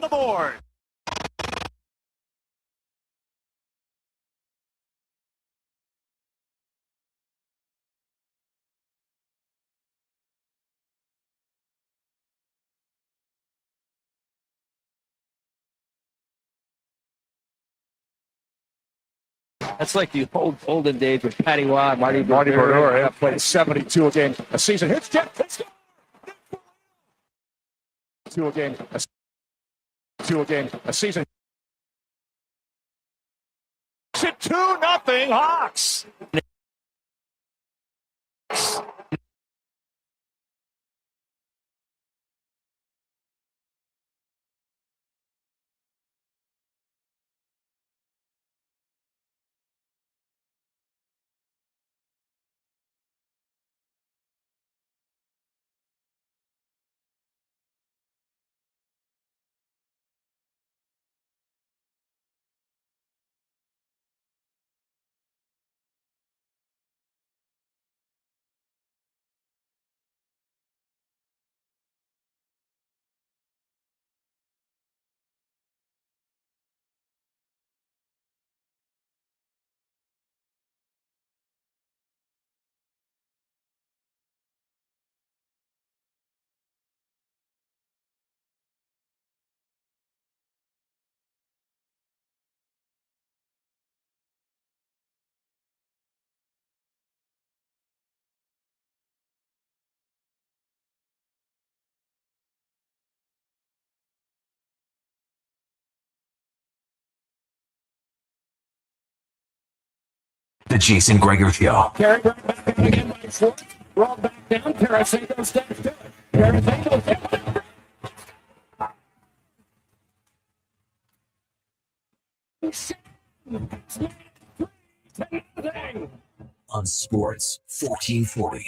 the board. That's like the olden days with Patty Watt, Marty Brodeur, played 72 a game a season. Hits Jeff. 2 a game a season. It's 2-0 Hawks. The Jason Gregor Show. Carry back again by foot. Roll back down. Tarasenko steps to it. Tarasenko On Sports 1440.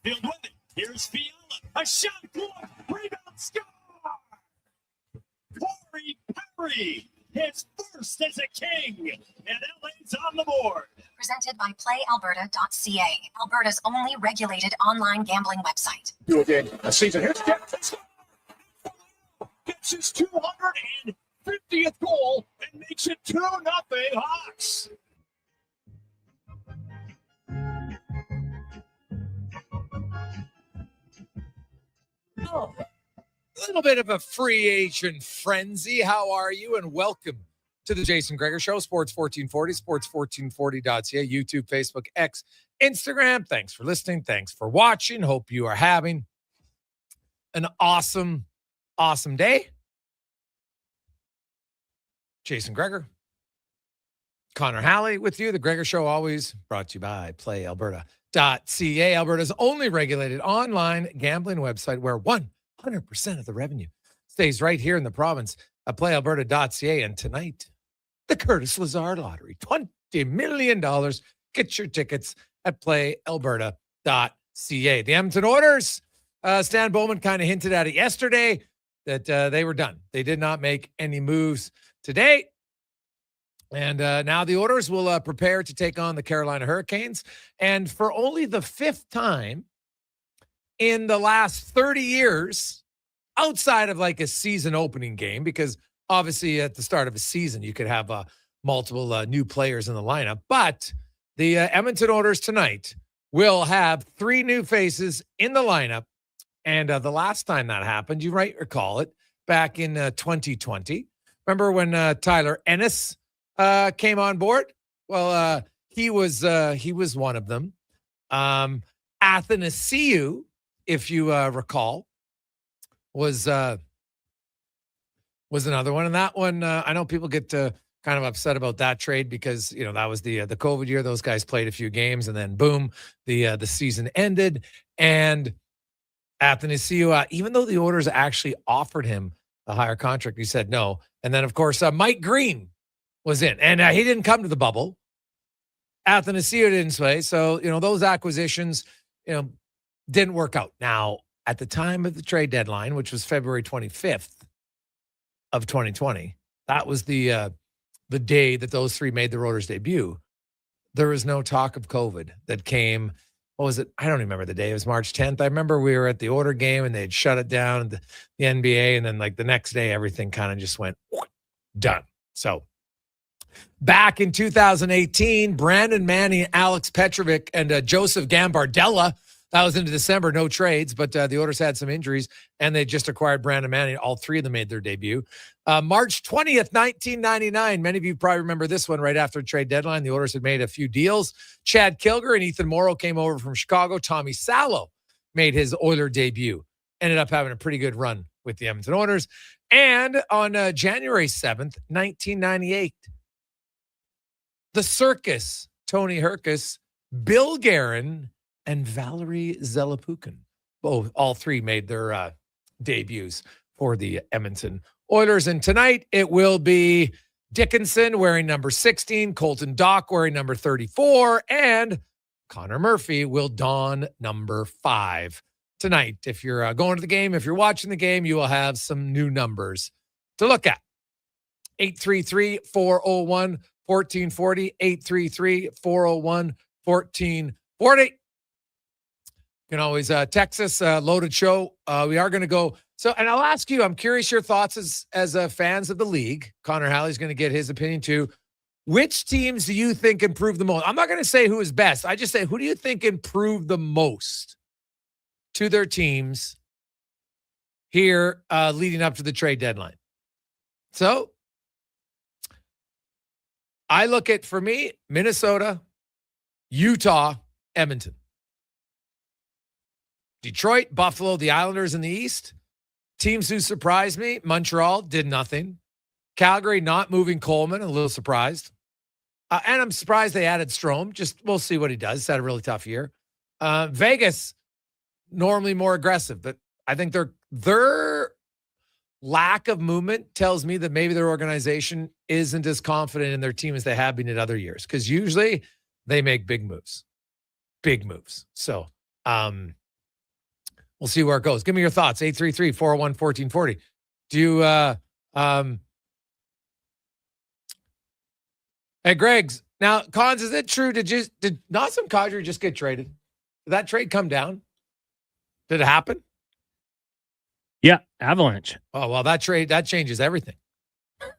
Field with it. Here's Fiala. A shot blocked. Rebound score. Corey Perry. His first as a king. And LA's on the board. Presented by PlayAlberta.ca, Alberta's only regulated online gambling website. 2 a game a season. Here's Jeff. Gets his 250th goal and makes it 2-0 Hawks. Oh, a little bit of a free agent frenzy. How are you? And welcome to the Jason Gregor Show, Sports 1440, sports1440.ca, YouTube, Facebook, X, Instagram. Thanks for listening. Thanks for watching. Hope you are having an awesome day. Jason Gregor, Connor Halley with you. The Gregor Show always brought to you by PlayAlberta.ca, Alberta's only regulated online gambling website where 100% of the revenue stays right here in the province at PlayAlberta.ca. And tonight, the Curtis Lazard Lottery, $20 million. Get your tickets at PlayAlberta.ca. The Edmonton Oilers, Stan Bowman kind of hinted at it yesterday that they were done. They did not make any moves today. And now the Oilers will prepare to take on the Carolina Hurricanes. And for only the 5th time in the last 30 years, outside of like a season opening game, because obviously at the start of a season, you could have multiple new players in the lineup. But the Edmonton Oilers tonight will have 3 new faces in the lineup. And the last time that happened, you might recall it, back in 2020. Remember when Tyler Ennis came on board? Well, he was one of them. Athanasiou, if you recall, was another one. And that one, I know people get kind of upset about that trade because, you know, that was the COVID year. Those guys played a few games and then boom, the season ended. And Athanasiou, even though the Oilers actually offered him a higher contract, he said no. And then, of course, Mike Green was in, and he didn't come to the bubble. Athanasiou didn't play. So, you know, those acquisitions, you know, didn't work out. Now, at the time of the trade deadline, which was February 25th of 2020, that was the day that those 3 made the Oilers debut. There was no talk of COVID that came what was it? I don't remember the day. It was March 10th. I remember we were at the Order game and they'd shut it down, the NBA. And then like the next day, everything kind of just went done. So back in 2018, Brandon Manning, Alex Petrovic, and Joseph Gambardella. That was into December, no trades, but the Oilers had some injuries, and they just acquired Brandon Manning. All three of them made their debut. March 20th, 1999. Many of you probably remember this one right after the trade deadline. The Oilers had made a few deals. Chad Kilger and Ethan Morrow came over from Chicago. Tommy Salo made his Oiler debut. Ended up having a pretty good run with the Edmonton Oilers. And on January 7th, 1998, the Circus, Tony Herkus, Bill Guerin, and Valerie Zelapukin. All three made their debuts for the Edmonton Oilers. And tonight it will be Dickinson wearing number 16, Colton Dock wearing number 34, and Connor Murphy will don number 5 tonight. If you're going to the game, if you're watching the game, you will have some new numbers to look at. 833-401-1440, 833-401-1440. You can always text us, loaded show. We are going to go. So, and I'll ask you, I'm curious your thoughts as fans of the league. Connor Halley's going to get his opinion too. Which teams do you think improved the most? I'm not going to say who is best. I just say, who do you think improved the most to their teams here leading up to the trade deadline? So I look at, for me, Minnesota, Utah, Edmonton. Detroit, Buffalo, the Islanders in the East. Teams who surprised me, Montreal did nothing. Calgary not moving Coleman, a little surprised. And I'm surprised they added Strome. Just we'll see what he does. He's had a really tough year. Vegas, normally more aggressive, but I think their lack of movement tells me that maybe their organization isn't as confident in their team as they have been in other years, because usually they make big moves. Big moves. So, we'll see where it goes. Give me your thoughts. 833-401-1440. Do you, hey, Greg's. Now, Cons, is it true? Did Nazem Kadri just get traded? Did that trade come down? Did it happen? Yeah, Avalanche. Oh, well, that changes everything.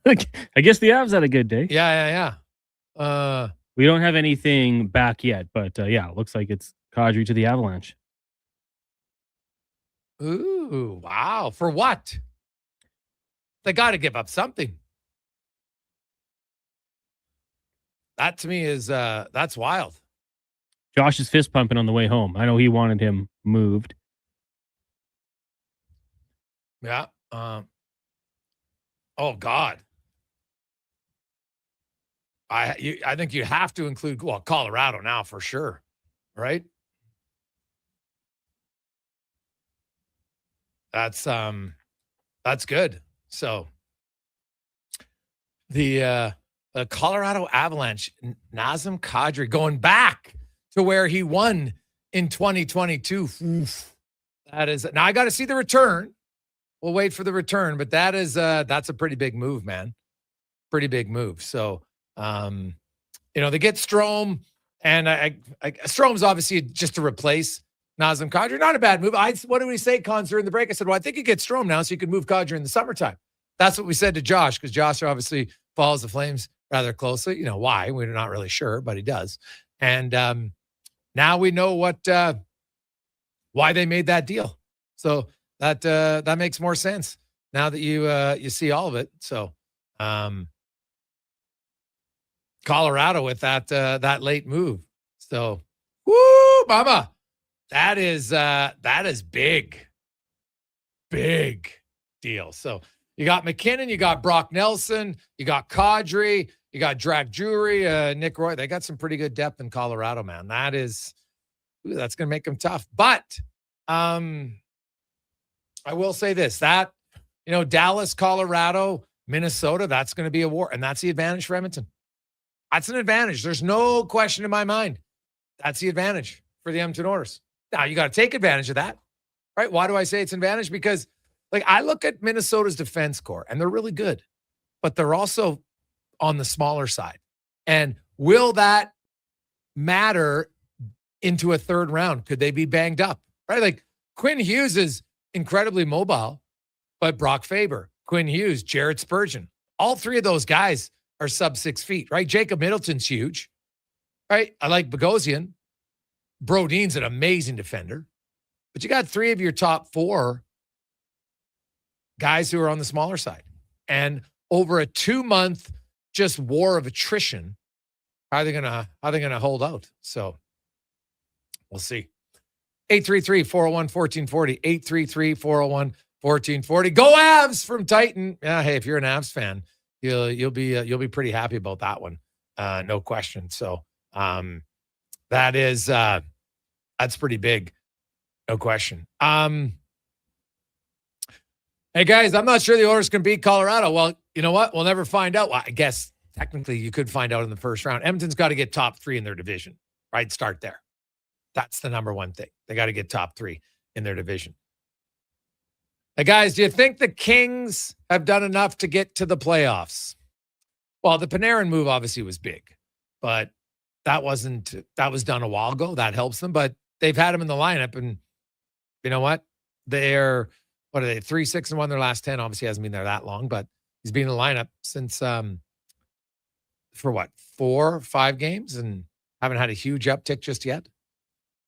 I guess the Avs had a good day. Yeah. We don't have anything back yet, but yeah, it looks like it's Kadri to the Avalanche. Ooh, wow. For what? They got to give up something. That to me is, that's wild. Josh is fist pumping on the way home. I know he wanted him moved. Yeah. Oh, God. I think you have to include, well, Colorado now for sure, right? That's good. So the Colorado Avalanche, Nazem Kadri going back to where he won in 2022. Oof. That is, now I got to see the return. We'll wait for the return, but that's a pretty big move, man. Pretty big move. So, they get Strome, and Strome's obviously just to replace Nazem Kadri. Not a bad move. What did we say, Cons, during the break? I said, well, I think you get Strome now so you can move Kadri in the summertime. That's what we said to Josh, because Josh obviously follows the Flames rather closely. You know why? We're not really sure, but he does. And now we know why they made that deal. So that makes more sense now that you see all of it. So Colorado with that late move. So woo, mama. That is big deal. So you got McKinnon, you got Brock Nelson, you got Kadri, you got Drac Drury, Nick Roy. They got some pretty good depth in Colorado, man. That's going to make them tough. But I will say this, that, Dallas, Colorado, Minnesota, that's going to be a war. And that's the advantage for Edmonton. That's an advantage. There's no question in my mind. That's the advantage for the Edmonton Oilers. Now, you got to take advantage of that, right? Why do I say it's an advantage? Because, I look at Minnesota's defense core, and they're really good, but they're also on the smaller side. And will that matter into a third round? Could they be banged up? Right? Like Quinn Hughes is incredibly mobile, but Brock Faber, Quinn Hughes, Jared Spurgeon, all three of those guys are sub 6 feet, right? Jacob Middleton's huge, right? I like Bogosian. Brodeen's an amazing defender. But you got three of your top four guys who are on the smaller side. And over a 2-month just war of attrition, how are they gonna hold out? So we'll see. 833-401-1440. 833-401-1440. Go Avs from Titan. Yeah, hey, if you're an Avs fan, you'll be pretty happy about that one. No question. So that's pretty big. No question. Hey guys, I'm not sure the Oilers can beat Colorado. Well, you know what? We'll never find out. Well, I guess technically you could find out in the first round. Edmonton's got to get top 3 in their division, right? Start there. That's the number one thing. They got to get top 3 in their division. Hey guys, do you think the Kings have done enough to get to the playoffs? Well, the Panarin move obviously was big, but that was done a while ago. That helps them, but they've had him in the lineup, and you know what? They're 3-6-1 their last 10. Obviously hasn't been there that long, but he's been in the lineup since for 4 or 5 games and haven't had a huge uptick just yet.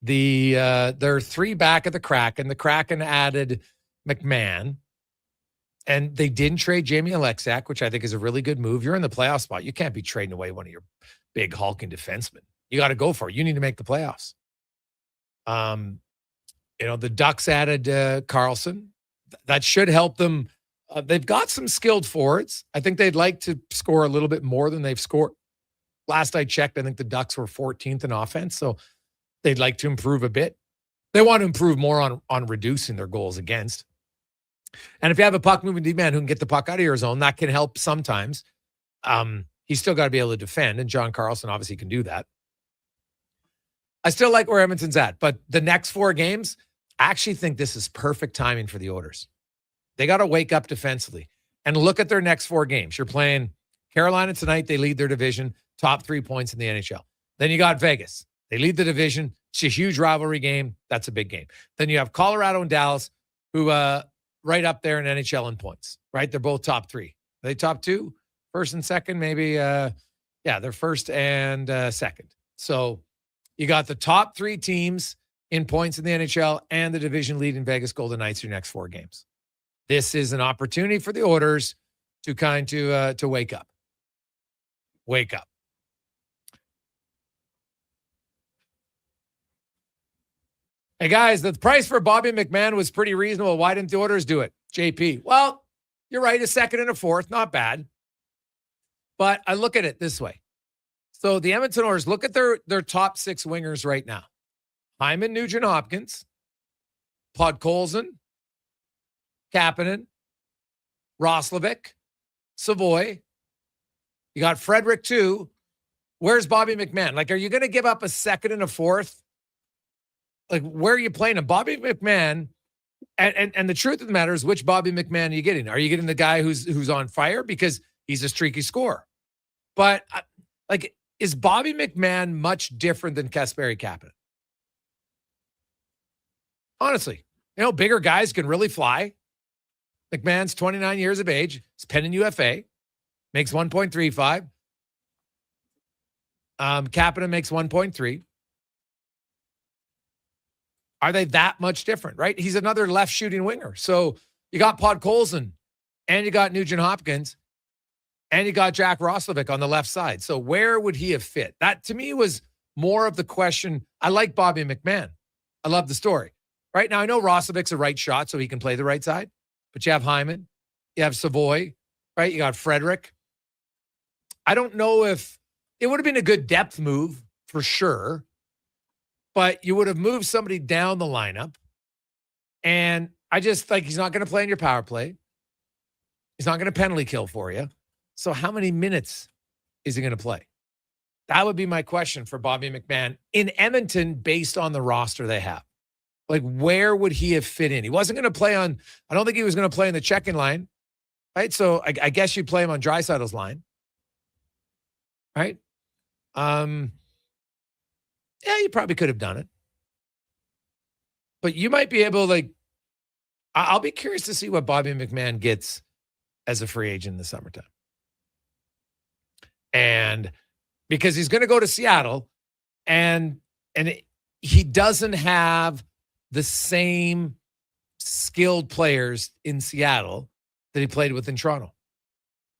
They're 3 back at the Kraken. The Kraken added McMahon, and they didn't trade Jamie Alexak, which I think is a really good move. You're in the playoff spot. You can't be trading away one of your big hulking defensemen. You got to go for it. You need to make the playoffs. The Ducks added Carlson. That should help them. They've got some skilled forwards. I think they'd like to score a little bit more than they've scored. Last I checked, I think the Ducks were 14th in offense, so they'd like to improve a bit. They want to improve more on reducing their goals against. And if you have a puck-moving D-man who can get the puck out of your zone, that can help sometimes. He's still got to be able to defend, and John Carlson obviously can do that. I still like where Edmonton's at, but the next 4 games, I actually think this is perfect timing for the Oilers. They got to wake up defensively and look at their next 4 games. You're playing Carolina tonight. They lead their division, top 3 points in the NHL. Then you got Vegas. They lead the division. It's a huge rivalry game. That's a big game. Then you have Colorado and Dallas, who right up there in NHL in points, right? They're both top 3. Are they top 2? First and second, maybe. They're first and second. So you got the top 3 teams in points in the NHL and the division lead in Vegas Golden Knights your next 4 games. This is an opportunity for the Oilers to to wake up. Wake up. Hey guys, the price for Bobby McMahon was pretty reasonable. Why didn't the Oilers do it? JP. Well, you're right, a second and a fourth, not bad. But I look at it this way. So the Edmonton Oilers, look at their top 6 wingers right now. Hyman, Nugent Hopkins, Podkolzin, Kapanen, Roslovic, Savoy. You got Frederick too. Where's Bobby McMahon? Like, are you going to give up a second and a fourth? Like, where are you playing him? Bobby McMahon, and the truth of the matter is, which Bobby McMahon are you getting? Are you getting the guy who's on fire because he's a streaky scorer? But is Bobby McMahon much different than Kasperi Kapanen? Honestly, bigger guys can really fly. McMahon's 29 years of age. He's pending UFA. Makes 1.35. Kapanen makes 1.3. Are they that much different, right? He's another left shooting winger. So you got Podkolzin, and you got Nugent Hopkins, and you got Jack Roslovic on the left side. So where would he have fit? That, to me, was more of the question. I like Bobby McMahon. I love the story. Right now, I know Roslovic's a right shot, so he can play the right side. But you have Hyman. You have Savoy, right? You got Frederick. I don't know if it would have been a good depth move for sure, but you would have moved somebody down the lineup. And I just think he's not going to play in your power play. He's not going to penalty kill for you. So how many minutes is he going to play? That would be my question for Bobby McMahon in Edmonton based on the roster they have. Like, where would he have fit in? He wasn't going to play on, I don't think he was going to play in the check-in line, right? So I guess you play him on Draisaitl's line, right? Yeah, you probably could have done it. But you might be able, like, I'll be curious to see what Bobby McMahon gets as a free agent in the summertime. And because he's going to go to Seattle, and he doesn't have the same skilled players in Seattle that he played with in Toronto.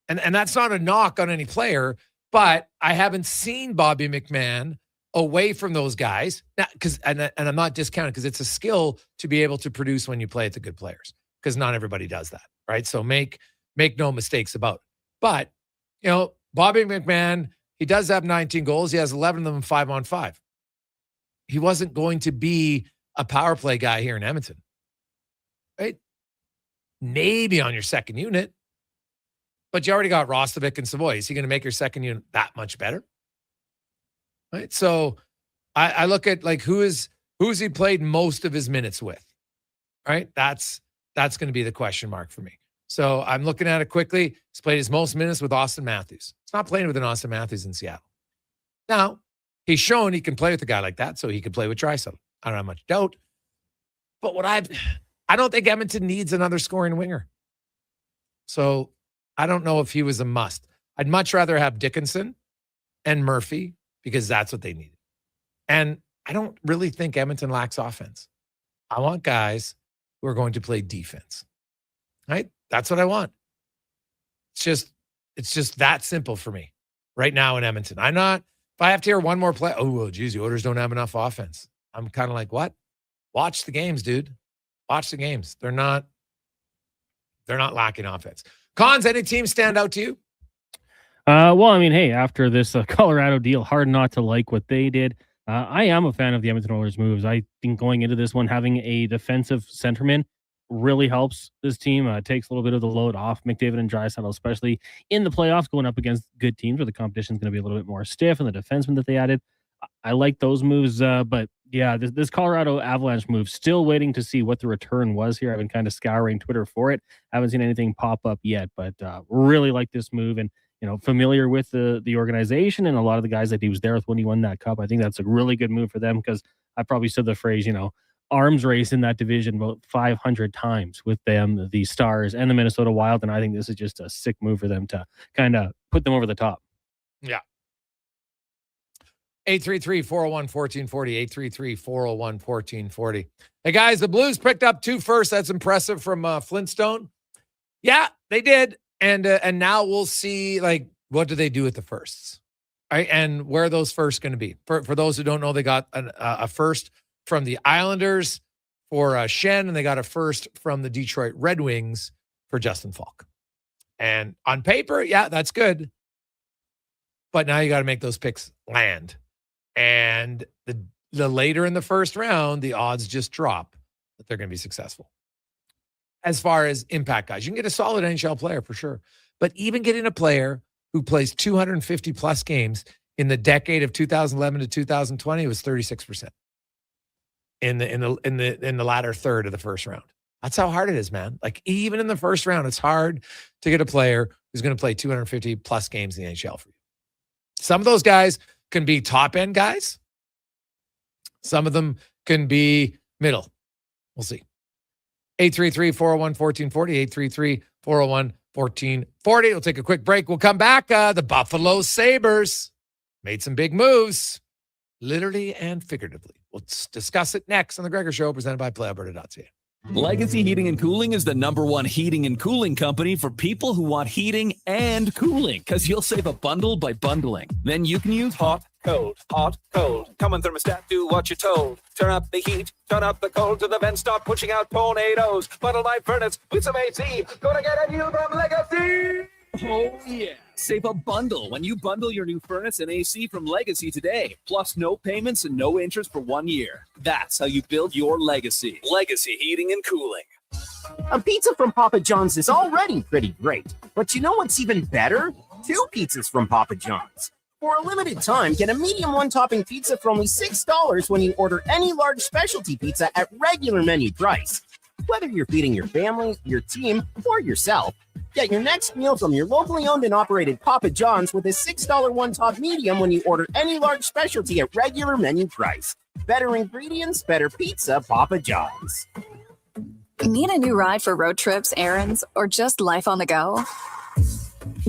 And that's not a knock on any player, but I haven't seen Bobby McMahon away from those guys. Now, and I'm not discounting, because it's a skill to be able to produce when you play at the good players, because not everybody does that, right? So make no mistakes about it. But, Bobby McMahon, he does have 19 goals. He has 11 of them 5-on-5. He wasn't going to be a power play guy here in Edmonton, right? Maybe on your second unit, but you already got Rostovic and Savoy. Is he going to make your second unit that much better? Right. So I look at, like, who's he played most of his minutes with, right? That's going to be the question mark for me. So I'm looking at it quickly. He's played his most minutes with Austin Matthews. He's not playing with an Austin Matthews in Seattle. Now, he's shown he can play with a guy like that, so he could play with Draisaitl. I don't have much doubt. But I don't think Edmonton needs another scoring winger. So I don't know if he was a must. I'd much rather have Dickinson and Murphy, because that's what they needed. And I don't really think Edmonton lacks offense. I want guys who are going to play defense, right? That's what I want. It's just that simple for me right now in Edmonton. If I have to hear one more play, geez, the Oilers don't have enough offense. I'm kind of like, what? Watch the games, dude. Watch the games. They're not lacking offense. Cons, any teams stand out to you? Well, I mean, hey, after this Colorado deal, hard not to like what they did. I am a fan of the Edmonton Oilers moves. I think going into this one, having a defensive centerman really helps this team. Takes a little bit of the load off McDavid and Draisaitl, especially in the playoffs, going up against good teams where the competition is going to be a little bit more stiff, and the defensemen that they added. I like those moves, but yeah, this Colorado Avalanche move, still waiting to see what the return was here. I've been kind of scouring Twitter for it. Haven't seen anything pop up yet, but really like this move, and familiar with the organization and a lot of the guys that he was there with when he won that cup. I think that's a really good move for them, because I probably said the phrase, arms race in that division about 500 times with them, the Stars and the Minnesota Wild, and I think this is just a sick move for them to kind of put them over the top. Yeah. 833-401-1440, 833-401-1440. Hey, guys, the Blues picked up 2 firsts. That's impressive from Flintstone. Yeah, they did. And now we'll see, like, what do they do with the firsts? Right? And where are those firsts going to be? For those who don't know, they got a first from the Islanders for Shen, and they got a first from the Detroit Red Wings for Justin Falk. And on paper, yeah, that's good. But now you got to make those picks land. And the later in the first round, the odds just drop that they're going to be successful. As far as impact guys, you can get a solid NHL player for sure. But even getting a player who plays 250 plus games in the decade of 2011 to 2020 was 36% in the latter third of the first round. That's how hard it is, man. Like, even in the first round, it's hard to get a player who's going to play 250 plus games in the NHL for you. Some of those guys can be top end guys. Some of them can be middle. We'll see. 833-401-1440, 833-401-1440. We'll take a quick break. We'll come back. The Buffalo Sabres made some big moves, literally and figuratively. We'll discuss it next on The Gregor Show, presented by PlayAlberta.ca. Legacy Heating and Cooling is the #1 heating and cooling company for people who want heating and cooling, because you'll save a bundle by bundling. Then you can use hot, cold, hot, cold. Come on, thermostat, do what you're told. Turn up the heat, turn up the cold, to the vents start pushing out tornadoes. Bundle my furnace with some AC. Gonna get a new from Legacy. Oh, yeah. Save a bundle when you bundle your new furnace and AC from Legacy today. Plus no payments and no interest for 1 year. That's how you build your legacy. Legacy Heating and Cooling. A pizza from Papa John's is already pretty great. But you know what's even better? 2 pizzas from Papa John's. For a limited time, get a medium one-topping pizza for only $6 when you order any large specialty pizza at regular menu price. Whether you're feeding your family, your team, or yourself, Get your next meal from your locally owned and operated Papa John's with a $6 one-top medium when you order any large specialty at regular menu price. Better ingredients, better pizza, Papa John's. Need a new ride for road trips, errands, or just life on the go?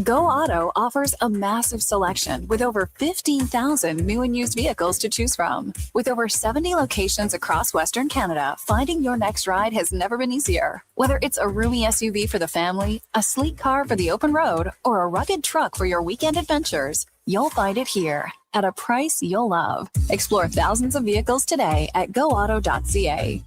Go Auto offers a massive selection with over 15,000 new and used vehicles to choose from. With over 70 locations across Western Canada, finding your next ride has never been easier. Whether it's a roomy SUV for the family, a sleek car for the open road, or a rugged truck for your weekend adventures, you'll find it here at a price you'll love. Explore thousands of vehicles today at goauto.ca.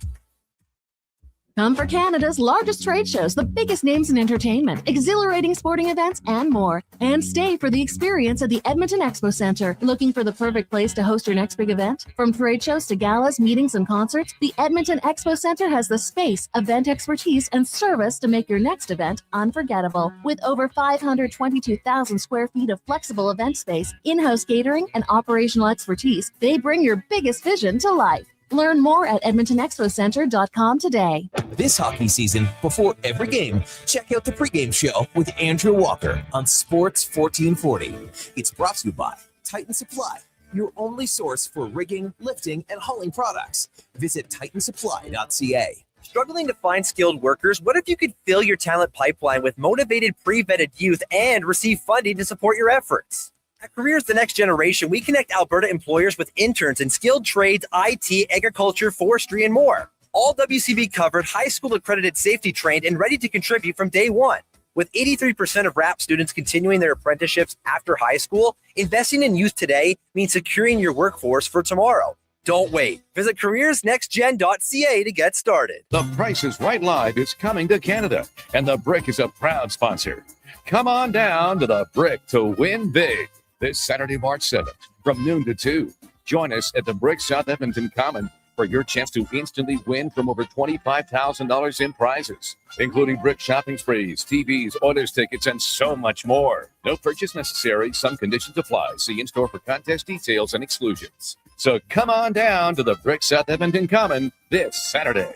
Come for Canada's largest trade shows, the biggest names in entertainment, exhilarating sporting events, and more. And stay for the experience at the Edmonton Expo Centre. Looking for the perfect place to host your next big event? From trade shows to galas, meetings, and concerts, the Edmonton Expo Centre has the space, event expertise, and service to make your next event unforgettable. With over 522,000 square feet of flexible event space, in-house catering, and operational expertise, they bring your biggest vision to life. Learn more at edmontonexpocentre.com today. This hockey season, before every game, check out the pregame show with Andrew Walker on Sports 1440. It's brought to you by Titan Supply, your only source for rigging, lifting, and hauling products. Visit titansupply.ca. Struggling to find skilled workers? What if you could fill your talent pipeline with motivated, pre-vetted youth and receive funding to support your efforts? At Careers the Next Generation, we connect Alberta employers with interns in skilled trades, IT, agriculture, forestry, and more. All WCB covered, high school accredited, safety trained, and ready to contribute from day one. With 83% of RAP students continuing their apprenticeships after high school, investing in youth today means securing your workforce for tomorrow. Don't wait. Visit careersnextgen.ca to get started. The Price is Right Live is coming to Canada, and The Brick is a proud sponsor. Come on down to The Brick to win big. This Saturday, March 7th, from noon to 2. Join us at the Brick South Edmonton Common for your chance to instantly win from over $25,000 in prizes, including Brick shopping sprees, TVs, Oilers tickets, and so much more. No purchase necessary. Some conditions apply. See in-store for contest details and exclusions. So come on down to the Brick South Edmonton Common this Saturday.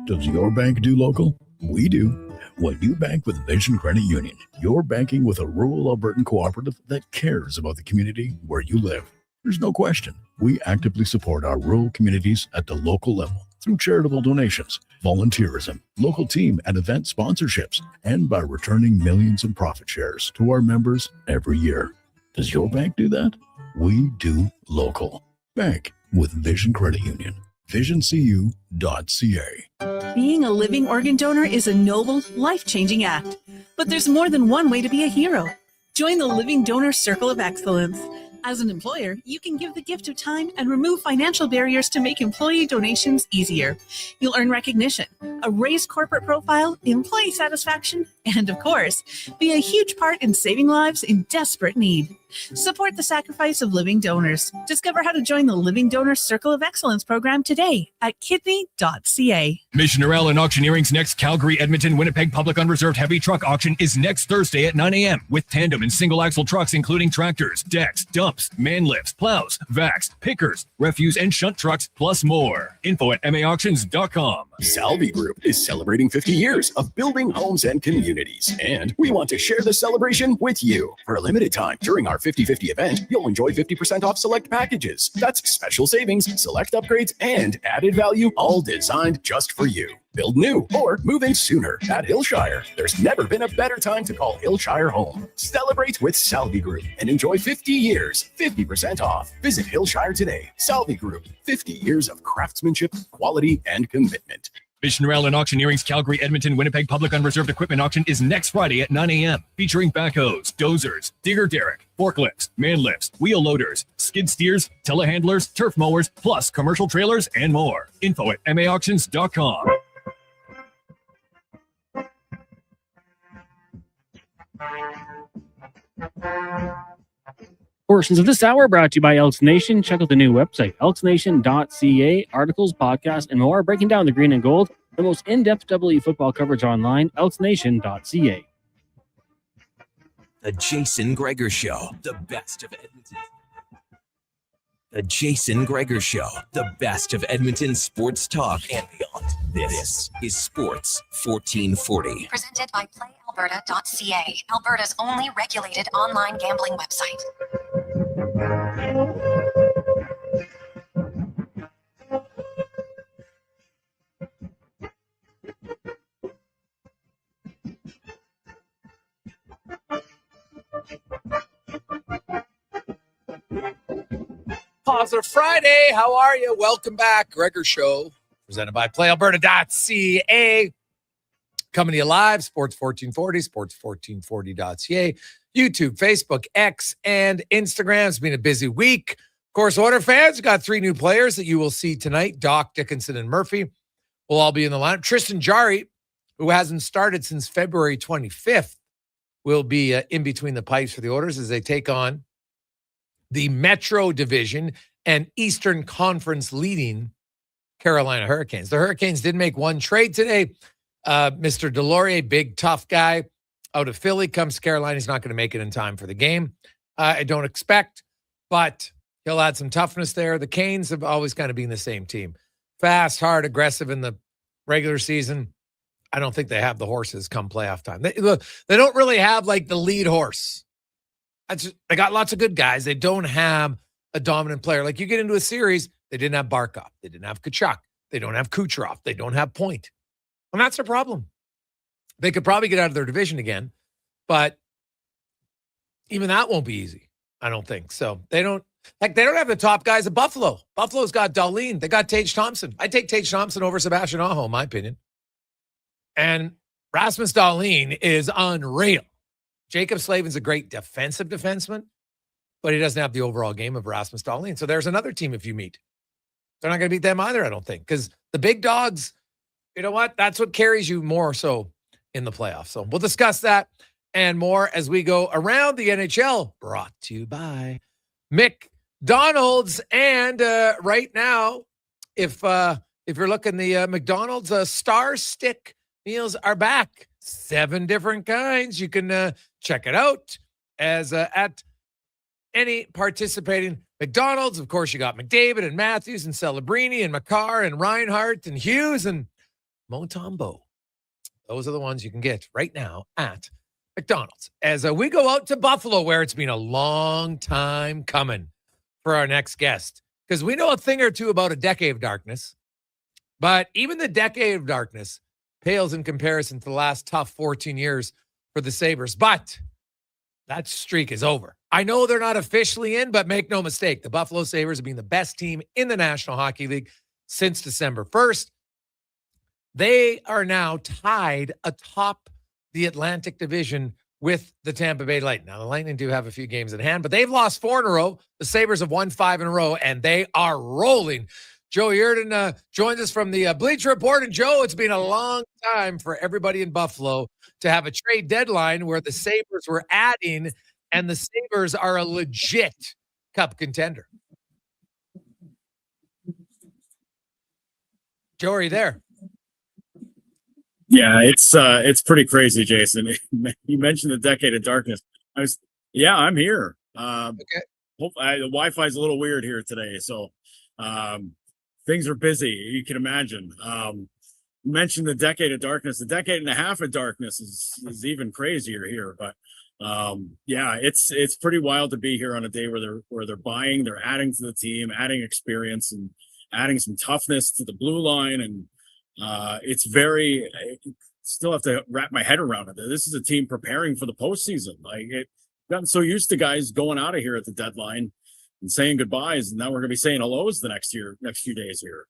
Does your bank do local? We do. When you bank with Vision Credit Union, you're banking with a rural Albertan cooperative that cares about the community where you live. There's no question. We actively support our rural communities at the local level through charitable donations, volunteerism, local team and event sponsorships, and by returning millions in profit shares to our members every year. Does your bank do that? We do local. Bank with Vision Credit Union. VisionCU.ca. Being a living organ donor is a noble, life-changing act. But there's more than one way to be a hero. Join the Living Donor Circle of Excellence. As an employer, you can give the gift of time and remove financial barriers to make employee donations easier. You'll earn recognition, a raised corporate profile, employee satisfaction, and of course, be a huge part in saving lives in desperate need. Support the sacrifice of living donors. Discover how to join the Living Donor Circle of Excellence program today at kidney.ca. Missioner Allen Auctioneering's next Calgary, Edmonton, Winnipeg Public Unreserved Heavy Truck Auction is next Thursday at 9 a.m. with tandem and single axle trucks including tractors, decks, dumps, man lifts, plows, vacs, pickers, refuse and shunt trucks, plus more. Info at maauctions.com. Salvi Group is celebrating 50 years of building homes and communities, and we want to share the celebration with you. For a limited time during our 50/50 event, you'll enjoy 50% off select packages. That's special savings, select upgrades, and added value, all designed just for you. Build new or move in sooner at Hillshire. There's never been a better time to call Hillshire home. Celebrate with Salvi Group and enjoy 50 years, 50% off. Visit Hillshire today. Salvi Group, 50 years of craftsmanship, quality, and commitment. Missioner Allen Auctioneering's Calgary, Edmonton, Winnipeg Public Unreserved Equipment Auction is next Friday at 9 a.m. featuring backhoes, dozers, digger derrick, forklifts, man lifts, wheel loaders, skid steers, telehandlers, turf mowers, plus commercial trailers and more. Info at maauctions.com. Portions of this hour brought to you by Elks Nation. Check out the new website, elksnation.ca. Articles, podcasts, and more breaking down the green and gold. The most in-depth WE football coverage online, elksnation.ca. The Jason Gregor Show, the best of Edmonton. The Jason Gregor Show, the best of Edmonton sports talk and beyond. This is Sports 1440. Presented by Play Alberta. PlayAlberta.ca, Alberta's only regulated online gambling website. Positive Friday. How are you? Welcome back. Gregor Show, presented by PlayAlberta.ca. Coming to you live, Sports 1440, sports1440.ca, YouTube, Facebook, X, and Instagram. It's been a busy week. Of course, Oilers fans, got 3 new players that you will see tonight. Doc, Dickinson, and Murphy will all be in the lineup. Tristan Jarry, who hasn't started since February 25th, will be in between the pipes for the Oilers as they take on the Metro Division and Eastern Conference leading Carolina Hurricanes. The Hurricanes did make one trade today. Mr. Delorier, big, tough guy out of Philly, comes to Carolina. He's not going to make it in time for the game. I don't expect, but he'll add some toughness there. The Canes have always kind of been the same team. Fast, hard, aggressive in the regular season. I don't think they have the horses come playoff time. They don't really have like the lead horse. They got lots of good guys. They don't have a dominant player. Like you get into a series, they didn't have Barkov. They didn't have Kachuk. They don't have Kucherov. They don't have Point. And that's their problem. They could probably get out of their division again, but even that won't be easy, I don't think. So they don't have the top guys at Buffalo. Buffalo's got Darlene. They got Tage Thompson. I take Tage Thompson over Sebastian Aho, in my opinion. And Rasmus Dahlin is unreal. Jacob Slavin's a great defensive defenseman, but he doesn't have the overall game of Rasmus Dahlin. So there's another team if you meet. They're not going to beat them either, I don't think, because the big dogs, you know what? That's what carries you more so in the playoffs. So we'll discuss that and more as we go around the NHL, brought to you by McDonald's. And right now, if you're looking, the McDonald's Star Stick meals are back. 7 different kinds. You can check it out as at any participating McDonald's. Of course, you got McDavid and Matthews and Celebrini and McCarr and Reinhart and Hughes and Montembeault. Those are the ones you can get right now at McDonald's. As we go out to Buffalo, where it's been a long time coming for our next guest, because we know a thing or two about a decade of darkness, but even the decade of darkness pales in comparison to the last tough 14 years for the Sabres. But that streak is over. I know they're not officially in, but make no mistake, the Buffalo Sabres have been the best team in the National Hockey League since December 1st. They are now tied atop the Atlantic Division with the Tampa Bay Lightning. Now, the Lightning do have a few games in hand, but they've lost 4 in a row. The Sabres have won 5 in a row, and they are rolling. Joe Yerdon joins us from the Bleacher Report. And, Joe, it's been a long time for everybody in Buffalo to have a trade deadline where the Sabres were adding, and the Sabres are a legit cup contender. Joe, are you there? Yeah, it's pretty crazy, Jason. You mentioned the decade of darkness. I'm here. Okay. The Wi-Fi is a little weird here today, so things are busy. You can imagine. You mentioned the decade of darkness. The decade and a half of darkness is even crazier here. But it's pretty wild to be here on a day where they're buying, they're adding to the team, adding experience, and adding some toughness to the blue line. And it's very, still have to wrap my head around it. This is a team preparing for the postseason. Gotten so used to guys going out of here at the deadline and saying goodbyes, and now we're going to be saying hellos the next few days here.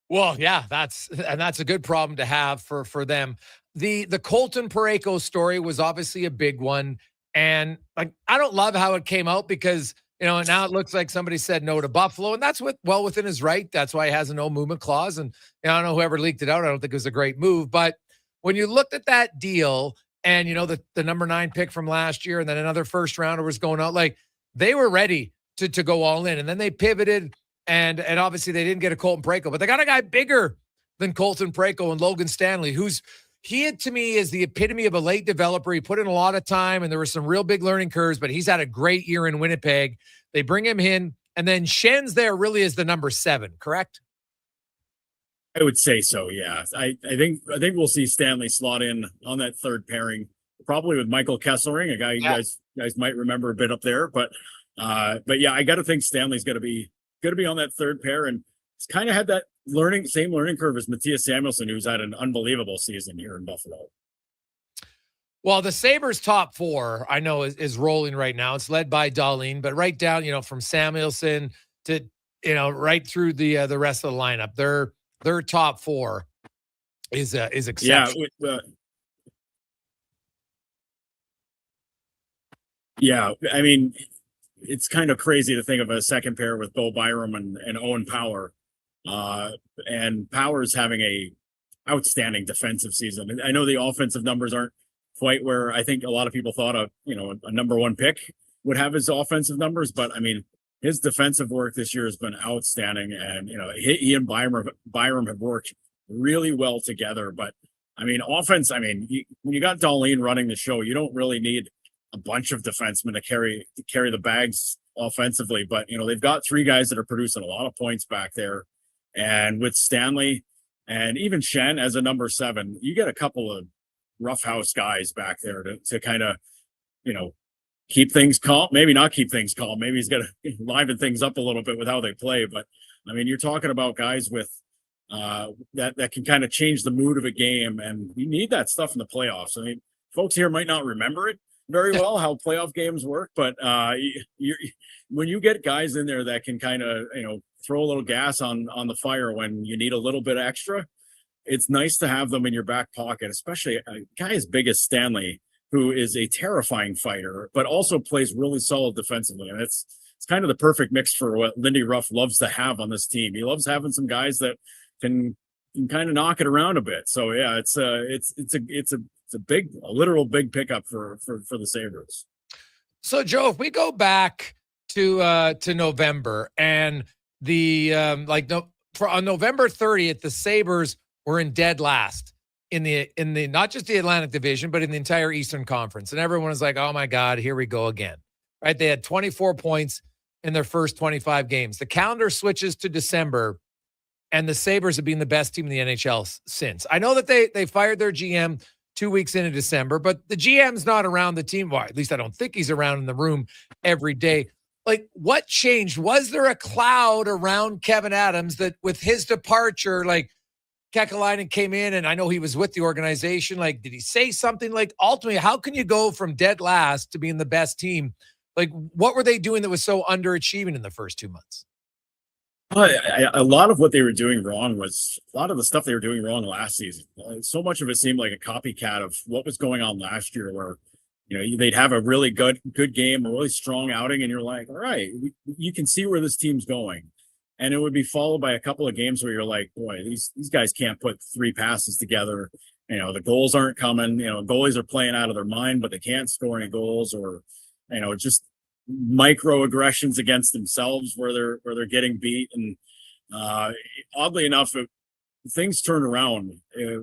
Well, yeah, that's a good problem to have for them. The Colton Parayko story was obviously a big one, and I don't love how it came out because now it looks like somebody said no to Buffalo, and that's well within his right. That's why he has a no movement clause. And I don't know whoever leaked it out. I don't think it was a great move. But when you looked at that deal and, the number 9 pick from last year and then another first rounder was going out, they were ready to go all in. And then they pivoted and obviously they didn't get a Colton Parayko, but they got a guy bigger than Colton Parayko and Logan Stanley, he to me is the epitome of a late developer. He put in a lot of time and there were some real big learning curves, but he's had a great year in Winnipeg. They bring him in, and then Schen's there really is the number 7, correct? I would say so. Yeah. I think we'll see Stanley slot in on that third pairing, probably with Michael Kesselring, a guy you guys might remember a bit up there. But yeah, I got to think Stanley's going to be on that third pair, and he's kind of had that same learning curve as Matthias Samuelsson, who's had an unbelievable season here in Buffalo. Well, the Sabres top four, I know, is rolling right now. It's led by Dahlin, but right down, from Samuelsson to, right through the rest of the lineup, their top four is exceptional. Yeah, I mean, it's kind of crazy to think of a second pair with Bo Byram and Owen Power. And Power's having a outstanding defensive season. I know the offensive numbers aren't quite where I think a lot of people thought a number one pick would have his offensive numbers, but I mean, his defensive work this year has been outstanding, and he and Byram have worked really well together. But I mean, offense. I mean, when you got Dahlin running the show, you don't really need a bunch of defensemen to carry the bags offensively. But they've got three guys that are producing a lot of points back there, and with Stanley and even Shen as a number 7, you get a couple of roughhouse guys back there to kind of keep things calm, maybe not keep things calm. Maybe he's got to liven things up a little bit with how they play. But I mean, you're talking about guys with that can kind of change the mood of a game, and you need that stuff in the playoffs. I mean, folks here might not remember it very well how playoff games work, but when you get guys in there that can kind of throw a little gas on the fire when you need a little bit extra, it's nice to have them in your back pocket, especially a guy as big as Stanley, who is a terrifying fighter, but also plays really solid defensively. And it's kind of the perfect mix for what Lindy Ruff loves to have on this team. He loves having some guys that can kind of knock it around a bit. So yeah, it's a literal big pickup for the Sabres. So Joe, if we go back to November, and on November 30th, the Sabres were in dead last in the not just the Atlantic Division, but in the entire Eastern Conference. And everyone was like, oh my God, here we go again. Right? They had 24 points in their first 25 games. The calendar switches to December, and the Sabres have been the best team in the NHL since. I know that they fired their GM 2 weeks into December, but the GM's not around the team. Well, at least I don't think he's around in the room every day. Like, what changed? Was there a cloud around Kevin Adams that with his departure, like, Kekalainen came in, and I know he was with the organization. Like, did he say something? Like, ultimately, how can you go from dead last to being the best team? Like, what were they doing that was so underachieving in the first 2 months? A lot of what they were doing wrong was a lot of the stuff they were doing wrong last season. So much of it seemed like a copycat of what was going on last year, where they'd have a really good game, a really strong outing, and you're like, all right, you can see where this team's going. And it would be followed by a couple of games where you're like, boy, these guys can't put 3 passes together. The goals aren't coming. Goalies are playing out of their mind, but they can't score any goals, or just microaggressions against themselves where they're getting beat. And oddly enough, things turned around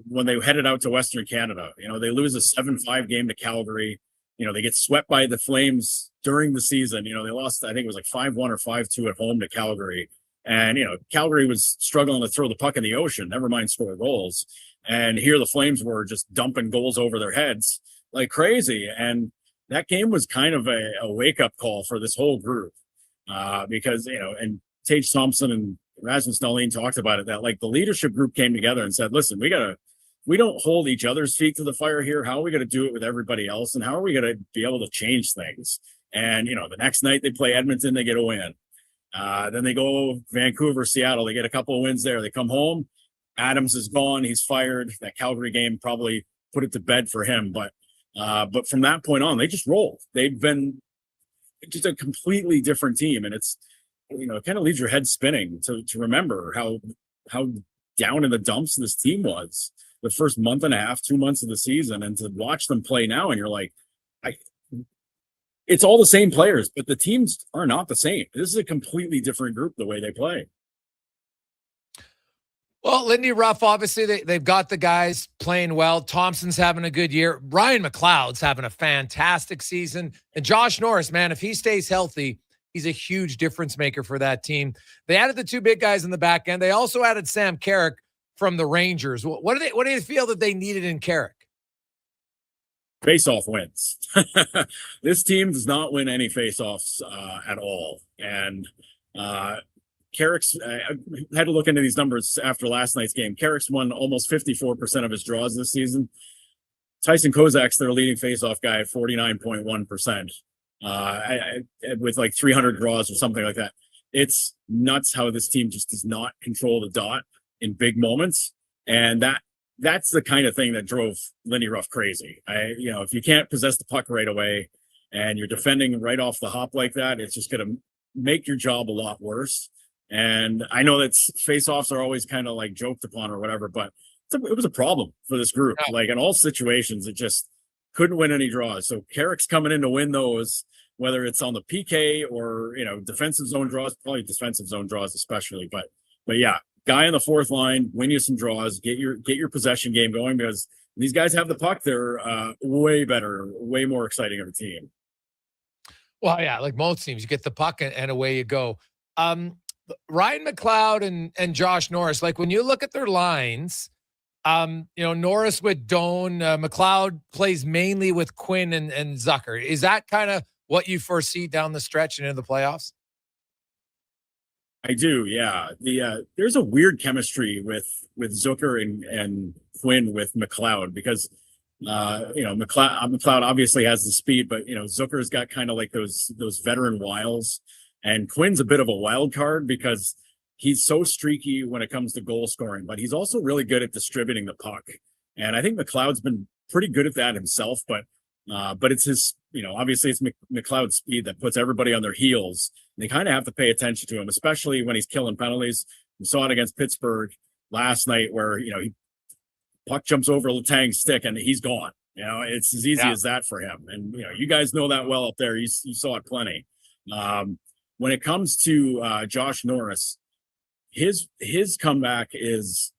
when they headed out to Western Canada. They lose a 7-5 game to Calgary. They get swept by the Flames during the season. They lost, I think it was like 5-1 or 5-2 at home to Calgary. And, Calgary was struggling to throw the puck in the ocean, never mind score goals. And here the Flames were just dumping goals over their heads like crazy. And that game was kind of a wake-up call for this whole group because, and Tage Thompson and Rasmus Dahlin talked about it, that like the leadership group came together and said, listen, we don't hold each other's feet to the fire here. How are we going to do it with everybody else? And how are we going to be able to change things? And, the next night they play Edmonton, they get a win. Then they go Vancouver, Seattle. They get a couple of wins there. They come home. Adams is gone. He's fired. That Calgary game probably put it to bed for him. But from that point on, they just rolled. They've been just a completely different team. And it's, it kind of leaves your head spinning to remember how down in the dumps this team was the first month and a half, 2 months of the season. And to watch them play now, and you're like, it's all the same players, but the teams are not the same. This is a completely different group the way they play. Well, Lindy Ruff, obviously, they've got the guys playing well. Thompson's having a good year. Ryan McLeod's having a fantastic season. And Josh Norris, man, if he stays healthy, he's a huge difference maker for that team. They added the 2 big guys in the back end. They also added Sam Carrick from the Rangers. What do they feel that they needed in Carrick? Face-off wins. This team does not win any face-offs at all. And Carrick's, I had to look into these numbers after last night's game. Carrick's won almost 54% of his draws this season. Tyson Kozak's their leading face-off guy at 49.1%, with like 300 draws or something like that. It's nuts how this team just does not control the dot in big moments. And that's the kind of thing that drove Lindy Ruff crazy. If you can't possess the puck right away and you're defending right off the hop like that, it's just going to make your job a lot worse. And I know that face-offs are always kind of like joked upon or whatever, but it was a problem for this group. Like in all situations, it just couldn't win any draws. So Carrick's coming in to win those, whether it's on the PK or, defensive zone draws, probably defensive zone draws especially. But yeah, guy on the fourth line, win you some draws, get your possession game going, because these guys have the puck. They're way better, way more exciting of a team. Well, yeah, like most teams, you get the puck and away you go. Ryan McLeod and Josh Norris, like when you look at their lines, Norris with Doan, McLeod plays mainly with Quinn and Zucker. Is that kind of what you foresee down the stretch and into the playoffs? I do, yeah. There's a weird chemistry with Zucker and Quinn with McLeod because McLeod obviously has the speed, but Zucker's got kind of like those veteran wiles, and Quinn's a bit of a wild card because he's so streaky when it comes to goal scoring, but he's also really good at distributing the puck. And I think McLeod's been pretty good at that himself, but it's his, obviously it's McLeod's speed that puts everybody on their heels. And they kind of have to pay attention to him, especially when he's killing penalties. We saw it against Pittsburgh last night where, puck jumps over Letang's stick and he's gone. It's as easy as that for him. And, you guys know that well up there. You saw it plenty. When it comes to Josh Norris, his comeback is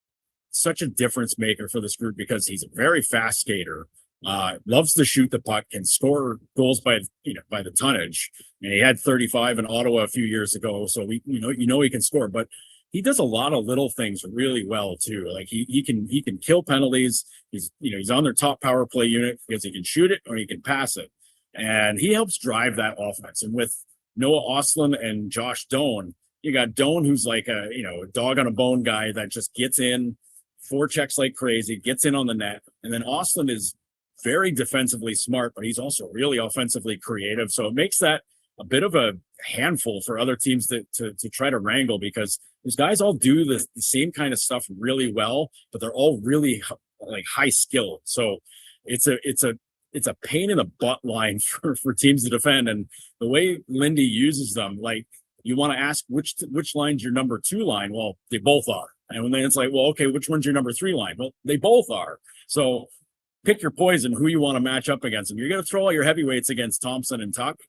such a difference maker for this group because he's a very fast skater, loves to shoot the puck, can score goals by the tonnage. And he had 35 in Ottawa a few years ago, so he can score. But he does a lot of little things really well too. Like he can kill penalties. He's on their top power play unit because he can shoot it or he can pass it, and he helps drive that offense. And with Noah Ostlund and Josh Doan, you got Doan, who's like a dog on a bone guy that just gets in, forechecks like crazy, gets in on the net. And then Ostlund is very defensively smart, but he's also really offensively creative. So it makes that a bit of a handful for other teams to try to wrangle, because those guys all do the same kind of stuff really well, but they're all really like high skilled. So it's a pain in the butt line for teams to defend. And the way Lindy uses them, like, you want to ask which line's your number 2 line? Well, they both are. And then it's like, well, okay, which one's your number 3 line? Well, they both are. So pick your poison, who you want to match up against them. You're going to throw all your heavyweights against Thompson and Tuck,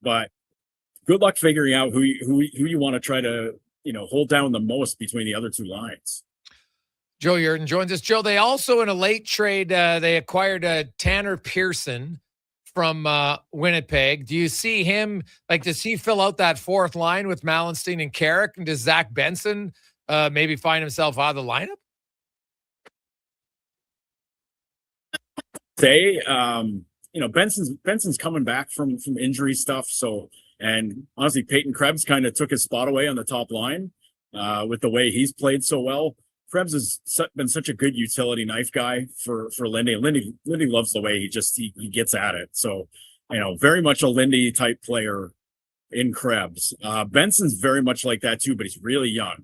but good luck figuring out who you want to try to, hold down the most between the other 2 lines. Joe Yurden joins us. Joe, they also in a late trade, they acquired Tanner Pearson from Winnipeg. Do you see him, does he fill out that 4th line with Mallenstein and Carrick? And does Zach Benson maybe find himself out of the lineup? Benson's coming back from injury stuff. So, and honestly, Peyton Krebs kind of took his spot away on the top line with the way he's played so well. Krebs has been such a good utility knife guy for Lindy. Lindy loves the way he gets at it. So, very much a Lindy type player in Krebs. Benson's very much like that too, but he's really young.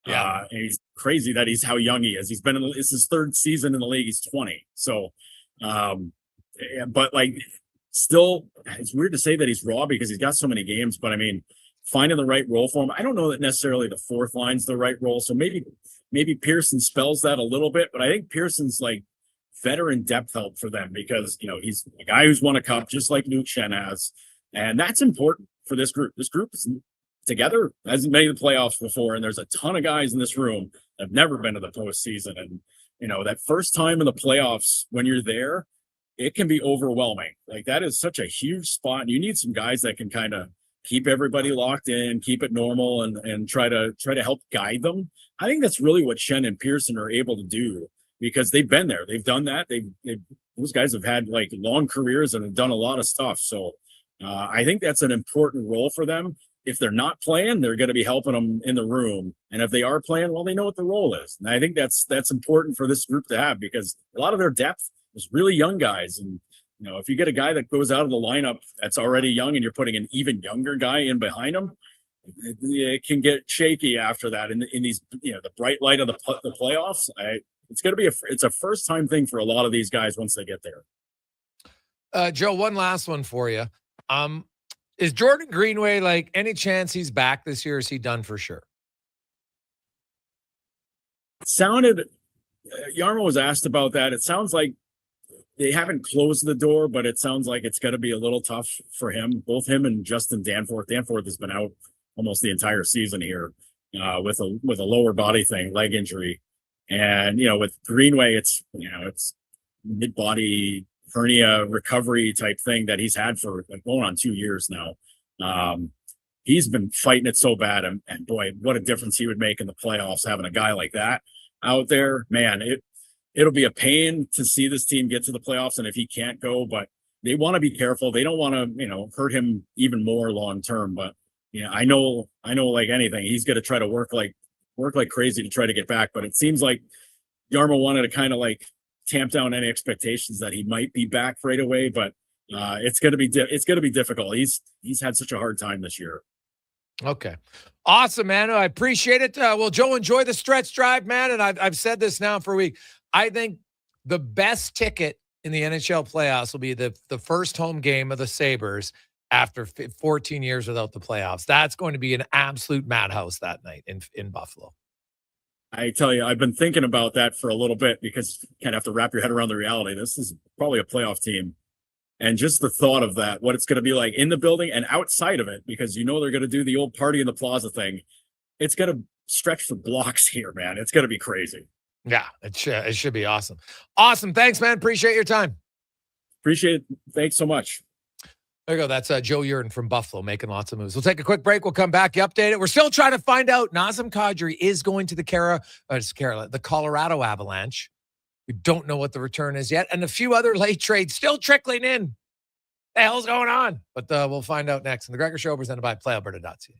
Yeah. And he's crazy that he's how young he is. It's his 3rd season in the league. He's 20. So, but still, it's weird to say that he's raw because he's got so many games, but I mean, finding the right role for him. I don't know that necessarily the 4th line's the right role. So maybe Pearson spells that a little bit, but I think Pearson's like veteran depth help for them because, he's a guy who's won a cup just like Luke Shen has. And that's important for this group. This group is together, hasn't made the playoffs before. And there's a ton of guys in this room that have never been to the postseason. And, that first time in the playoffs, when you're there, it can be overwhelming. Like, that is such a huge spot. And you need some guys that can kind of keep everybody locked in, keep it normal, and try to help guide them. I think that's really what Shen and Pearson are able to do, because they've been there, they've done that. Those guys have had like long careers and have done a lot of stuff. So I think that's an important role for them. If they're not playing, they're going to be helping them in the room. And if they are playing, well, they know what the role is. And I think that's important for this group to have, because a lot of their depth is really young guys. And, if you get a guy that goes out of the lineup that's already young and you're putting an even younger guy in behind him, it can get shaky after that. In these, the bright light of the playoffs, it's going to be it's a first time thing for a lot of these guys once they get there. Joe, one last one for you. Is Jordan Greenway, like, any chance he's back this year? Or is he done for sure? It sounded, Yarmo was asked about that. It sounds like they haven't closed the door, but it sounds like it's going to be a little tough for him. Both him and Justin Danforth. Danforth has been out almost the entire season here with a lower body thing, leg injury. And, with Greenway, it's mid-body hernia recovery type thing that he's had for going on 2 years now. He's been fighting it so bad, and boy, what a difference he would make in the playoffs having a guy like that out there. Man, it'll be a pain to see this team get to the playoffs, and if he can't go, but they want to be careful. They don't want to, hurt him even more long term. But I know like anything, he's going to try to work like crazy to try to get back. But it seems like Yarmo wanted to kind of like tamp down any expectations that he might be back right away, but it's going to be difficult. He's had such a hard time this year. Okay. Awesome, man. I appreciate it. Well, Joe, enjoy the stretch drive, man. And I've said this now for a week. I think the best ticket in the NHL playoffs will be the first home game of the Sabres after 14 years without the playoffs. That's going to be an absolute madhouse that night in Buffalo. I tell you, I've been thinking about that for a little bit, because you kind of have to wrap your head around the reality. This is probably a playoff team. And just the thought of that, what it's going to be like in the building and outside of it, because they're going to do the old party in the plaza thing. It's going to stretch for blocks here, man. It's going to be crazy. Yeah, it should be awesome. Awesome. Thanks, man. Appreciate your time. Appreciate it. Thanks so much. There you go. That's Joe Yurden from Buffalo making lots of moves. We'll take a quick break. We'll come back. You update it. We're still trying to find out. Nazem Kadri is going to the Colorado Avalanche. We don't know what the return is yet. And a few other late trades still trickling in. What the hell's going on? But we'll find out next. And the Gregor Show presented by PlayAlberta.ca.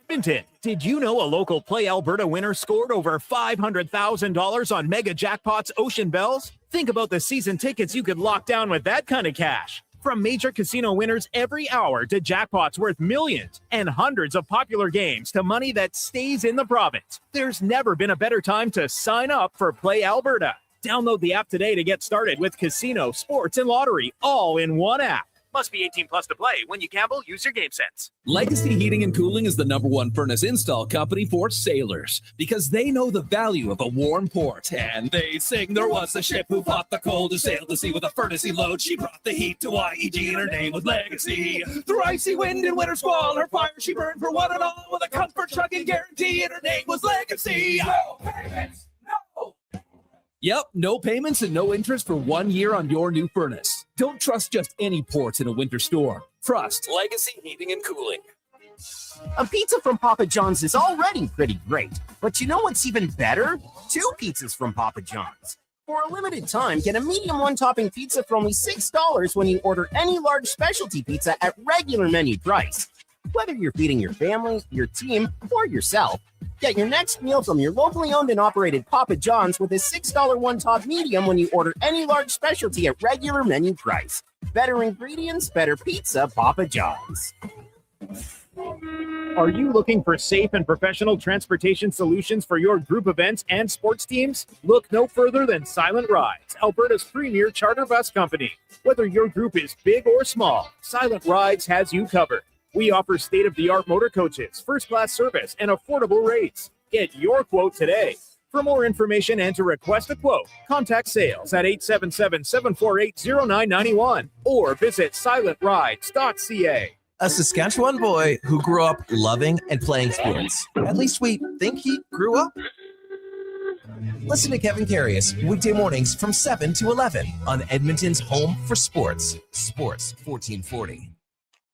Edmonton, did you know a local Play Alberta winner scored over $500,000 on Mega Jackpots Ocean Bells? Think about the season tickets you could lock down with that kind of cash. From major casino winners every hour to jackpots worth millions and hundreds of popular games to money that stays in the province, there's never been a better time to sign up for Play Alberta. Download the app today to get started with casino, sports, and lottery all in one app. Must be 18 plus to play. When you gamble, use your game sense. Legacy Heating and Cooling is the #1 furnace install company for sailors, because they know the value of a warm port. And they sing, there was a ship who fought the cold, who sailed the sea with a furnace load. She brought the heat to YEG, and her name was Legacy. Through icy wind and winter squall, her fire she burned for one and all, with a comfort chugging guarantee, and her name was Legacy. No payments, no. Yep, no payments and no interest for 1 year on your new furnace. Don't trust just any ports in a winter storm. Trust Legacy Heating and Cooling. A pizza from Papa John's is already pretty great, but you know what's even better? 2 pizzas from Papa John's. For a limited time, get a medium one-topping pizza for only $6 when you order any large specialty pizza at regular menu price. Whether you're feeding your family, your team, or yourself, get your next meal from your locally owned and operated Papa John's with a $6 one-top medium when you order any large specialty at regular menu price. Better ingredients, better pizza, Papa John's. Are you looking for safe and professional transportation solutions for your group events and sports teams? Look no further than Silent Rides, Alberta's premier charter bus company. Whether your group is big or small, Silent Rides has you covered. We offer state-of-the-art motor coaches, first-class service, and affordable rates. Get your quote today. For more information and to request a quote, contact sales at 877-748-0991 or visit silentrides.ca. A Saskatchewan boy who grew up loving and playing sports. At least we think he grew up. Listen to Kevin Carius weekday mornings from 7 to 11 on Edmonton's home for sports, Sports 1440.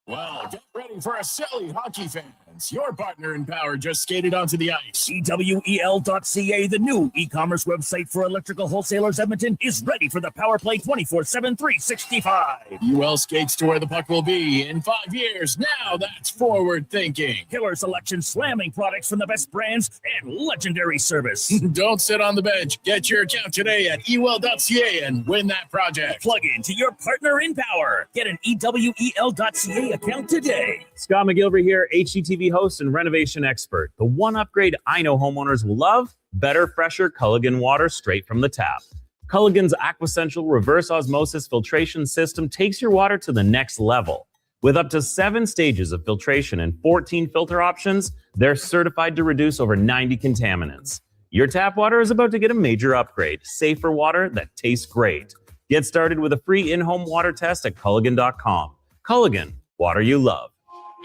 Well, get ready for a silly hockey fans. Your partner in power just skated onto the ice. EWEL.ca, the new e-commerce website for electrical wholesalers Edmonton, is ready for the power play 24/7, 365. UL skates to where the puck will be in 5 years. Now that's forward thinking. Killer selection, slamming products from the best brands, and legendary service. Don't sit on the bench. Get your account today at ewell.ca and win that project. Plug into your partner in power. Get an EWEL.ca account today. Scott McGilvery here, HGTV host and renovation expert. The one upgrade I know homeowners will love: better, fresher Culligan water straight from the tap. Culligan's Aquasential reverse osmosis filtration system takes your water to the next level. With up to 7 stages of filtration and 14 filter options, they're certified to reduce over 90 contaminants. Your tap water is about to get a major upgrade. Safer water that tastes great. Get started with a free in-home water test at Culligan.com. Culligan, water you love.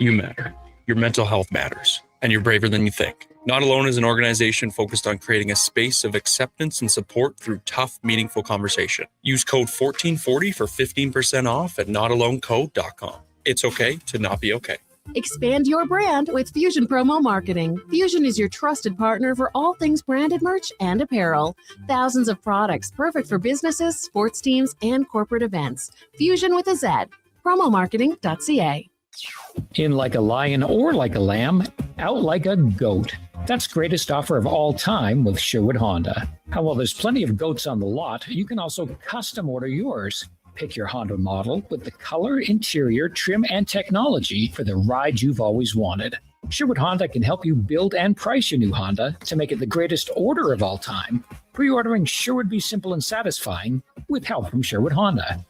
You matter. Your mental health matters, and you're braver than you think. Not Alone is an organization focused on creating a space of acceptance and support through tough, meaningful conversation. Use code 1440 for 15% off at notalonecode.com. It's okay to not be okay. Expand your brand with Fusion Promo Marketing. Fusion is your trusted partner for all things branded merch and apparel. Thousands of products perfect for businesses, sports teams, and corporate events. Fusion with a Z. Promomarketing.ca. In like a lion or like a lamb, out like a goat. That's greatest offer of all time with Sherwood Honda. And while there's plenty of goats on the lot, you can also custom order yours. Pick your Honda model with the color, interior, trim, and technology for the ride you've always wanted. Sherwood Honda can help you build and price your new Honda to make it the greatest order of all time. Pre-ordering sure would be simple and satisfying with help from Sherwood Honda.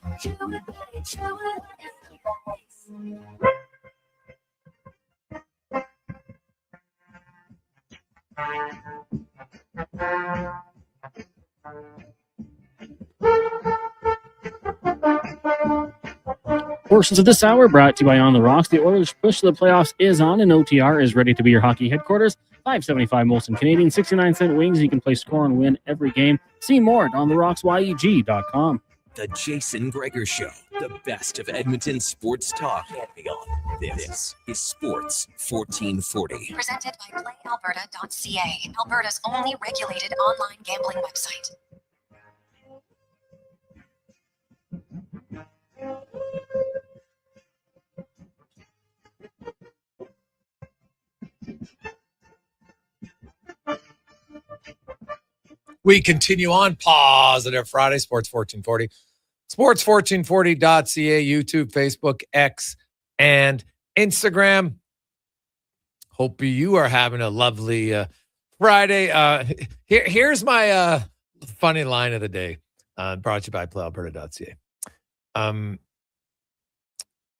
Portions of this hour brought to you by On the Rocks. The Oilers' push to the playoffs is on, and OTR is ready to be your hockey headquarters. $5.75 Molson Canadian, 69-cent wings. You can play, score, and win every game. See more at ontherocksYEG.com. The Jason Gregor Show, the best of Edmonton sports talk and beyond. This is Sports 1440. Presented by PlayAlberta.ca, Alberta's only regulated online gambling website. We continue on Positive Friday, Sports 1440. Sports1440.ca, YouTube, Facebook, X, and Instagram. Hope you are having a lovely Friday. Here's my funny line of the day, brought to you by PlayAlberta.ca.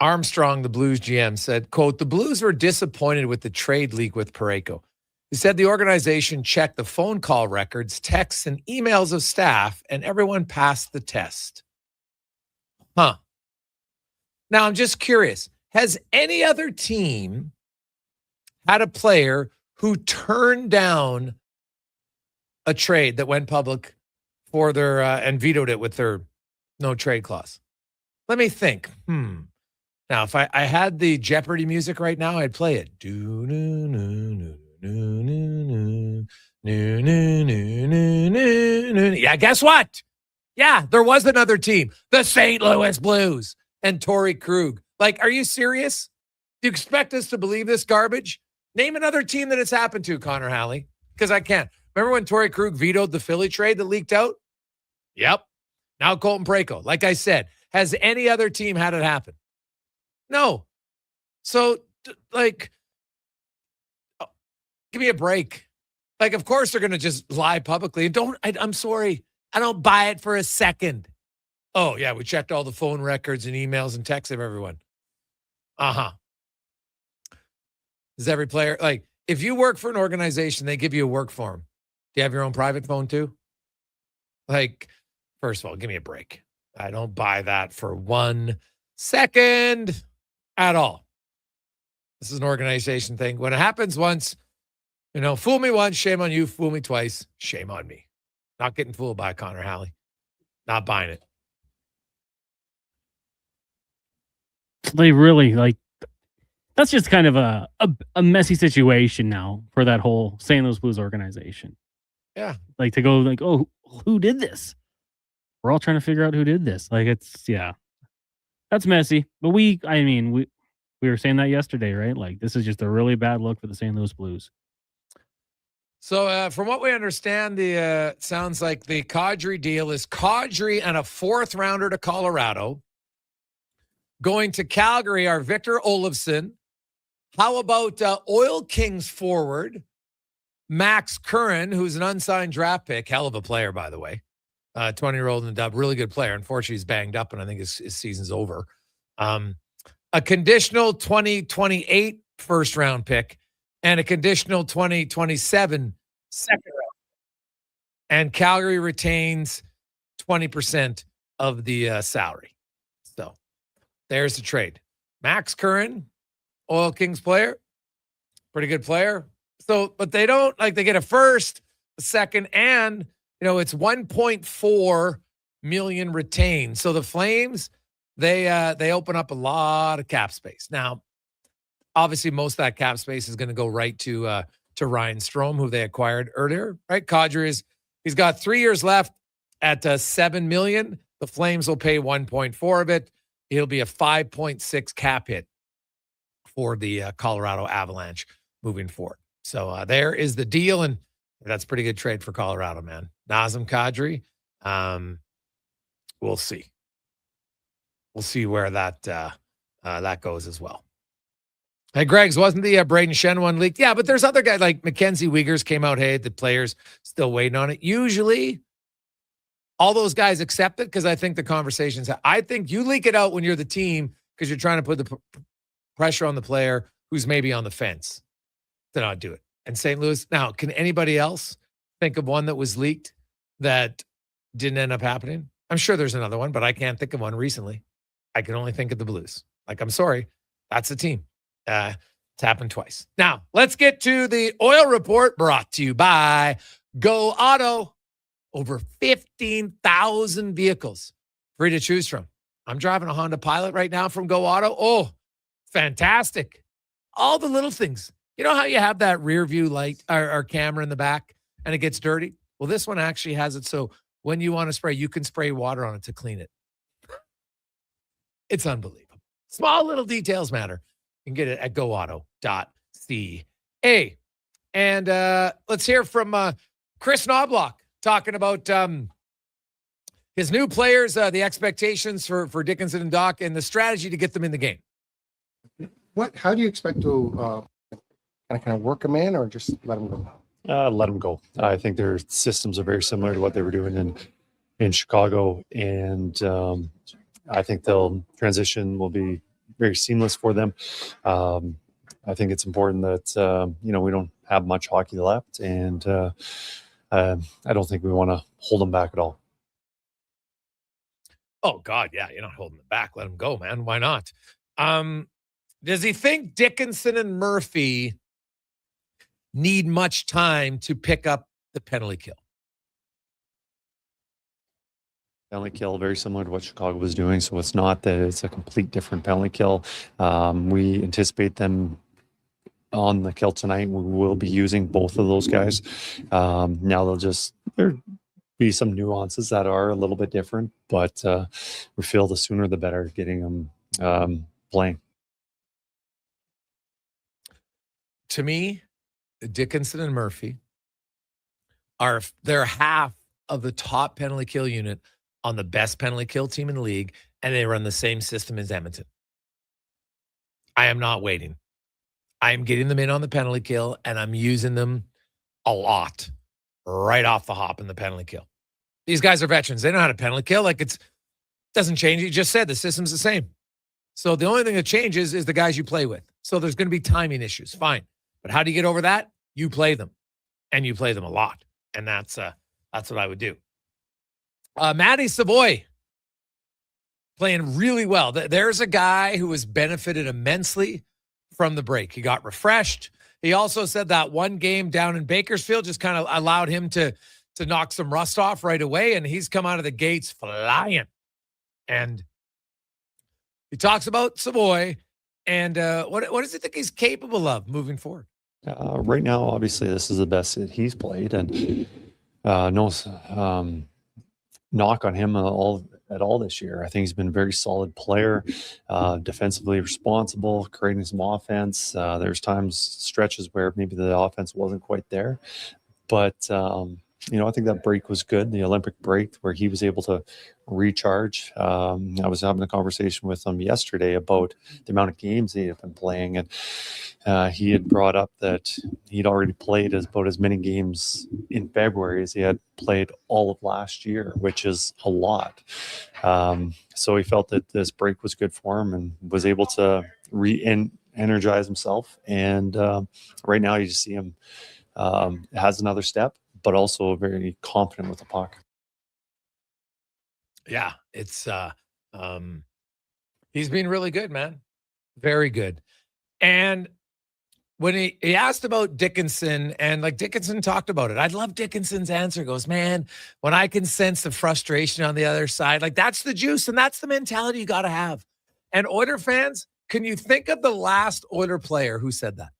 Armstrong, the Blues GM, said, quote, "The Blues were disappointed with the trade leak with Parayko. He said the organization checked the phone call records, texts, and emails of staff, and everyone passed the test." Huh. Now, I'm just curious. Has any other team had a player who turned down a trade that went public for their and vetoed it with their no trade clause? Let me think. Now, if I had the Jeopardy music right now, I'd play it. Yeah, guess what? Yeah, there was another team, the St. Louis Blues and Torrey Krug. Like, are you serious? Do you expect us to believe this garbage? Name another team that it's happened to, Connor Halley, because I can't. Remember when Torrey Krug vetoed the Philly trade that leaked out? Yep. Now Colton Parayko. Like I said, has any other team had it happen? No. So, like, give me a break. Like, of course they're going to just lie publicly. I'm sorry. I don't buy it for a second. Oh, yeah, we checked all the phone records and emails and texts of everyone. Is every player, like, if you work for an organization, they give you a work phone. Do you have your own private phone too? Like, first of all, give me a break. I don't buy that for 1 second at all. This is an organization thing. When it happens once, fool me once, shame on you. Fool me twice, shame on me. Not getting fooled by Connor Halley. Not buying it. They really, like, That's just kind of a messy situation now for that whole St. Louis Blues organization. Yeah. Like to go like, oh, who did this? We're all trying to figure out who did this. Like that's messy. But we were saying that yesterday, right? Like this is just a really bad look for the St. Louis Blues. So from what we understand, the sounds like the Kadri deal is Kadri and a 4th rounder to Colorado. Going to Calgary are Victor Olofsson. How about Oil Kings forward Max Curran, who's an unsigned draft pick, hell of a player, by the way. 20-year-old in the dub, really good player. Unfortunately, he's banged up, and I think his season's over. A conditional 2028 first-round pick and a conditional 2027 second round. And Calgary retains 20% of the salary. So there's the trade. Max Curran, Oil Kings player, pretty good player. So, but they don't they get a first, a second, and it's 1.4 million retained. So the Flames, they open up a lot of cap space. Now, obviously, most of that cap space is going to go right to Ryan Strome, who they acquired earlier. Right, Kadri he's got 3 years left at $7 million. The Flames will pay 1.4 of it. It'll be a 5.6 cap hit for the Colorado Avalanche moving forward. So there is the deal, and that's a pretty good trade for Colorado, man. Nazem Kadri, we'll see. We'll see where that goes as well. Hey, Greg's, wasn't the Braden Shen one leaked? Yeah, but there's other guys like Mackenzie Wiegers came out, hey, the players still waiting on it. Usually, all those guys accept it because I think the conversations, I think you leak it out when you're the team because you're trying to put the pressure on the player who's maybe on the fence to not do it. And St. Louis, now, can anybody else think of one that was leaked that didn't end up happening? I'm sure there's another one, but I can't think of one recently. I can only think of the Blues. I'm sorry. That's the team. It's happened twice. Now, let's get to the oil report brought to you by Go Auto. Over 15,000 vehicles free to choose from. I'm driving a Honda Pilot right now from Go Auto. Oh, fantastic. All the little things. You know how you have that rear view light or camera in the back and it gets dirty? Well, this one actually has it so when you want to spray, you can spray water on it to clean it. It's unbelievable. Small little details matter. You can get it at goauto.ca. And let's hear from Chris Knobloch talking about his new players, the expectations for Dickinson and Doc, and the strategy to get them in the game. How do you expect to kind of work them in, or just let them go? Let them go. I think their systems are very similar to what they were doing in Chicago, and I think they'll transition will be very seamless for them. I think it's important that we don't have much hockey left, and I don't think we want to hold them back at all. Oh God, yeah, you're not holding them back. Let them go, man. Why not? Does he think Dickinson and Murphy need much time to pick up the penalty kill? Penalty kill, very similar to what Chicago was doing. So it's not that it's a complete different penalty kill. We anticipate them on the kill tonight. We will be using both of those guys. Now there'll be some nuances that are a little bit different, but we feel the sooner the better getting them playing. To me, Dickinson and Murphy they're half of the top penalty kill unit on the best penalty kill team in the league, and they run the same system as Edmonton. I am not waiting. I am getting them in on the penalty kill, and I'm using them a lot right off the hop in the penalty kill. These guys are veterans. They know how to penalty kill. It doesn't change. You just said the system's the same. So the only thing that changes is the guys you play with. So there's going to be timing issues. Fine. But how do you get over that? You play them, and you play them a lot. And that's what I would do. Matty Savoy playing really well. There's a guy who has benefited immensely from the break. He got refreshed. He also said that one game down in Bakersfield just kind of allowed him to knock some rust off right away, and he's come out of the gates flying. And he talks about Savoy And what does he think he's capable of moving forward? Right now, obviously, this is the best that he's played, and no knock on him at all this year. I think he's been a very solid player, defensively responsible, creating some offense. There's times, stretches where maybe the offense wasn't quite there, but I think that break was good, the Olympic break, where he was able to recharge. I was having a conversation with him yesterday about the amount of games he had been playing, and he had brought up that he'd already played about as many games in February as he had played all of last year, which is a lot. So he felt that this break was good for him and was able to re-energize himself. And right now you just see him has another step, but also very confident with the puck. Yeah, it's he's been really good, man. Very good. And when he asked about Dickinson, and like Dickinson talked about it, I love Dickinson's answer. He goes, man, when I can sense the frustration on the other side, like that's the juice and that's the mentality you got to have. And Oiler fans, can you think of the last Oiler player who said that?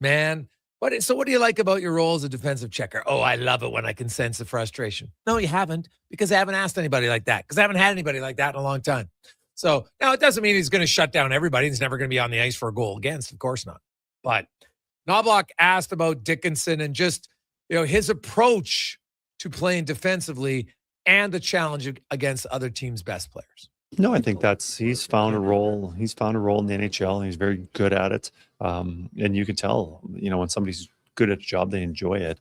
Man, what do you like about your role as a defensive checker? Oh, I love it when I can sense the frustration. No, you haven't, because I haven't asked anybody like that, because I haven't had anybody like that in a long time. So now it doesn't mean he's going to shut down everybody. He's never going to be on the ice for a goal against. Of course not. But Knobloch asked about Dickinson and just, his approach to playing defensively and the challenge against other teams' best players. No, I think he's found a role. He's found a role in the NHL, and he's very good at it. And you can tell, when somebody's good at a job, they enjoy it.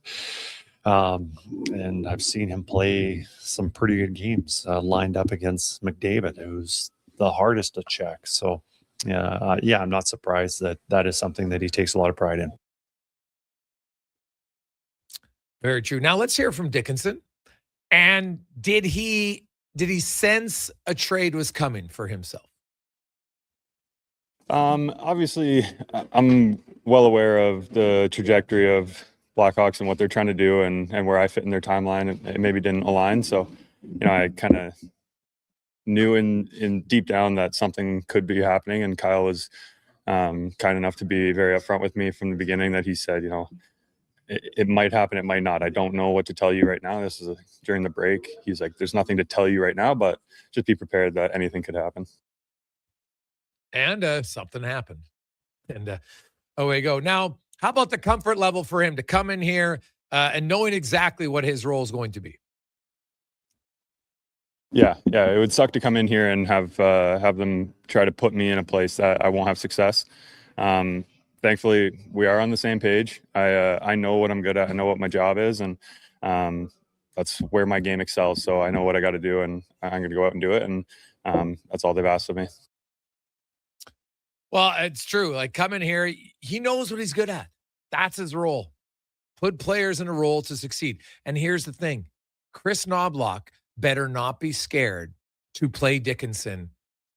And I've seen him play some pretty good games lined up against McDavid, who's the hardest to check. So, I'm not surprised that is something that he takes a lot of pride in. Very true. Now let's hear from Dickinson. And did he sense a trade was coming for himself? Obviously, I'm well aware of the trajectory of Blackhawks and what they're trying to do and where I fit in their timeline. It maybe didn't align. So, I kind of knew in deep down that something could be happening. And Kyle was kind enough to be very upfront with me from the beginning that he said, it might happen, it might not. I don't know what to tell you right now. This is during the break. He's like, there's nothing to tell you right now, but just be prepared that anything could happen. And something happened. And away you go. Now, how about the comfort level for him to come in here and knowing exactly what his role is going to be? Yeah. It would suck to come in here and have them try to put me in a place that I won't have success. Thankfully, we are on the same page. I know what I'm good at. I know what my job is, and that's where my game excels. So I know what I got to do, and I'm going to go out and do it. And that's all they've asked of me. Well, it's true. Like, come in here, he knows what he's good at. That's his role. Put players in a role to succeed. And here's the thing. Chris Knobloch better not be scared to play Dickinson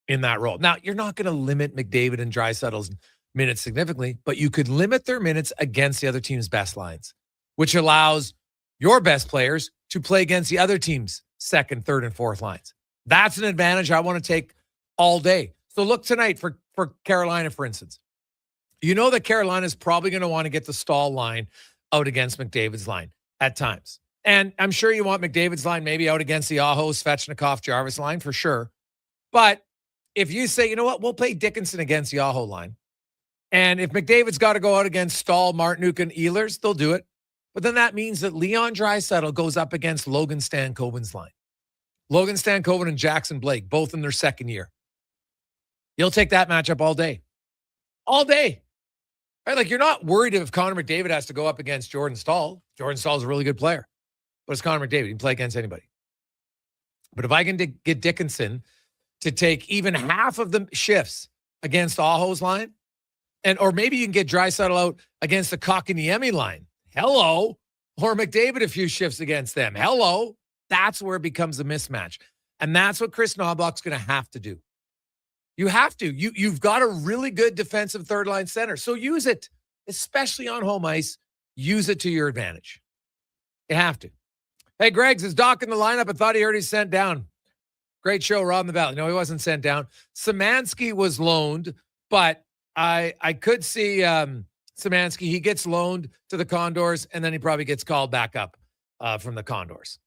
in that role. Now, you're not going to limit McDavid and Draisaitl's minutes significantly, but you could limit their minutes against the other team's best lines, which allows your best players to play against the other team's second, third, and fourth lines. That's an advantage I want to take all day. So look tonight for Carolina, for instance. You know that Carolina is probably going to want to get the Stahl line out against McDavid's line at times. And I'm sure you want McDavid's line maybe out against the Aho, Svechnikov, Jarvis line for sure. But if you say, you know what, we'll play Dickinson against the Aho line. And if McDavid's got to go out against Stahl, Martinuk, and Ehlers, they'll do it. But then that means that Leon Draisaitl goes up against Logan Stankoven's line. Logan Stankoven and Jackson Blake, both in their second year. You'll take that matchup all day. All day. Right? Like, you're not worried if Connor McDavid has to go up against Jordan Stahl. Jordan Stahl is a really good player. But it's Connor McDavid. He can play against anybody. But if I can get Dickinson to take even half of the shifts against Aho's line, or maybe you can get Draisaitl out against the Kotkaniemi line. Hello. Or McDavid a few shifts against them. Hello. That's where it becomes a mismatch. And that's what Chris Knobloch's going to have to do. You have to. You've got a really good defensive third-line center. So use it, especially on home ice. Use it to your advantage. You have to. Hey, Greg's is Doc in the lineup. I thought he already sent down. Great show, Rob in the Valley. No, he wasn't sent down. Szymanski was loaned But I could see Szymanski. He gets loaned to the Condors, and then he probably gets called back up from the Condors.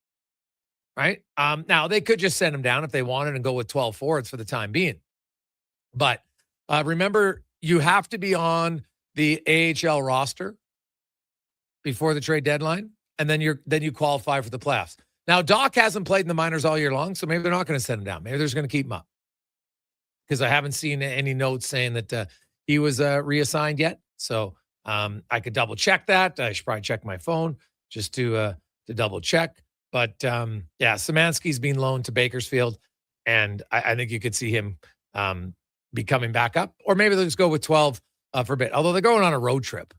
Right? Now, they could just send him down if they wanted and go with 12 forwards for the time being. But remember, you have to be on the AHL roster before the trade deadline, and then you qualify for the playoffs. Now, Doc hasn't played in the minors all year long, so maybe they're not going to send him down. Maybe they're just going to keep him up. Because I haven't seen any notes saying that he was reassigned yet. So I could double check that. I should probably check my phone just to double check. But Szymanski's being loaned to Bakersfield, and I think you could see him be coming back up. Or maybe they'll just go with 12 for a bit, although they're going on a road trip.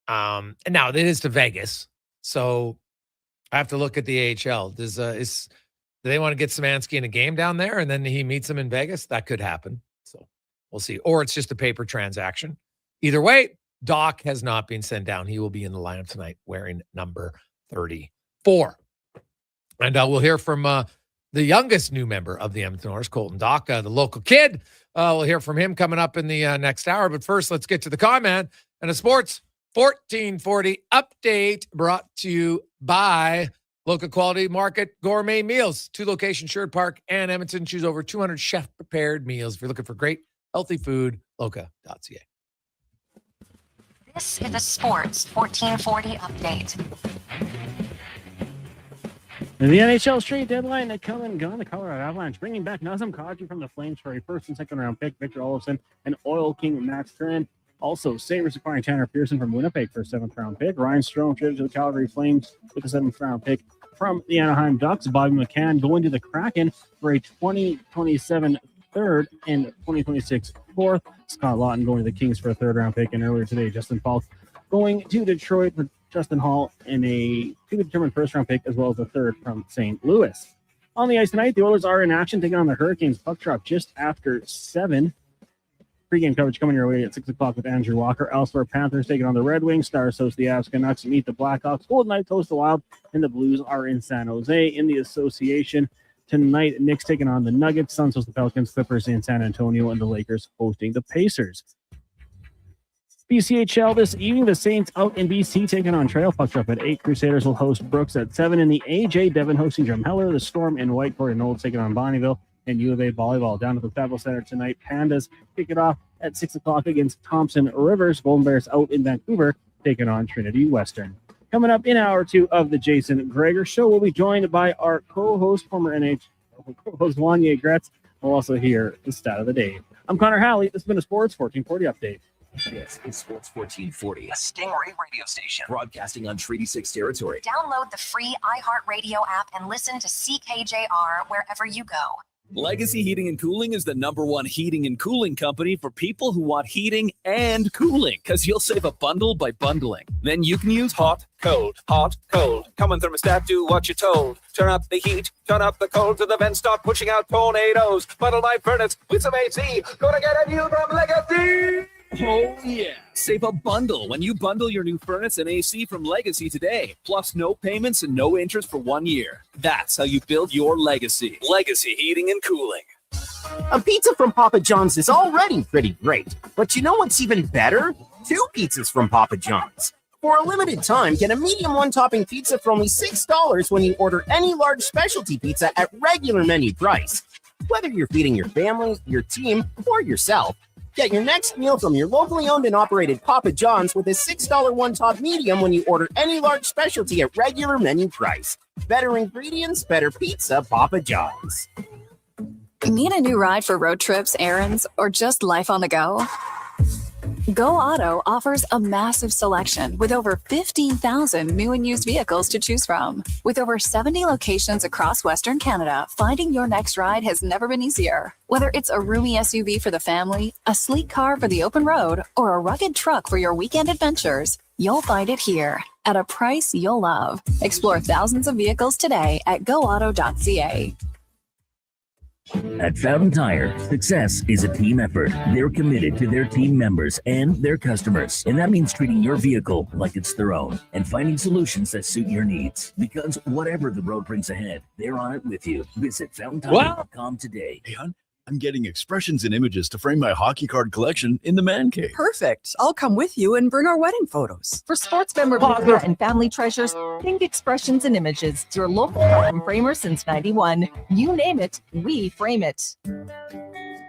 And now it is to Vegas. So I have to look at the AHL. Do they want to get Szymanski in a game down there and then he meets them in Vegas? That could happen. So we'll see. Or it's just a paper transaction. Either way, Doc has not been sent down. He will be in the lineup tonight wearing number 34. And we'll hear from the youngest new member of the Edmonton Oilers, Colton Doc, the local kid. We'll hear from him coming up in the next hour. But first, let's get to the comment and a Sports 1440 update brought to you by Local Quality Market Gourmet Meals. 2 locations, Sherwood Park and Edmonton. Choose over 200 chef-prepared meals. If you're looking for great, healthy food, loca.ca. This is the Sports 1440 update. And the NHL trade deadline that come and gone, the Colorado Avalanche bringing back Nazem Kadri from the Flames for a first and second round pick, Victor Olofsson, and Oil King Max Curran. Also, Sabres acquiring Tanner Pearson from Winnipeg for a 7th round pick. Ryan Strome traded to the Calgary Flames with a 7th round pick from the Anaheim Ducks. Bobby McCann going to the Kraken for a 2027 third and 2026 fourth. Scott Lawton going to the Kings for a 3rd round pick. And earlier today, Justin Falk going to Detroit for Justin Hall and a to-be-determined 1st round pick, as well as a 3rd from St. Louis. On the ice tonight, the Oilers are in action, taking on the Hurricanes. Puck drop just after 7. Pre-game coverage coming your way at 6 o'clock with Andrew Walker. Elsewhere, Panthers taking on the Red Wings. Stars host the Avs. Canucks meet the Blackhawks. Golden Knights host the Wild, and the Blues are in San Jose. In the association tonight, Knicks taking on the Nuggets. Suns host the Pelicans. Clippers in San Antonio, and the Lakers hosting the Pacers. BCHL this evening, the Saints out in BC taking on Trail. Puck drop at 8. Crusaders will host Brooks at 7. In the AJ, Devon hosting Drumheller. The Storm in Whiteford and Old taking on Bonneville. And U of A volleyball down at the Pebble Center tonight. Pandas kick it off at 6 o'clock against Thompson Rivers. Golden Bears out in Vancouver taking on Trinity Western. Coming up in hour 2 of the Jason Gregor Show, we'll be joined by our co-host, former NHL co-host Wanye Gretz. We'll also hear the stat of the day. I'm Connor Halley. This has been a Sports 1440 update. This is Sports 1440, a Stingray radio station broadcasting on Treaty 6 territory. Download the free iHeartRadio app and listen to CKJR wherever you go. Legacy Heating and Cooling is the #1 heating and cooling company for people who want heating and cooling, because you'll save a bundle by bundling. Then you can use hot, cold, Come on, thermostat, do what you're told. Turn up the heat, turn up the cold, to the vents start pushing out tornadoes. Bundle my furnace with some AC. Gonna get a new from Legacy. Oh, yeah. Save a bundle when you bundle your new furnace and AC from Legacy today. Plus no payments and no interest for 1 year. That's how you build your legacy. Legacy Heating and Cooling. A pizza from Papa John's is already pretty great. But you know what's even better? 2 pizzas from Papa John's. For a limited time, get a medium 1-topping pizza for only $6 when you order any large specialty pizza at regular menu price. Whether you're feeding your family, your team, or yourself, get your next meal from your locally owned and operated Papa John's with a $6 one-top medium when you order any large specialty at regular menu price. Better ingredients, better pizza, Papa John's. Need a new ride for road trips, errands, or just life on the go? Go Auto offers a massive selection with over 15,000 new and used vehicles to choose from. With over 70 locations across Western Canada, finding your next ride has never been easier. Whether it's a roomy SUV for the family, a sleek car for the open road, or a rugged truck for your weekend adventures, you'll find it here at a price you'll love. Explore thousands of vehicles today at goauto.ca. At Fountain Tire, success is a team effort. They're committed to their team members and their customers. And that means treating your vehicle like it's their own and finding solutions that suit your needs. Because whatever the road brings ahead, they're on it with you. Visit FountainTire.com today. Hey, hon, I'm getting expressions and images to frame my hockey card collection in the man cave. Perfect. I'll come with you and bring our wedding photos. For sports memorabilia and family treasures, think Expressions and Images. It's your local frame framer since 91. You name it, we frame it.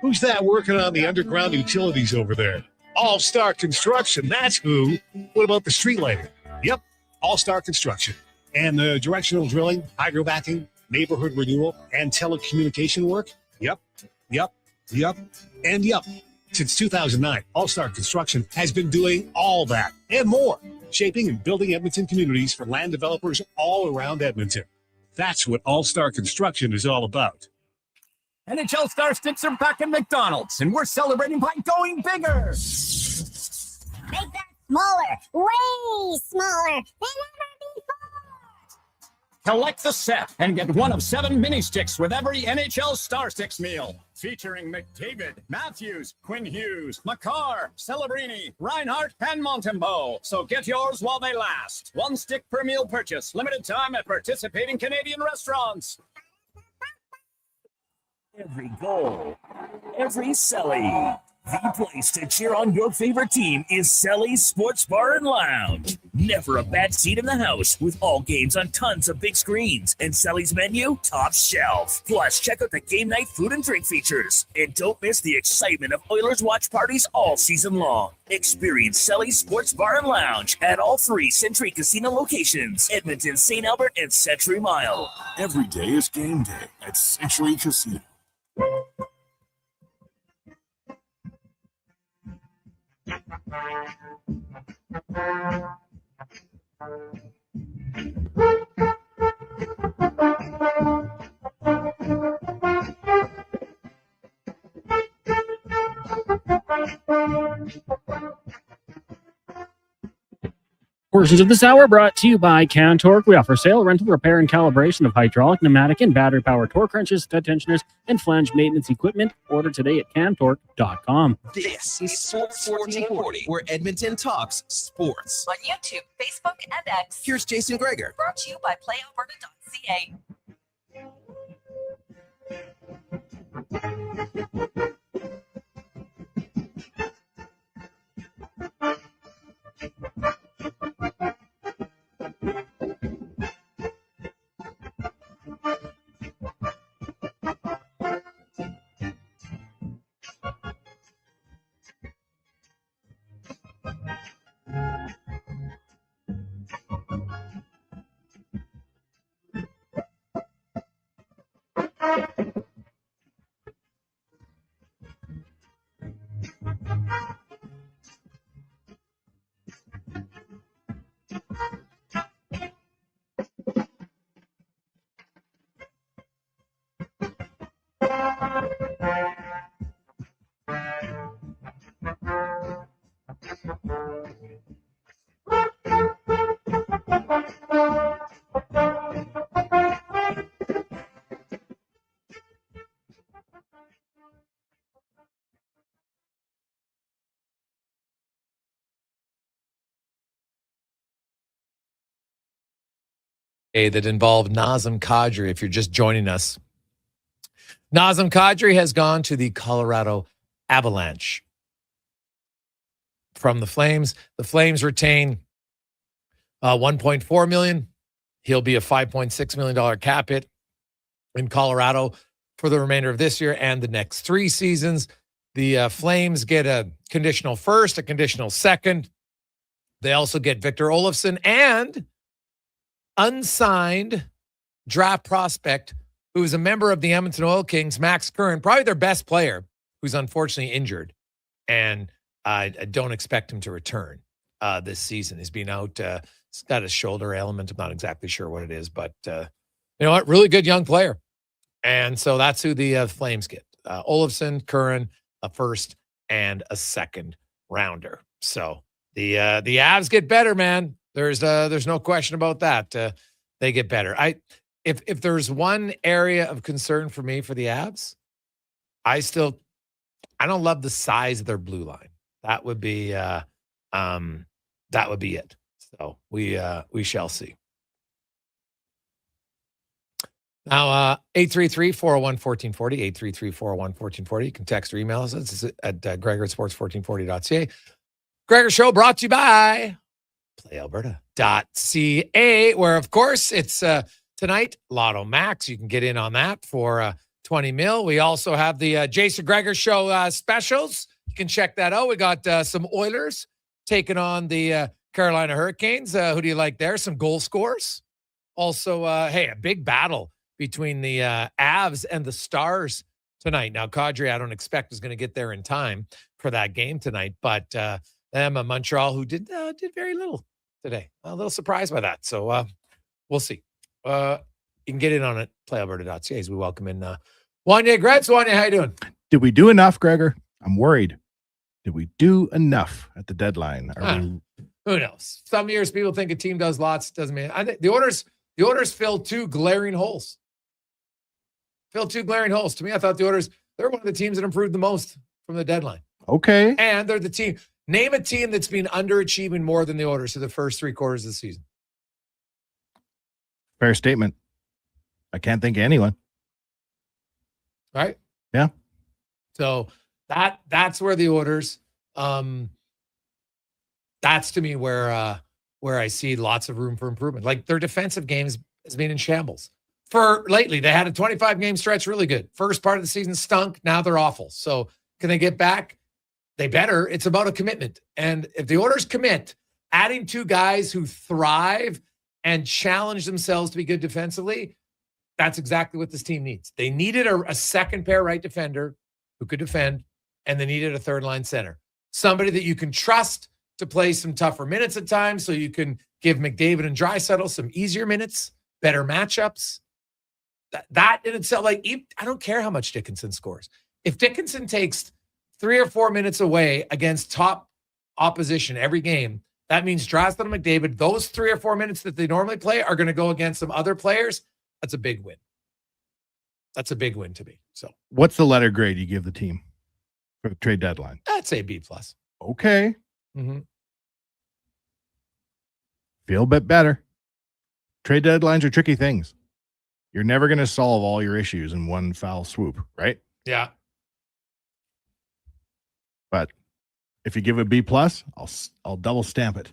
Who's that working on the underground utilities over there? All-Star Construction, that's who. What about the street lighting? Yep, All-Star Construction. And the directional drilling, hydrovacking, neighborhood renewal, and telecommunication work? Yep. And yep. Since 2009, All-Star Construction has been doing all that and more, shaping and building Edmonton communities for land developers all around Edmonton. That's what All-Star Construction is all about. NHL Star Sticks are back at McDonald's, and we're celebrating by going bigger. Make that smaller, way smaller than ever before. Collect the set and get one of 7 mini sticks with every NHL Star Sticks meal. Featuring McDavid, Matthews, Quinn Hughes, McCarr, Celebrini, Reinhardt, and Montembeau. So get yours while they last. 1 stick per meal purchase. Limited time at participating Canadian restaurants. Every goal, every Selly. The place to cheer on your favorite team is Selly's Sports Bar and Lounge. Never a bad seat in the house with all games on tons of big screens. And Selly's menu, top shelf. Plus, check out the game night food and drink features. And don't miss the excitement of Oilers watch parties all season long. Experience Selly's Sports Bar and Lounge at all 3 Century Casino locations. Edmonton, St. Albert, and Century Mile. Every day is game day at Century Casino. Portions of this hour brought to you by Cantork. We offer sale, rental, repair, and calibration of hydraulic, pneumatic, and battery-powered torque wrenches, stud tensioners, and flange maintenance equipment. Order today at cantork.com. This is Sports 1440, where Edmonton talks sports. On YouTube, Facebook, and X. Here's Jason Gregor. Brought to you by PlayAlberta.ca. That involved Nazem Kadri. If you're just joining us, Nazem Kadri has gone to the Colorado Avalanche from the Flames. The Flames retain $1.4 million. He'll be a $5.6 million cap hit in Colorado for the remainder of this year and the next 3 seasons. The Flames get a conditional first, a conditional second. They also get Victor Olofsson and unsigned draft prospect who is a member of the Edmonton Oil Kings, Max Curran, probably their best player, who's unfortunately injured. And I don't expect him to return this season. He's been out. He's got a shoulder ailment. I'm not exactly sure what it is, but you know what? Really good young player. And so that's who the Flames get. Olofsson, Curran, a first and a second rounder. So the Avs get better, man. There's no question about that. They get better. If there's one area of concern for me for the Avs, I don't love the size of their blue line. That would be it. So we shall see. Now, 833-401-1440, 833-401-1440. You can text or email us. It's at Gregor@sports1440.ca. Gregor Show brought to you by PlayAlberta.ca, where, of course, it's tonight, Lotto Max. You can get in on that for 20 mil. We also have the Jason Gregor Show specials. You can check that out. We got some Oilers taking on the Carolina Hurricanes. Who do you like there? Some goal scores. Also, a big battle between the Avs and the Stars tonight. Now, Kadri, I don't expect is going to get there in time for that game tonight, but them, Montreal, who did very little today. A little surprised by that. So we'll see. You can get in on it, playalberta.ca, as we welcome in Wanye Gretz. Wanye, how you doing? Did we do enough, Gregor? I'm worried. Did we do enough at the deadline? Who knows? Some years people think a team does lots. Doesn't mean. I think the Oilers fill two glaring holes. To me, I thought the Oilers, they're one of the teams that improved the most from the deadline. Okay. And they're the team. Name a team that's been underachieving more than the Oilers for the first three quarters of the season. Fair statement. I can't think of anyone. Right? Yeah. So that's where the Oilers, that's to me where I see lots of room for improvement. Like their defensive games has been in shambles. For lately, they had a 25-game stretch really good. First part of the season stunk. Now they're awful. So can they get back? They better. It's about a commitment. And if the Oilers commit, adding two guys who thrive and challenge themselves to be good defensively, that's exactly what this team needs. They needed a second pair right defender who could defend, and they needed a third-line center. Somebody that you can trust to play some tougher minutes at times so you can give McDavid and Draisaitl some easier minutes, better matchups. That in itself, I don't care how much Dickinson scores. If Dickinson takes 3 or 4 minutes away against top opposition every game, that means Draisaitl and McDavid, those 3 or 4 minutes that they normally play are going to go against some other players. That's a big win. That's a big win to me. So, what's the letter grade you give the team for the trade deadline? I'd say B+. Okay. Mm-hmm. Feel a bit better. Trade deadlines are tricky things. You're never going to solve all your issues in one foul swoop, right? Yeah. But if you give it B+, I'll double stamp it.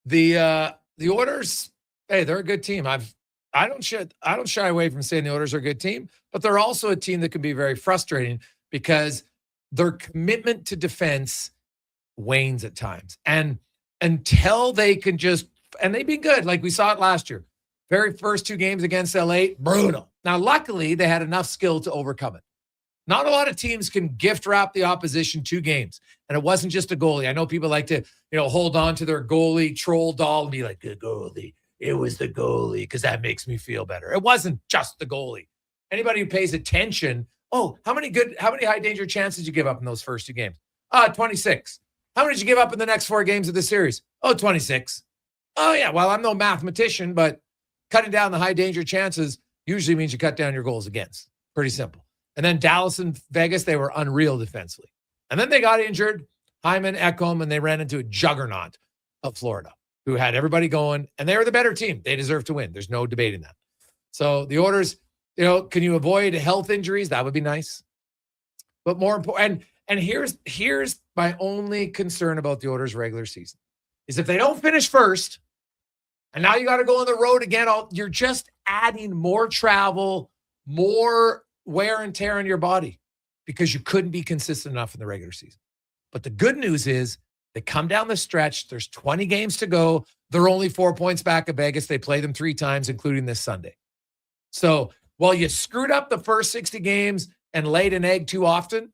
The Oilers, hey, they're a good team. I don't shy away from saying the Oilers are a good team, but they're also a team that can be very frustrating because their commitment to defense wanes at times. And until they can and they've been good, like we saw it last year. Very first 2 games against LA, brutal. Now, luckily, they had enough skill to overcome it. Not a lot of teams can gift wrap the opposition 2 games. And it wasn't just a goalie. I know people like to, hold on to their goalie troll doll and be like, the goalie. It was the goalie because that makes me feel better. It wasn't just the goalie. Anybody who pays attention, how many high danger chances did you give up in those first 2 games? 26. How many did you give up in the next 4 games of the series? 26. Oh, yeah. Well, I'm no mathematician, but cutting down the high danger chances usually means you cut down your goals against. Pretty simple. And then Dallas and Vegas, they were unreal defensively. And then they got injured, Hyman, Ekholm, and they ran into a juggernaut of Florida who had everybody going, and they were the better team. They deserve to win. There's no debating that. So the Oilers, can you avoid health injuries? That would be nice. But more important, and here's my only concern about the Oilers' regular season, is if they don't finish first, and now you got to go on the road again, you're just adding more travel, more wear and tear on your body because you couldn't be consistent enough in the regular season. But the good news is they come down the stretch. There's 20 games to go. They're only 4 points back of Vegas. They play them 3 times, including this Sunday. So while you screwed up the first 60 games and laid an egg too often,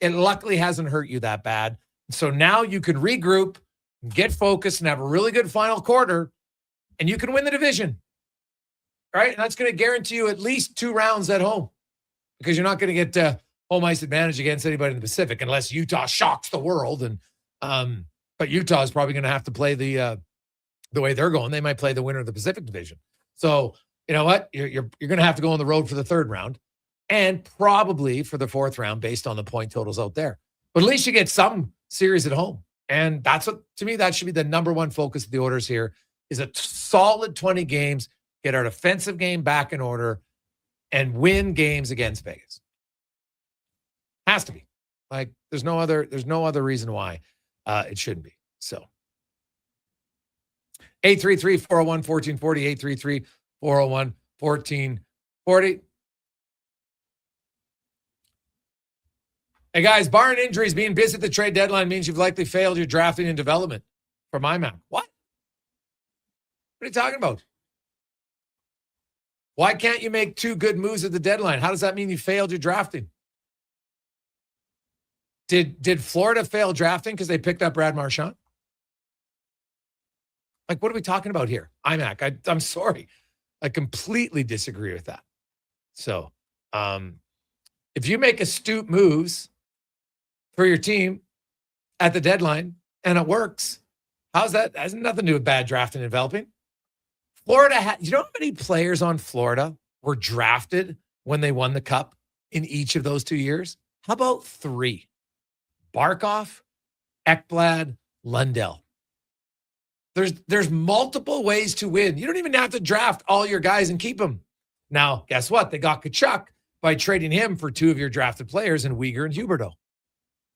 it luckily hasn't hurt you that bad. So now you can regroup, get focused, and have a really good final quarter, and you can win the division. Right? And that's going to guarantee you at least 2 rounds at home because you're not going to get home ice advantage against anybody in the Pacific unless Utah shocks the world. And but Utah is probably going to have to play the way they're going. They might play the winner of the Pacific Division. So you know what? You're going to have to go on the road for the 3rd round and probably for the 4th round based on the point totals out there. But at least you get some series at home. And that's what, to me, that should be the number one focus of the Oilers here is a solid 20 games, get our defensive game back in order, and win games against Vegas. Has to be. Like, there's no other reason why it shouldn't be. So 833-401-1440, 833-401-1440. Hey, guys, barring injuries, being busy at the trade deadline means you've likely failed your drafting and development from IMAC. What? What are you talking about? Why can't you make 2 good moves at the deadline? How does that mean you failed your drafting? Did Florida fail drafting because they picked up Brad Marchand? Like, what are we talking about here? IMAC, I'm sorry. I completely disagree with that. So, if you make astute moves for your team at the deadline and it works, how's that? That has nothing to do with bad drafting and developing. Florida you know how many players on Florida were drafted when they won the Cup in each of those 2 years? How about 3? Barkov, Ekblad, Lundell. There's multiple ways to win. You don't even have to draft all your guys and keep them. Now, guess what? They got Tkachuk by trading him for 2 of your drafted players in Uyghur and Huberdeau.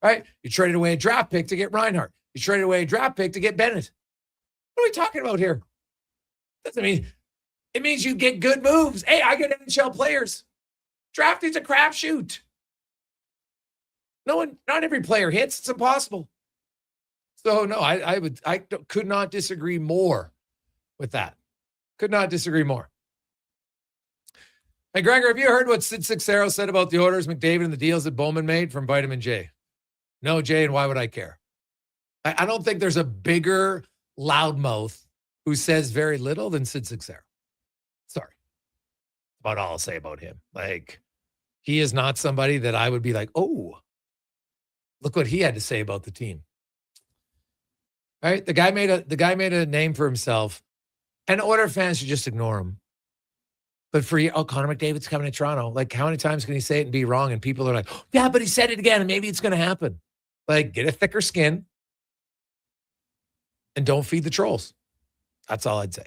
Right? You traded away a draft pick to get Reinhart. You traded away a draft pick to get Bennett. What are we talking about here? Doesn't mean it means you get good moves. Hey, I get NHL players. Drafting's a crapshoot. Not every player hits. It's impossible. So no, I could not disagree more with that. Could not disagree more. Hey, Gregor, have you heard what Sid Sixero said about the orders, McDavid, and the deals that Bowman made from Vitamin J? No, Jay, and why would I care? I don't think there's a bigger loudmouth who says very little than Sid Sixero. Sorry. About all I'll say about him. Like, he is not somebody that I would be like, oh, look what he had to say about the team. Right? The guy made a name for himself, and Oiler fans should just ignore him. But for you, Connor McDavid's coming to Toronto. Like, how many times can he say it and be wrong? And people are like, oh, yeah, but he said it again, and maybe it's going to happen. Like, get a thicker skin and don't feed the trolls. That's all I'd say.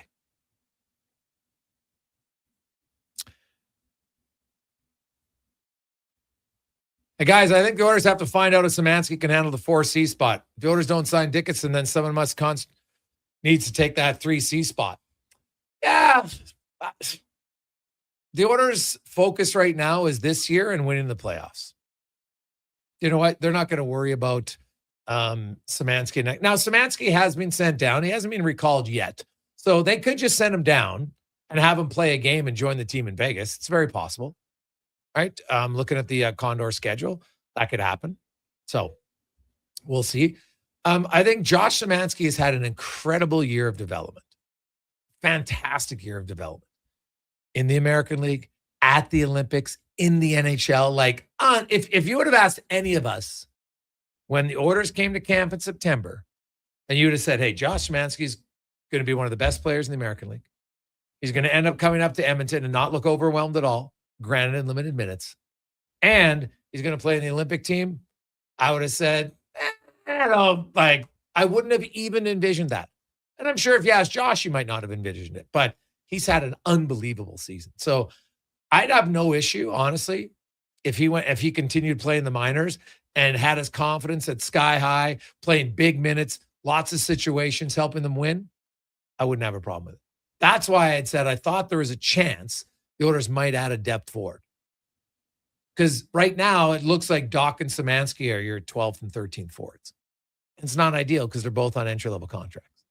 Hey, guys, I think the Oilers have to find out if Szymanski can handle the 4C spot. If the Oilers don't sign Dickinson, then someone needs to take that 3C spot. Yeah. The Oilers' focus right now is this year and winning the playoffs. You know what? They're not going to worry about Szymanski. Now, Szymanski has been sent down. He hasn't been recalled yet. So they could just send him down and have him play a game and join the team in Vegas. It's very possible. Right? Looking at the Condor schedule, that could happen. So we'll see. I think Josh Szymanski has had an incredible year of development. Fantastic year of development. In the American League, at the Olympics, in the NHL. Like, if you would have asked any of us when the orders came to camp in September, and you would have said, hey, Josh Szymanski is going to be one of the best players in the American League. He's going to end up coming up to Edmonton and not look overwhelmed at all, granted in limited minutes. And he's going to play in the Olympic team. I would have said, I wouldn't have even envisioned that. And I'm sure if you asked Josh, you might not have envisioned it. But he's had an unbelievable season. So I'd have no issue, honestly, if he continued playing the minors and had his confidence at sky high, playing big minutes, lots of situations, helping them win. I wouldn't have a problem with it. That's why I had said I thought there was a chance the Oilers might add a depth forward. Because right now it looks like Doc and Szymanski are your 12th and 13th forwards. It's not ideal because they're both on entry-level contracts.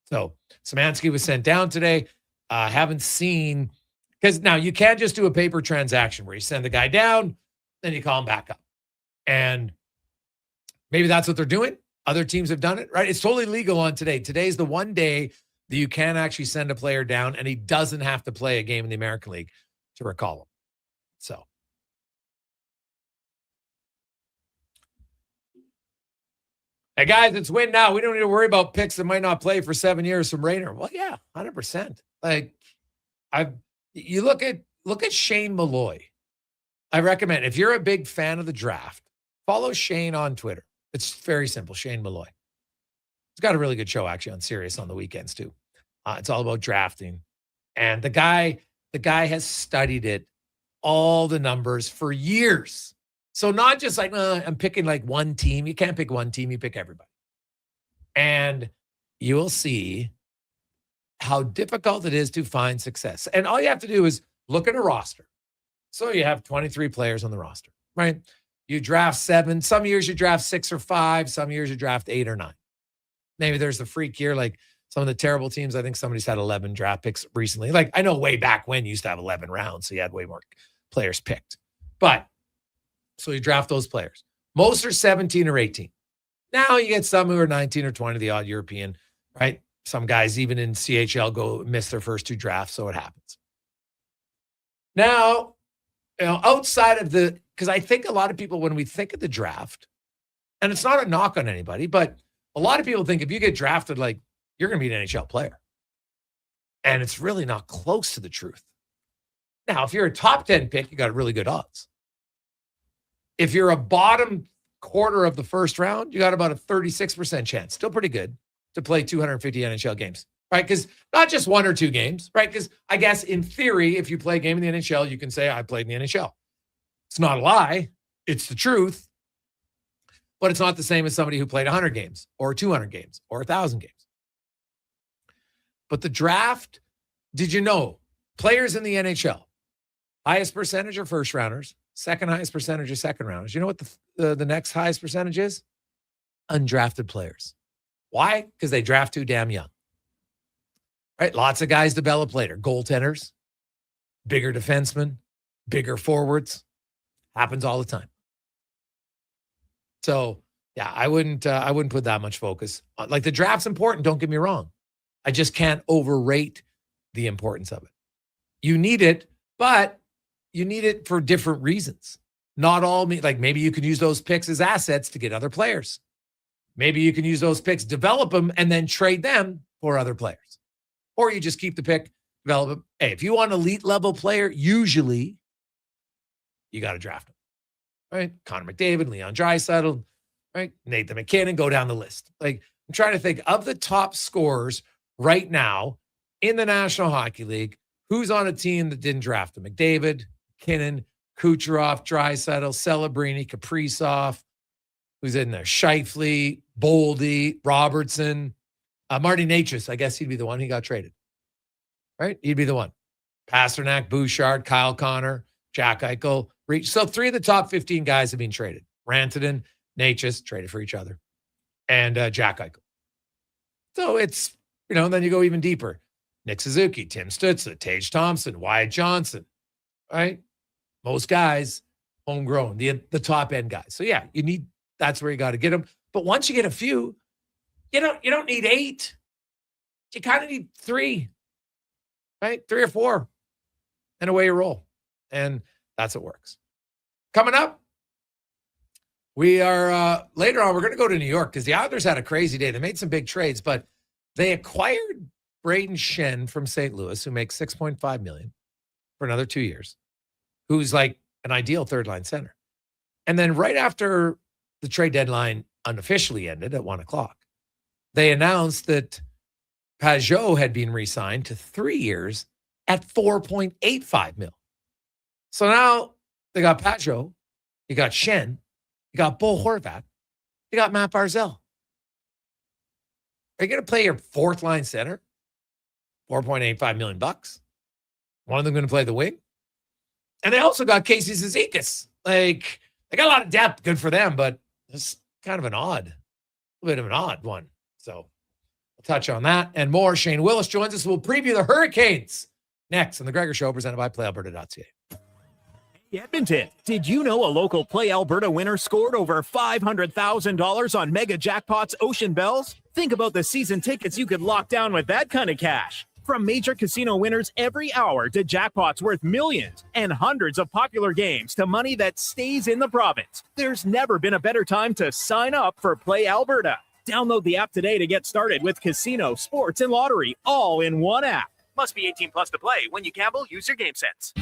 So Szymanski was sent down today. Haven't seen, because now you can't just do a paper transaction where you send the guy down, then you call him back up. And maybe that's what they're doing. Other teams have done it, right? It's totally legal on today. Today's the one day that you can actually send a player down and he doesn't have to play a game in the American League to recall him. So. Hey, guys, it's win now. We don't need to worry about picks that might not play for 7 years from Rayner. Well, yeah, 100%. Like, you look at Shane Malloy. I recommend, if you're a big fan of the draft, follow Shane on Twitter. It's very simple, Shane Malloy. got a really good show actually on Sirius on the weekends too. It's all about drafting. And the guy has studied it, all the numbers for years. So not just like, I'm picking like one team. You can't pick one team. You pick everybody. And you will see how difficult it is to find success. And all you have to do is look at a roster. So you have 23 players on the roster, right? You draft 7. Some years you draft 6 or 5. Some years you draft 8 or 9. Maybe there's the freak year, like some of the terrible teams. I think somebody's had 11 draft picks recently. Like I know way back when you used to have 11 rounds, so you had way more players picked. But so you draft those players. Most are 17 or 18. Now you get some who are 19 or 20, the odd European, right? Some guys even in CHL miss their first 2 drafts, so it happens. Now, outside of because I think a lot of people, when we think of the draft, and it's not a knock on anybody, but a lot of people think if you get drafted, like you're going to be an NHL player. And it's really not close to the truth. Now, if you're a top 10 pick, you got really good odds. If you're a bottom quarter of the first round, you got about a 36% chance. Still pretty good to play 250 NHL games, right? Because not just 1 or 2 games, right? Because I guess in theory, if you play a game in the NHL, you can say, I played in the NHL. It's not a lie. It's the truth. But it's not the same as somebody who played 100 games or 200 games or 1,000 games. But the draft, did you know, players in the NHL, highest percentage are first rounders, second highest percentage are second rounders. You know what the next highest percentage is? Undrafted players. Why? Because they draft too damn young. Right? Lots of guys develop later. Goaltenders, bigger defensemen, bigger forwards. Happens all the time. So, yeah, I wouldn't put that much focus. Like the draft's important, don't get me wrong. I just can't overrate the importance of it. You need it, but you need it for different reasons. Not all, like maybe you can use those picks as assets to get other players. Maybe you can use those picks, develop them, and then trade them for other players. Or you just keep the pick, develop them. Hey, if you want an elite level player, usually you got to draft them. Right? Connor McDavid, Leon Draisaitl, right? Nathan McKinnon, go down the list. Like, I'm trying to think of the top scorers right now in the National Hockey League. Who's on a team that didn't draft them? McDavid, McKinnon, Kucherov, Draisaitl, Celebrini, Kaprizov. Who's in there? Scheifele, Boldy, Robertson, Marty Natchez. I guess he'd be the one. He got traded. Right? He'd be the one. Pasternak, Bouchard, Kyle Connor, Jack Eichel. So 3 of the top 15 guys have been traded. Rantanen, Natchez, traded for each other, and Jack Eichel. So it's, then you go even deeper. Nick Suzuki, Tim Stützle, Tage Thompson, Wyatt Johnson, right? Most guys, homegrown, the top end guys. So yeah, that's where you got to get them. But once you get a few, you don't need 8. You kind of need 3, right? 3 or 4, and away you roll. And that's what works. Coming up, we are later on, we're going to go to New York because the Islanders had a crazy day. They made some big trades, but they acquired Braden Shen from St. Louis, who makes $6.5 million for another 2 years, who's like an ideal third-line center. And then right after the trade deadline unofficially ended at 1:00, they announced that Pajot had been re-signed to 3 years at $4.85 million. So now they got Pajot, you got Shen, you got Bo Horvat, you got Matt Barzal. Are you going to play your 4th-line center? $4.85 million. One of them going to play the wing. And they also got Casey Zizekas. Like, they got a lot of depth. Good for them, but it's kind of a bit of an odd one. So we'll touch on that and more. Shane Willis joins us. We'll preview the Hurricanes next on the Gregor Show, presented by PlayAlberta.ca. Edmonton, did you know a local Play Alberta winner scored over $500,000 on Mega Jackpots Ocean Bells? Think about the season tickets you could lock down with that kind of cash. From major casino winners every hour to jackpots worth millions and hundreds of popular games to money that stays in the province, there's never been a better time to sign up for Play Alberta. Download the app today to get started with casino, sports, and lottery all in one app. Must be 18 plus to play. When you gamble, use your game sense.